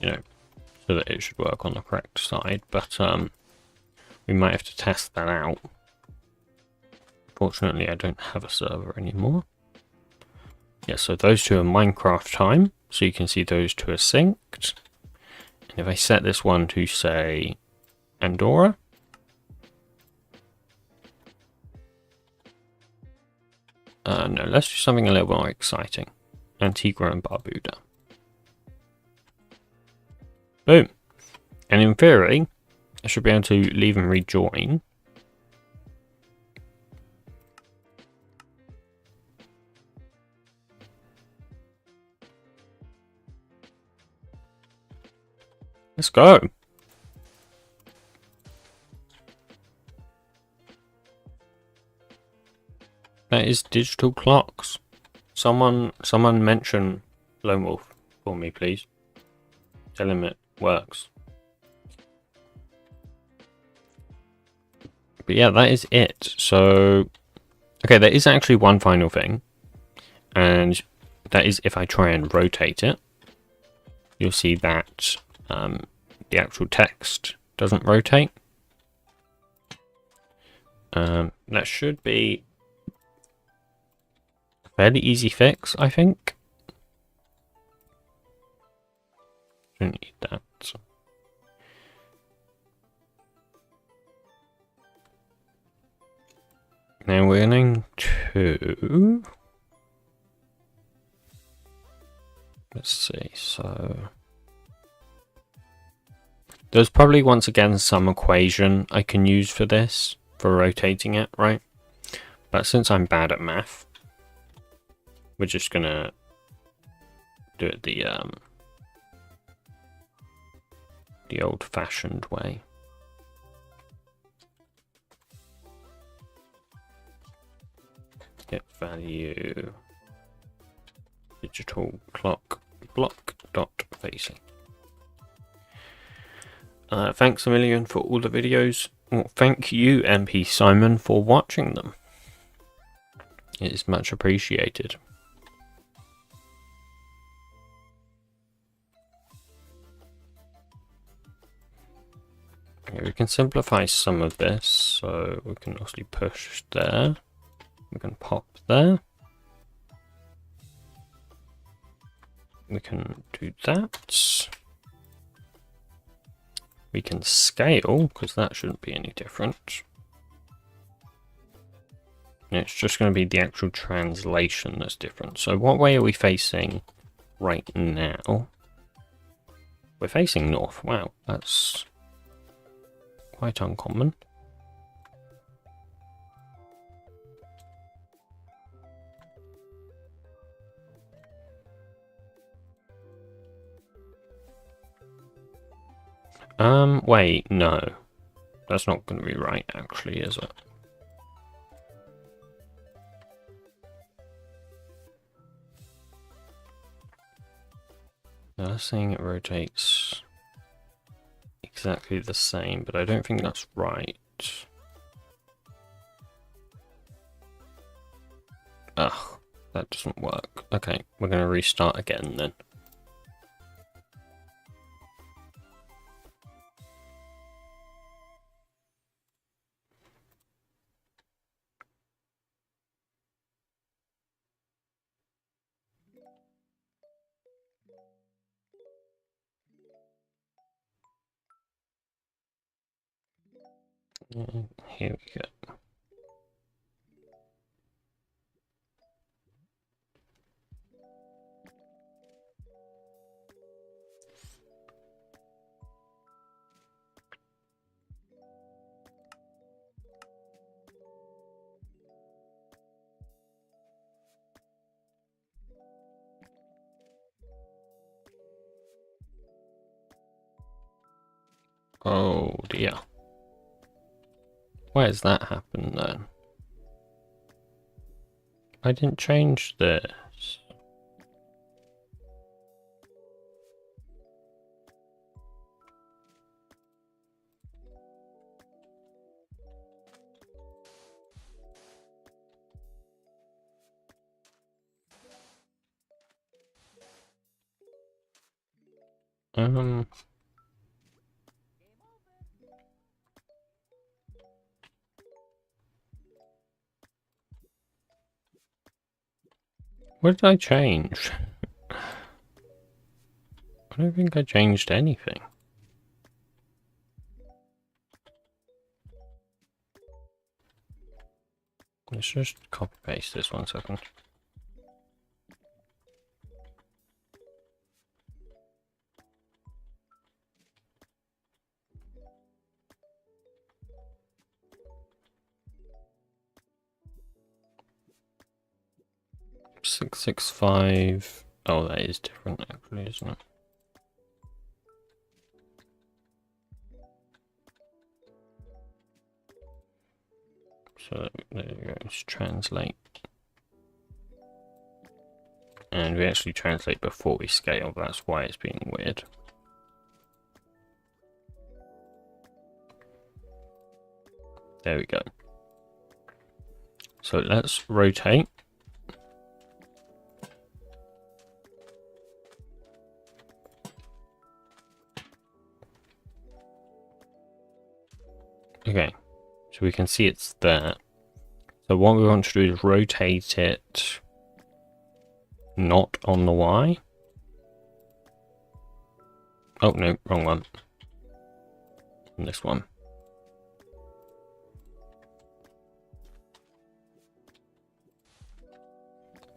you know, so that it should work on the correct side, but we might have to test that out. Fortunately, I don't have a server anymore. Yeah, so those two are Minecraft time, so you can see those two are synced. And if I set this one to, say, Andorra. No, let's do something a little more exciting. Antigua and Barbuda. Boom. And in theory, I should be able to leave and rejoin. Let's go. that is digital clocks. Someone mention Lone Wolf for me, please. Tell him it works. But yeah, that is it. So, okay, there is actually one final thing. And that is if I try and rotate it, you'll see that the actual text doesn't rotate. That should be a fairly easy fix, I think. Don't need that. Now we're going to... Let's see, so... There's probably once again some equation I can use for this, for rotating it, right? But since I'm bad at math, we're just gonna do it the old-fashioned way. Get value digital clock block dot facing. Thanks a million for all the videos. Well, thank you, MP Simon, for watching them. It is much appreciated. Okay, we can simplify some of this, so we can also push there. We can pop there. We can do that. We can scale, because that shouldn't be any different. It's just going to be the actual translation that's different. So what way are we facing right now? We're facing north. Wow, that's quite uncommon. Wait, no. That's not going to be right, actually, is it? They're saying it rotates exactly the same, but I don't think that's right. Ugh, that doesn't work. Okay, we're going to restart again then. Here we go. Oh dear. Why has that happened then? I didn't change this. What did I change? I don't think I changed anything. Let's just copy paste this 1 second. $665. Oh, that is different actually, isn't it? So there you go, let's translate. And we actually translate before we scale. That's why it's being weird. There we go. So let's rotate. Okay, so we can see it's there. So what we want to do is rotate it not on the Y. Oh no, wrong one. This one.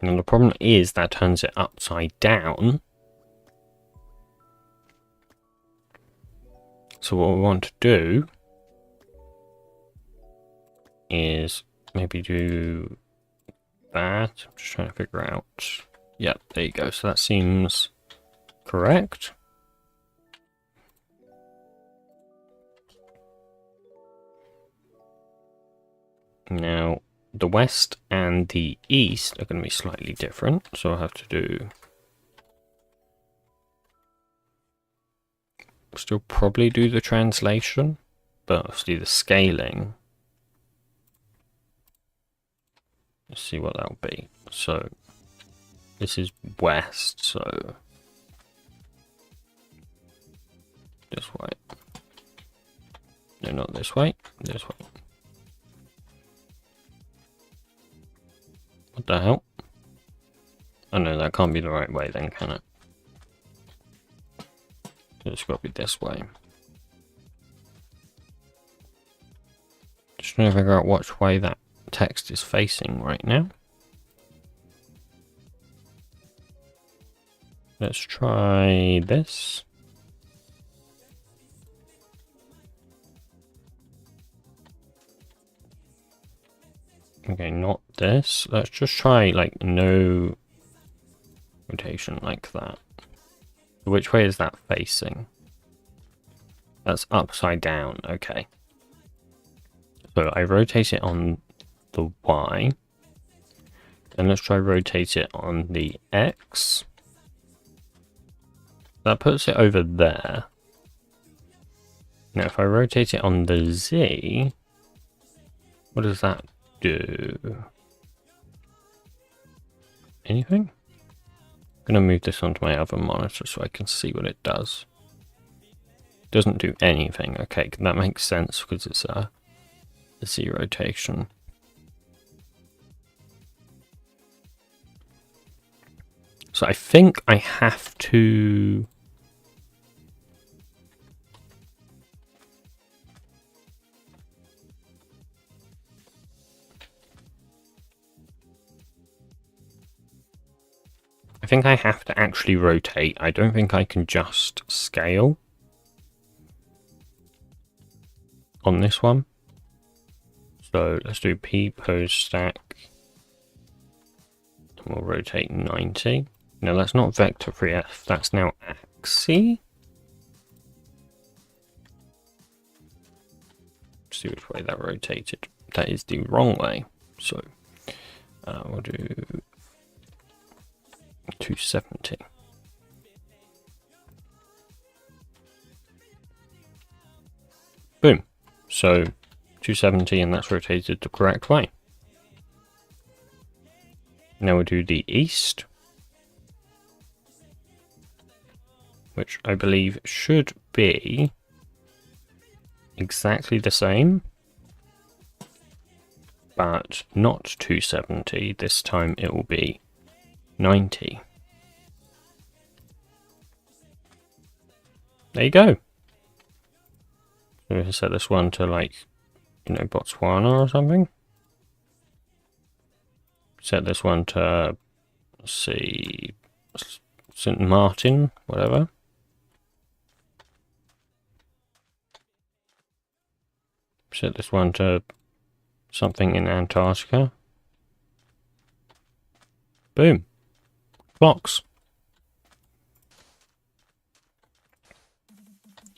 And the problem is that turns it upside down. So what we want to do is maybe do that. I'm just trying to figure out. Yep, there you go. So that seems correct. Now, the west and the east are going to be slightly different, so I'll have to do... Still probably do the translation, but obviously the scaling. Let's see what that'll be. So, this is west, so... This way. No, not this way. This way. What the hell? Oh no, that can't be the right way then, can it? It's got to be this way. Just trying to figure out which way that text is facing right now. Let's try this. Okay, not this. Let's just try, like, no rotation like that. Which way is that facing? That's upside down, okay. So I rotate it on the Y. And let's try rotate it on the X. That puts it over there. Now if I rotate it on the Z, what does that do? Anything? I'm going to move this onto my other monitor so I can see what it does. Doesn't do anything. Okay, that makes sense because it's a Z rotation. So I think I have to... I think I have to actually rotate. I don't think I can just scale on this one. So let's do P pose stack. And we'll rotate 90. No, that's not vector 3F. That's now axis. See which way that rotated. That is the wrong way. So we'll do 270. Boom. So 270, and that's rotated the correct way. Now we'll do the east, which I believe should be exactly the same, but not 270. This time it will be 90. There you go. So we can set this one to, like, you know, Botswana or something. Set this one to, let's see, St. Martin, whatever. Set this one to something in Antarctica. Boom. Clocks.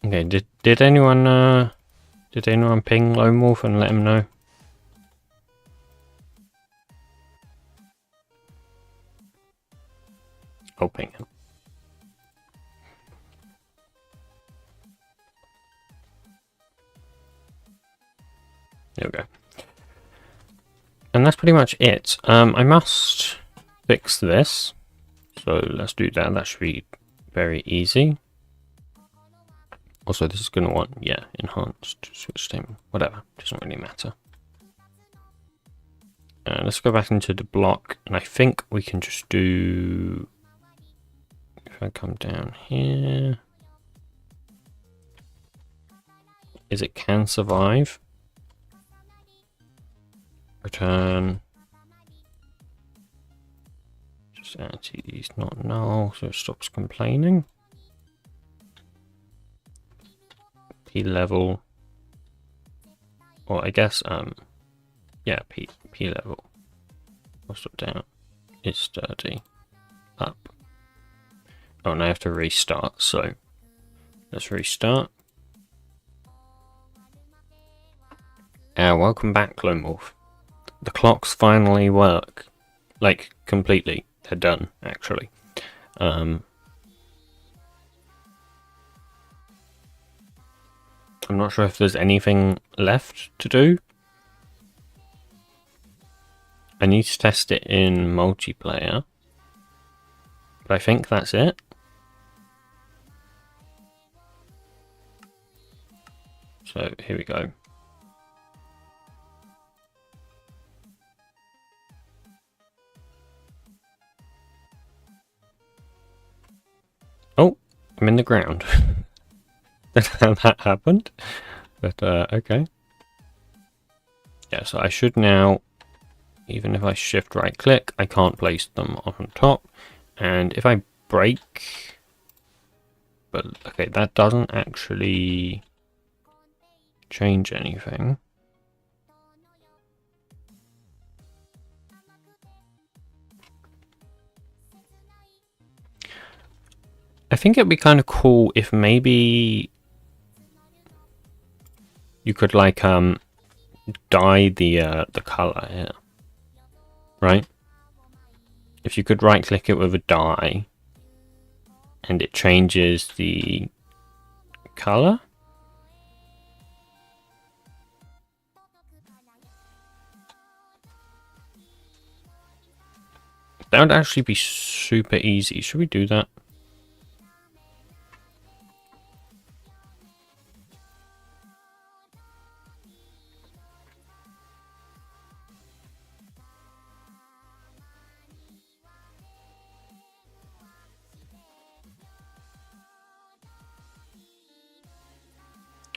Okay, did anyone ping Lone Wolf and let him know? helping him. There we go. And that's pretty much it. I must fix this. So let's do that. That should be very easy. Also, this is going to want, yeah, enhanced switch statement. Whatever. Doesn't really matter. Let's go back into the block. And I think we can just do... If I come down here... Is it can survive? Return. Just anti these not null, so it stops complaining. P level. Or I guess yeah, P level. Also down is sturdy. Up. Oh, and I have to restart, so let's restart. Welcome back, Clone Wolf. The clocks finally work. Like, completely. They're done, actually. I'm not sure if there's anything left to do. I need to test it in multiplayer. But I think that's it. So, here we go. Oh, I'm in the ground. That's how that happened. But, okay. Yeah, so I should now, even if I shift right click, I can't place them on top. And if I break, but okay, that doesn't actually change anything. I think it'd be kind of cool if maybe you could like dye the color here, right? If you could right click it with a dye and it changes the color. That would actually be super easy. Should we do that?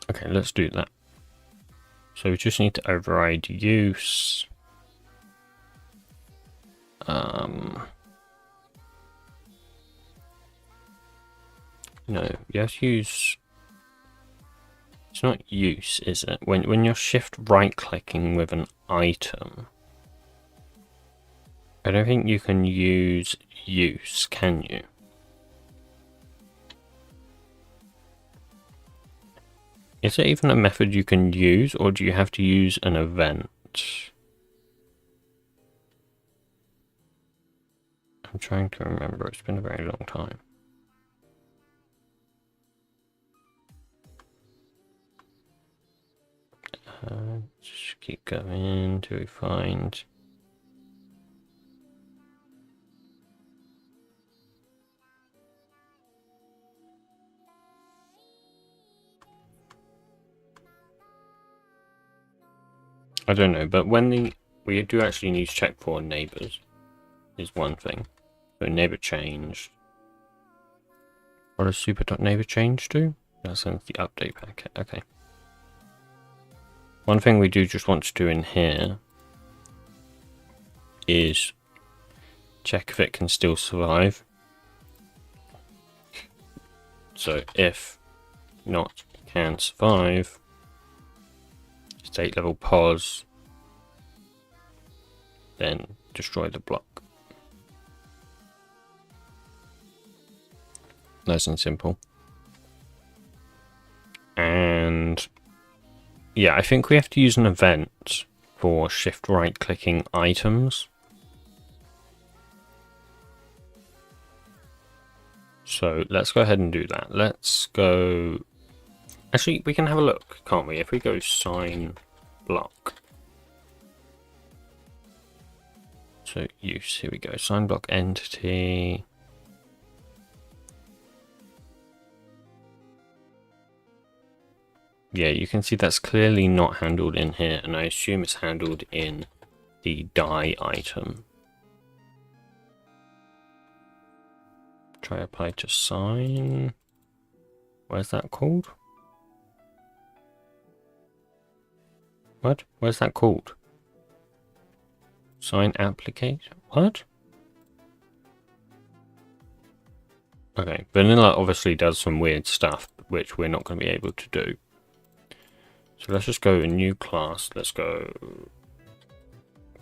Okay, let's do that. So we just need to override use. No, you have to use. It's not use, is it? When you're shift right clicking with an item, I don't think you can use use, can you? Is there even a method you can use, or do you have to use an event? I'm trying to remember. It's been a very long time. Just keep going until we find. I don't know, but when we do actually need to check for neighbors is one thing. So neighbor changed. What does super.neighbor change do? That sends the update packet. Okay. One thing we do just want to do in here is check if it can still survive. So if not can survive, state level pause, then destroy the block. Nice and simple. And yeah, I think we have to use an event for shift right clicking items. So let's go ahead and do that. Let's go. Actually, we can have a look, can't we? If we go sign block. So use, here we go. Sign block entity. Yeah, you can see that's clearly not handled in here, and I assume it's handled in the die item. Try apply to sign. Where's that called? What? Where's that called? Sign application? What? Okay, vanilla obviously does some weird stuff, which we're not going to be able to do. So let's just go a new class. Let's go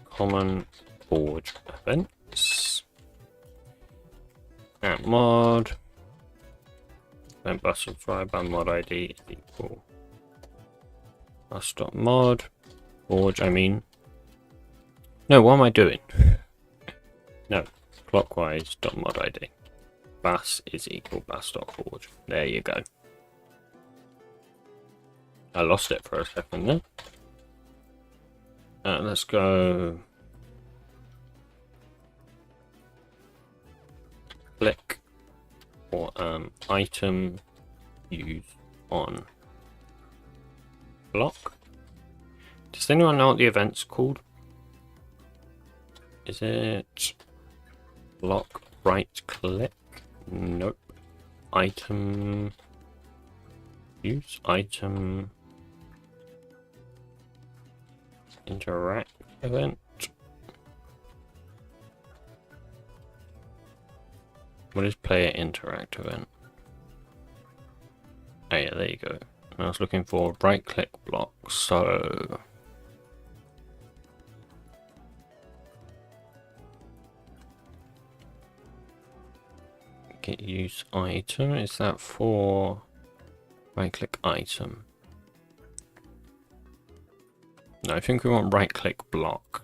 common forge events. And mod. Then bus subscribe by mod ID is equal. Bus.mod. Forge, I mean. No, what am I doing? No, clockwise.mod ID. Bus is equal bus.forge. There you go. I lost it for a second there. Let's go. Click or item use on block. Does anyone know what the event's called? Is it block right click? Nope. Item use item interact event. What is player interact event? Oh yeah, there you go. And I was looking for right click block, so get use item. Is that for right click item? No, I think we want right click block.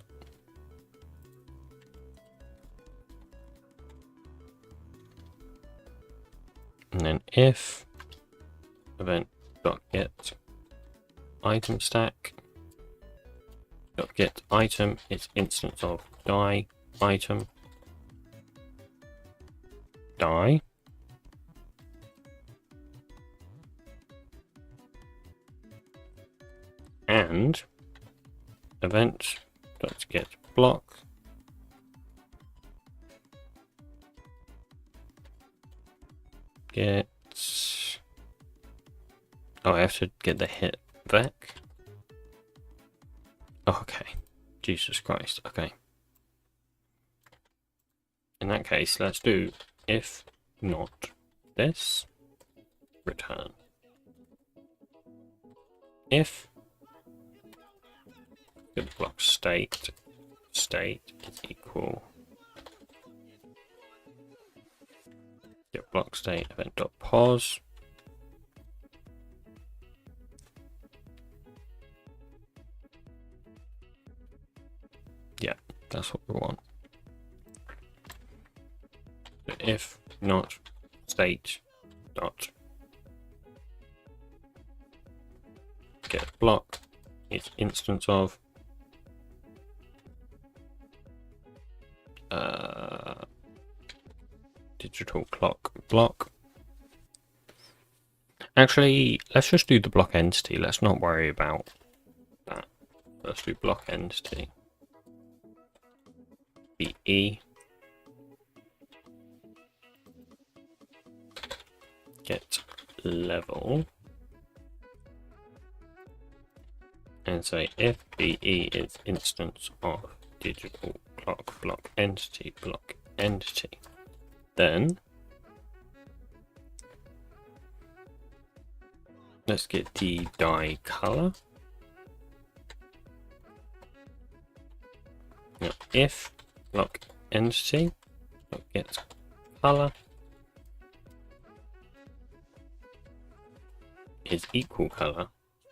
And then if event.get item stack .get item is instance of die item die and event.get block get. Oh, I have to get the hit back. Oh, okay. Jesus Christ. Okay. In that case, let's do if not this return. If get the block state is equal get block state event.pos. Yeah, that's what we want. So if not state dot get block is instance of digital clock block. Actually, let's just do the block entity. Let's not worry about that. Let's do block entity. BE get level and say if BE is instance of digital clock block entity, then let's get the die color. Now if block entity get color is equal color,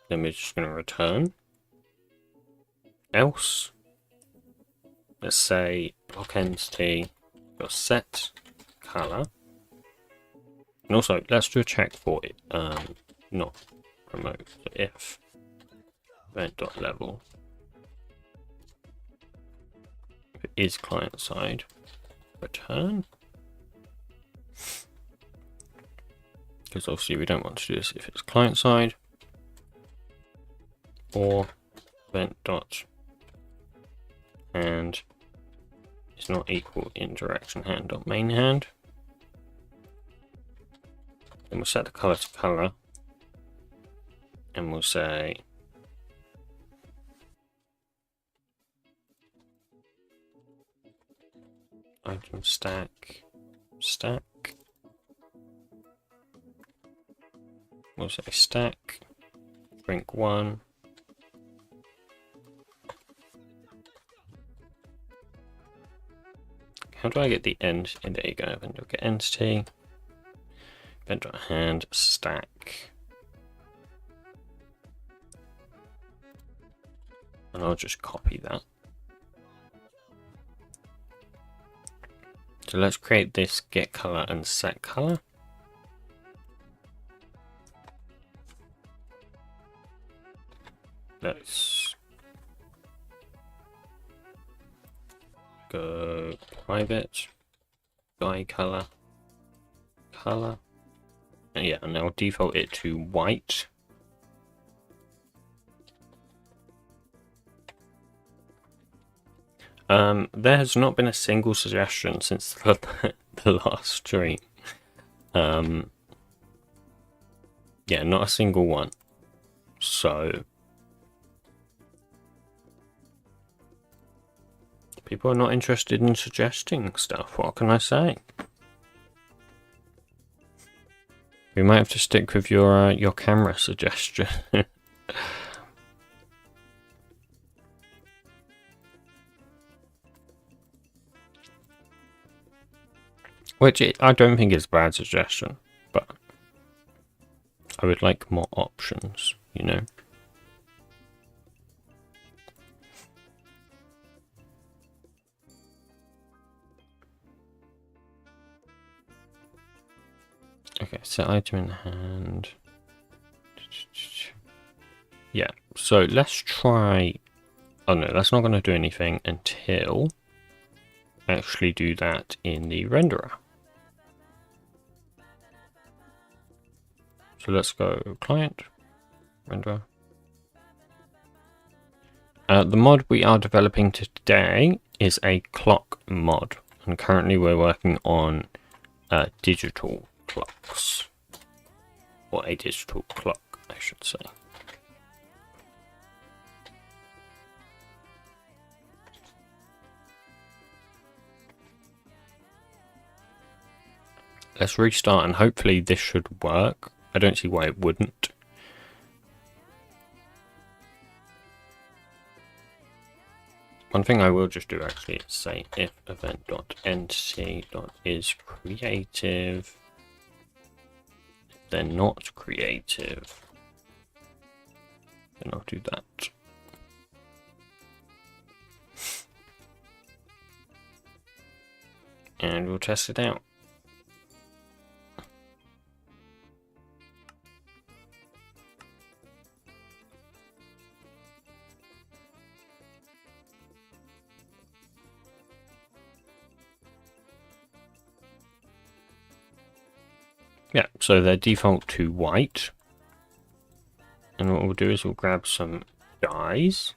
then we're just going to return. Else, let's say block entity your set color And also, let's do a check for it. Not remote. So if event.level, if it is client side, return. Because obviously we don't want to do this if it's client side. Or event dot hand is not equal in direction hand dot main hand. Then we'll set the color to color, and we'll say item stack. We'll say stack drink 1. How do I get the end? There you go. Then we'll get entity. Event.hand stack. And I'll just copy that. So let's create this get color and set color. Let's go private, guy color, and yeah, and I'll default it to white. There has not been a single suggestion since the last stream. Yeah, not a single one. So people are not interested in suggesting stuff. What can I say? We might have to stick with your camera suggestion. Which I don't think is a bad suggestion, but I would like more options, you know. Okay, set item in hand. Yeah, so let's try. Oh no, that's not going to do anything until I actually do that in the renderer. So let's go client, renderer. The mod we are developing today is a clock mod, and currently we're working on digital clocks, or a digital clock, I should say. Let's restart, and hopefully this should work. I don't see why it wouldn't. One thing I will just do actually is say if event.entity.isCreative, if they're not creative, then I'll do that. And we'll test it out. Yeah, so they're default to white. And what we'll do is we'll grab some dyes.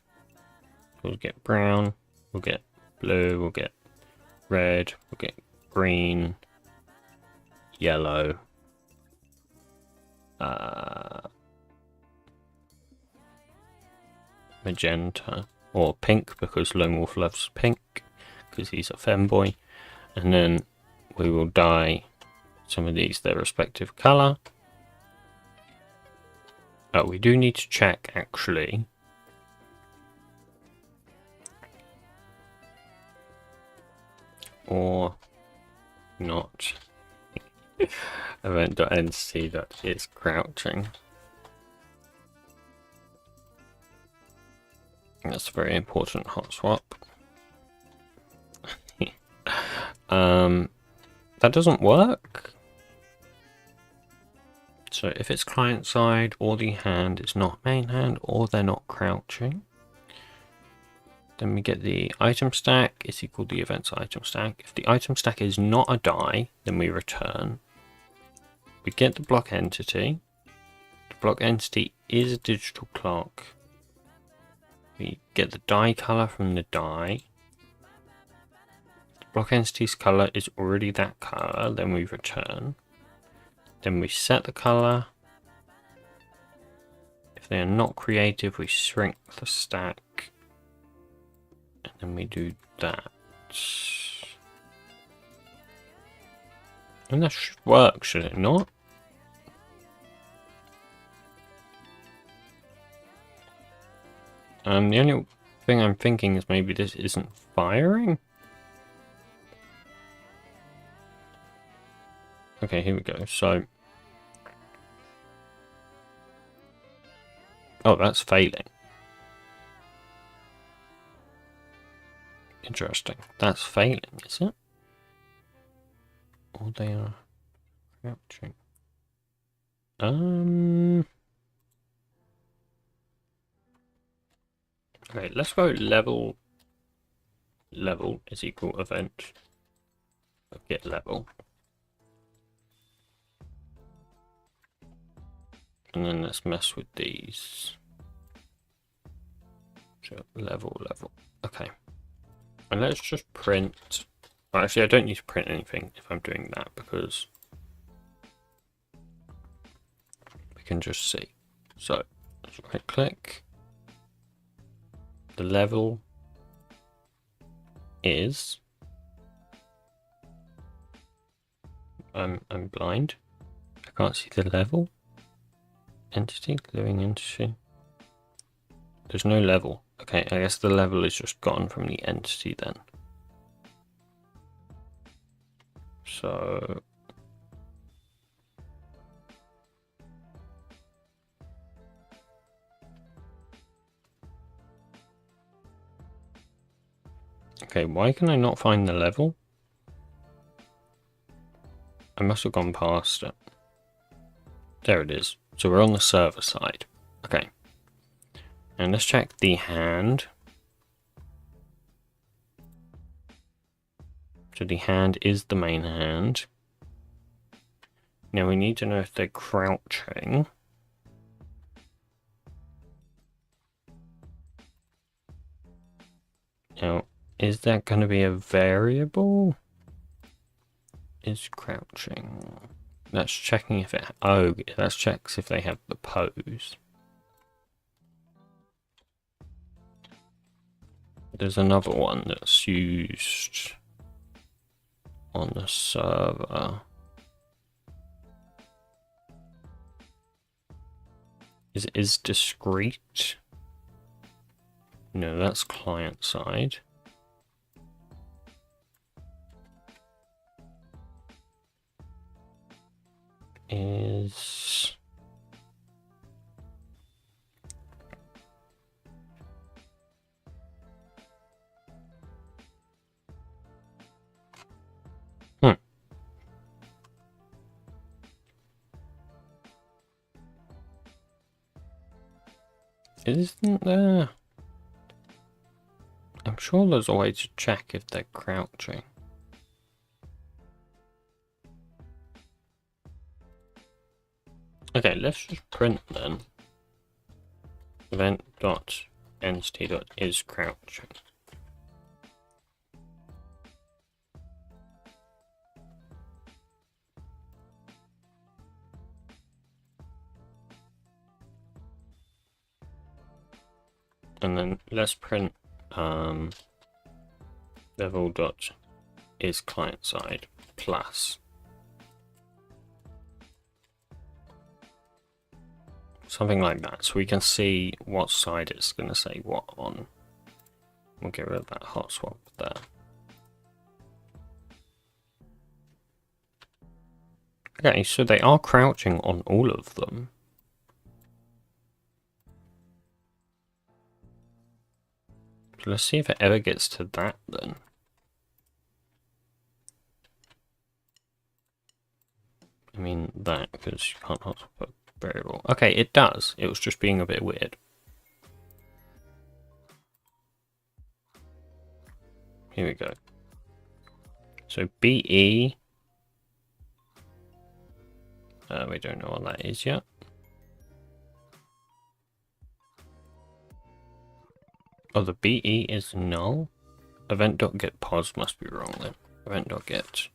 We'll get brown, we'll get blue, we'll get red, we'll get green, yellow, magenta, or pink, because Lone Wolf loves pink, because he's a femboy. And then we will dye some of these their respective color. Oh, we do need to check actually. Or not. Event.entity that is crouching. That's a very important hot swap. That doesn't work. So if it's client side or the hand is not main hand or they're not crouching, then we get the item stack is equal to the events item stack. If the item stack is not a die, then we return. We get the block entity. The block entity is a digital clock. We get the die color from the die. The block entity's color is already that color, then we return. Then we set the color. If they are not creative, we shrink the stack. And then we do that. And that should work, should it not? The only thing I'm thinking is maybe this isn't firing. Okay, here we go. So, oh, that's failing. Interesting. That's failing, is it? Or they are crouching. Okay, let's go level is equal event of get level. And then let's mess with these. So level. Okay. And let's just print. Well, actually, I don't need to print anything if I'm doing that because we can just see. So let's right click. The level is. I'm blind. I can't see the level. Entity, living entity. There's no level. Okay, I guess the level is just gone from the entity then. So okay, why can I not find the level? I must have gone past it. There it is. So we're on the server side. Okay. And let's check the hand. So the hand is the main hand. Now we need to know if they're crouching. Now, is that going to be a variable? Is crouching. That's checking if it. Oh, that checks if they have the pose. There's another one that's used on the server. Is discrete? No, that's client side. Is isn't there? I'm sure there's a way to check if they're crouching. Okay, let's just print then. Event.entity.is crouching. And then let's print level.is client side plus something like that, so we can see what side it's going to say what on. We'll get rid of that hot swap there. Okay, so they are crouching on all of them. So let's see if it ever gets to that then. I mean that, because you can't hot swap a variable. Okay, it does. It was just being a bit weird. Here we go. So BE. We don't know what that is yet. Oh, the BE is null. Event.getPos must be wrong then. Event.get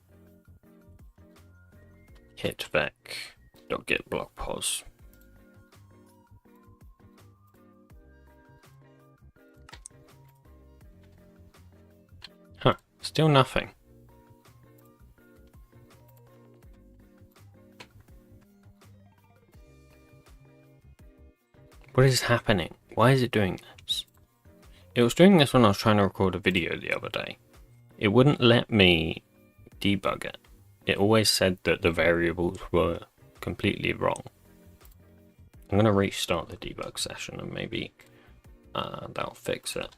hitvec.getBlockPos. Huh, still nothing. What is happening? Why is it doing this? It was doing this when I was trying to record a video the other day. It wouldn't let me debug it. It always said that the variables were completely wrong. I'm going to restart the debug session and maybe that'll fix it.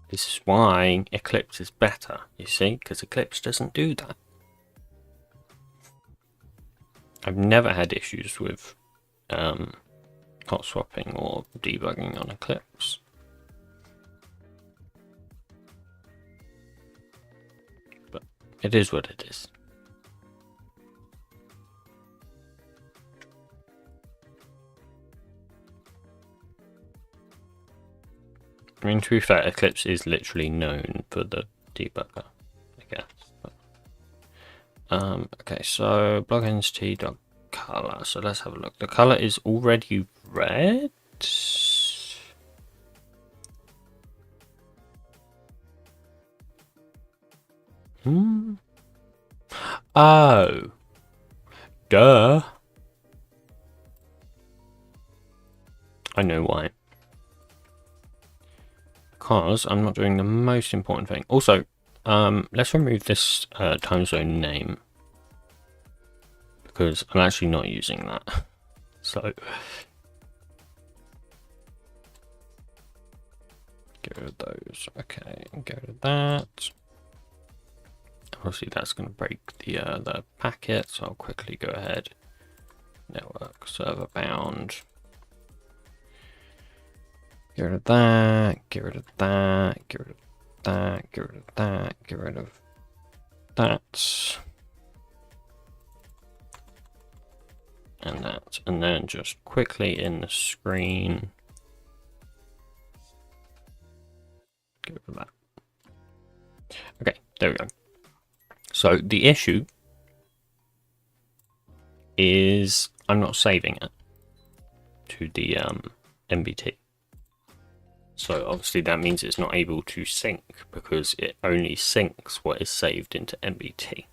This is why Eclipse is better, you see, because Eclipse doesn't do that. I've never had issues with hot swapping or debugging on Eclipse. But it is what it is. I mean, to be fair, Eclipse is literally known for the debugger, I guess. But, okay, so block entity.color. So let's have a look. The color is already red. Oh. Duh. I know why. Because I'm not doing the most important thing. Also, let's remove this time zone name, because I'm actually not using that. So get rid of those. Okay, get rid of that. Obviously, that's going to break the packet. So I'll quickly go ahead. Network server bound. Get rid of that, get rid of that, get rid of that, get rid of that, get rid of that. And that. And then just quickly in the screen. Get rid of that. Okay, there we go. So the issue is I'm not saving it to the MBT. So obviously that means it's not able to sync, because it only syncs what is saved into MBT.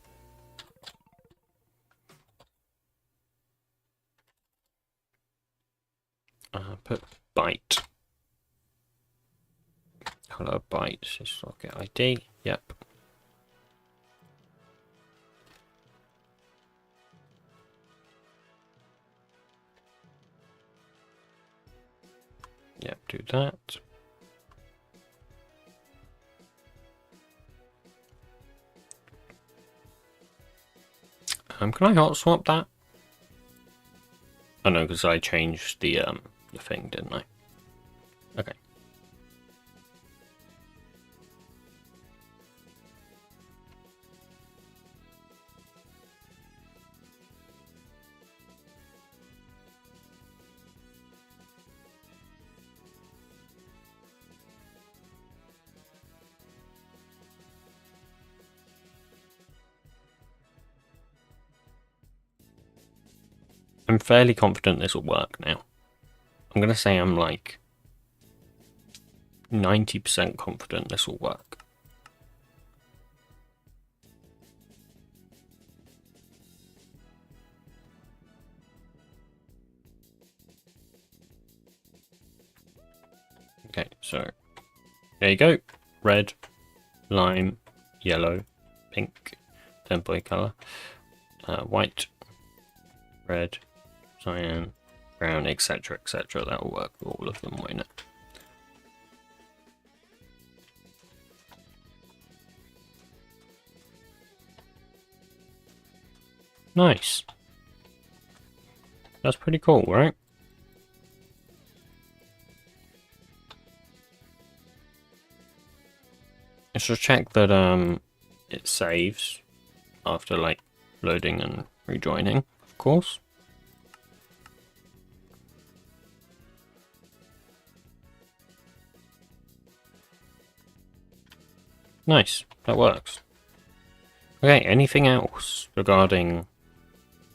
Put byte. Hello, byte is socket ID. Yep. Yep, do that. Can I hot swap that? Oh no, because I changed the thing, didn't I? Okay. I'm fairly confident this will work now. I'm going to say I'm like 90% confident this will work. Okay, so there you go. Red, lime, yellow, pink, template color, white, red, cyan, brown, etc, etc. That will work for all of them, won't it? Nice. That's pretty cool, right? Let's just check that it saves after like loading and rejoining, of course. Nice, that works. Okay, anything else regarding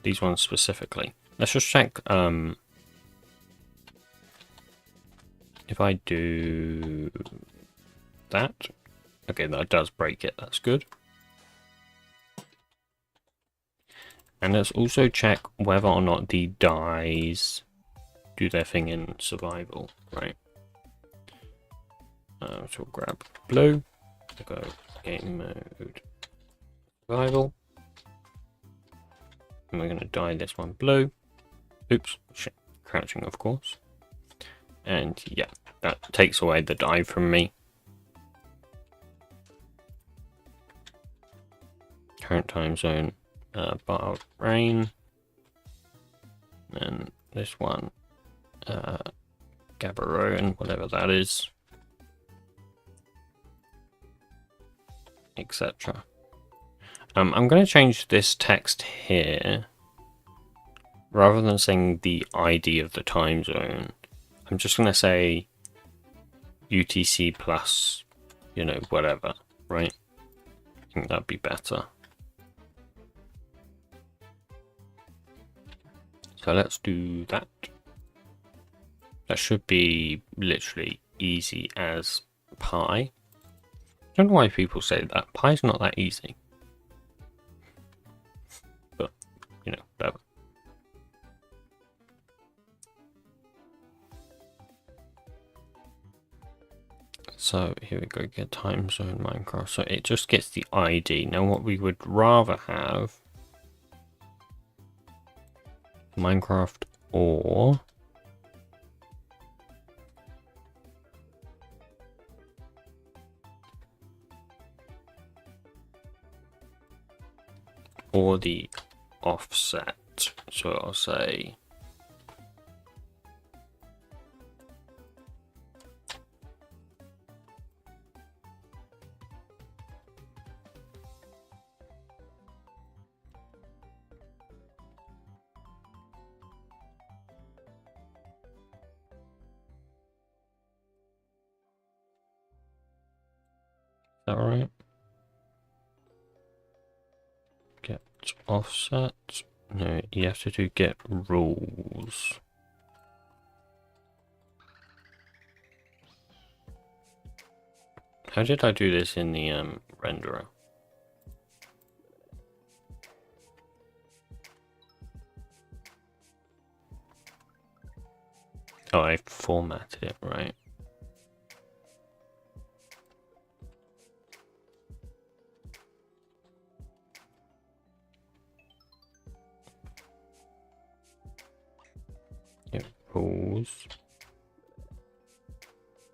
these ones specifically? Let's just check if I do that. Okay, that does break it, that's good. And let's also check whether or not the dies do their thing in survival, right? So we'll grab blue, we'll go game mode, survival. And we're going to dye this one blue. Oops, shit, crouching of course. And yeah, that takes away the dye from me. Current time zone, bar rain. And this one, Gaborone, whatever that is. Etc. I'm going to change this text here. Rather than saying the ID of the time zone, I'm just going to say UTC plus, you know, whatever, right? I think that'd be better. So let's do that. That should be literally easy as pie. I don't know why people say that. Pie's not that easy. But, you know, whatever. So here we go, get time zone Minecraft. So it just gets the ID. Now what we would rather have, Minecraft or the offset. So I'll say that right? Get offset. No, you have to do get rules. How did I do this in the renderer? Oh, I formatted it right. Get rules.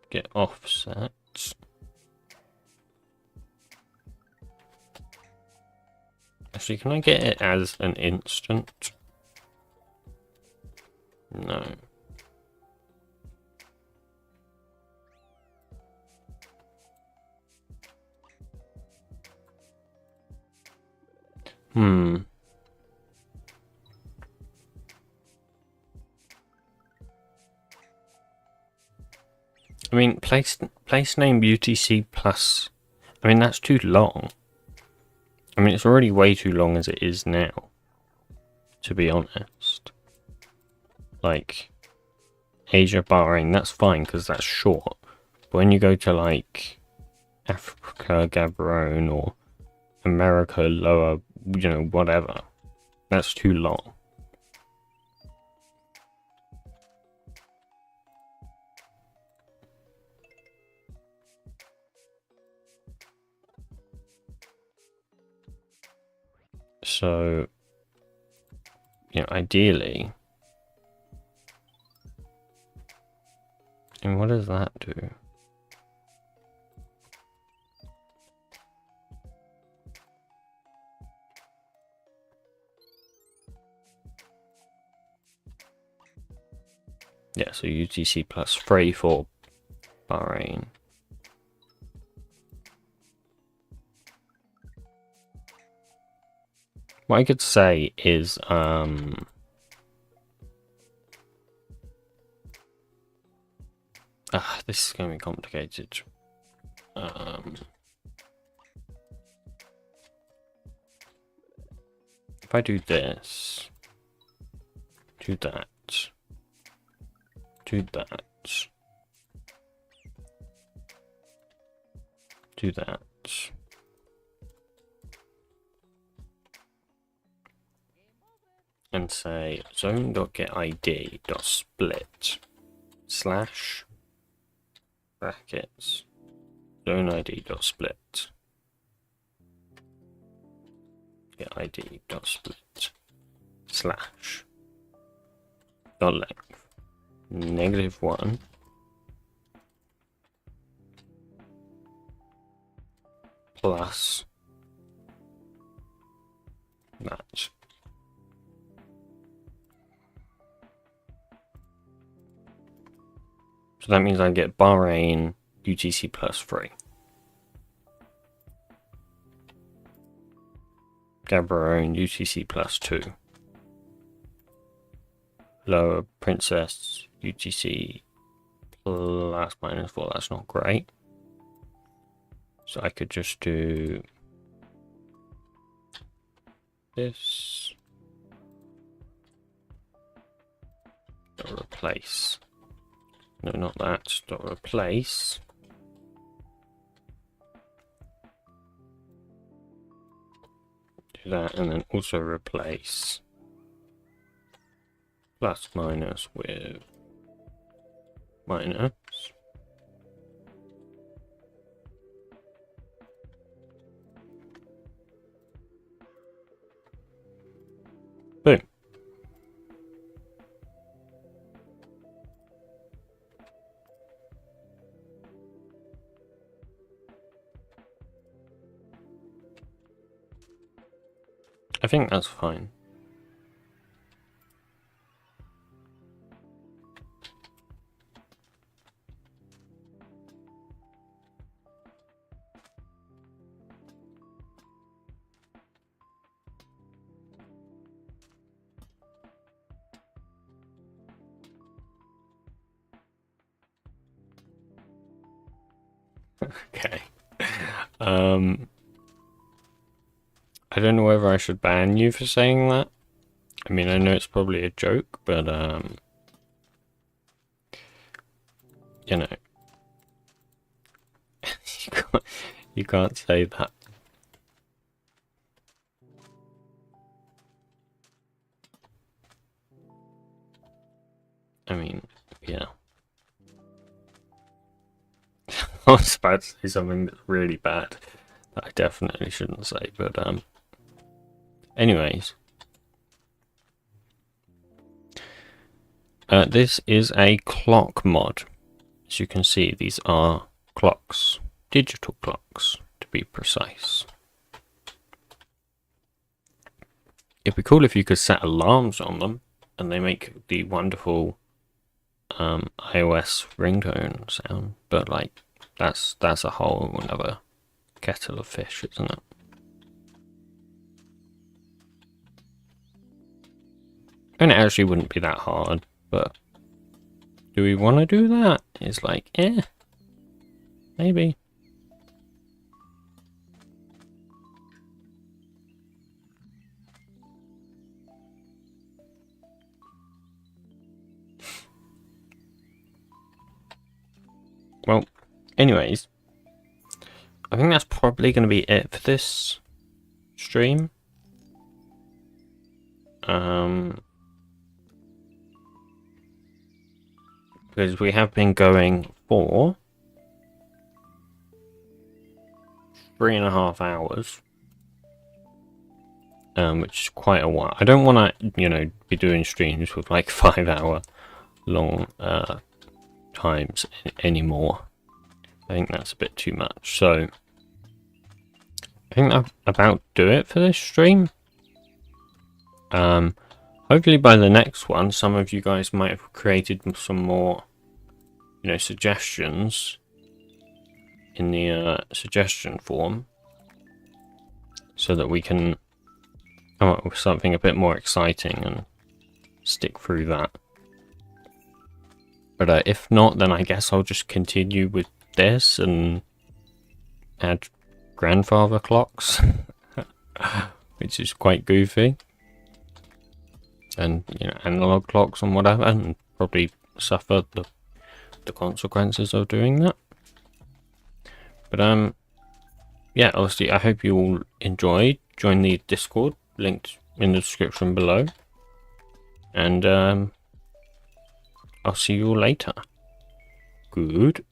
Get offset. Actually, can I get it as an instant? No. I mean, place name UTC plus. I mean, that's too long. I mean, it's already way too long as it is now, to be honest. Like, Asia, Bahrain, that's fine because that's short. But when you go to like Africa, Gaborone, or America, Lower, you know, whatever, that's too long. So you know, ideally. And what does that do? Yeah, so UTC +3 for Bahrain. What I could say is, this is going to be complicated. If I do this, do that, do that, do that, and say zone.getID.split slash brackets zoneID.split getID.split slash dot length -1 plus that. So that means I get Bahrain UTC +3. Gaborone UTC +2. Lower Princess UTC +/-4. That's not great. So I could just do this. Replace. No, not that. Replace. Do that, and then also replace +- with minus. Boom. I think that's fine. Okay. I don't know whether I should ban you for saying that. I mean, I know it's probably a joke, but you know, you can't say that. I mean, yeah. I was about to say something that's really bad that I definitely shouldn't say, but anyways. This is a clock mod. As you can see, these are clocks, digital clocks to be precise. It'd be cool if you could set alarms on them and they make the wonderful iOS ringtone sound, but like that's a whole another kettle of fish, isn't it? And it actually wouldn't be that hard, but do we want to do that? It's like, maybe. Well, anyways, I think that's probably going to be it for this stream. Because we have been going for 3.5 hours. which is quite a while. I don't want to, you know, be doing streams with like 5-hour long times anymore. I think that's a bit too much. So I think I'll about do it for this stream. Hopefully by the next one, some of you guys might have created some more, you know, suggestions in the suggestion form, so that we can come up with something a bit more exciting and stick through that. But if not, then I guess I'll just continue with this and add grandfather clocks, which is quite goofy, and, you know, analog clocks and whatever, and probably suffer the consequences of doing that. But yeah, obviously I hope you all enjoyed. Join the Discord, linked in the description below, and I'll see you all later. Goodbye.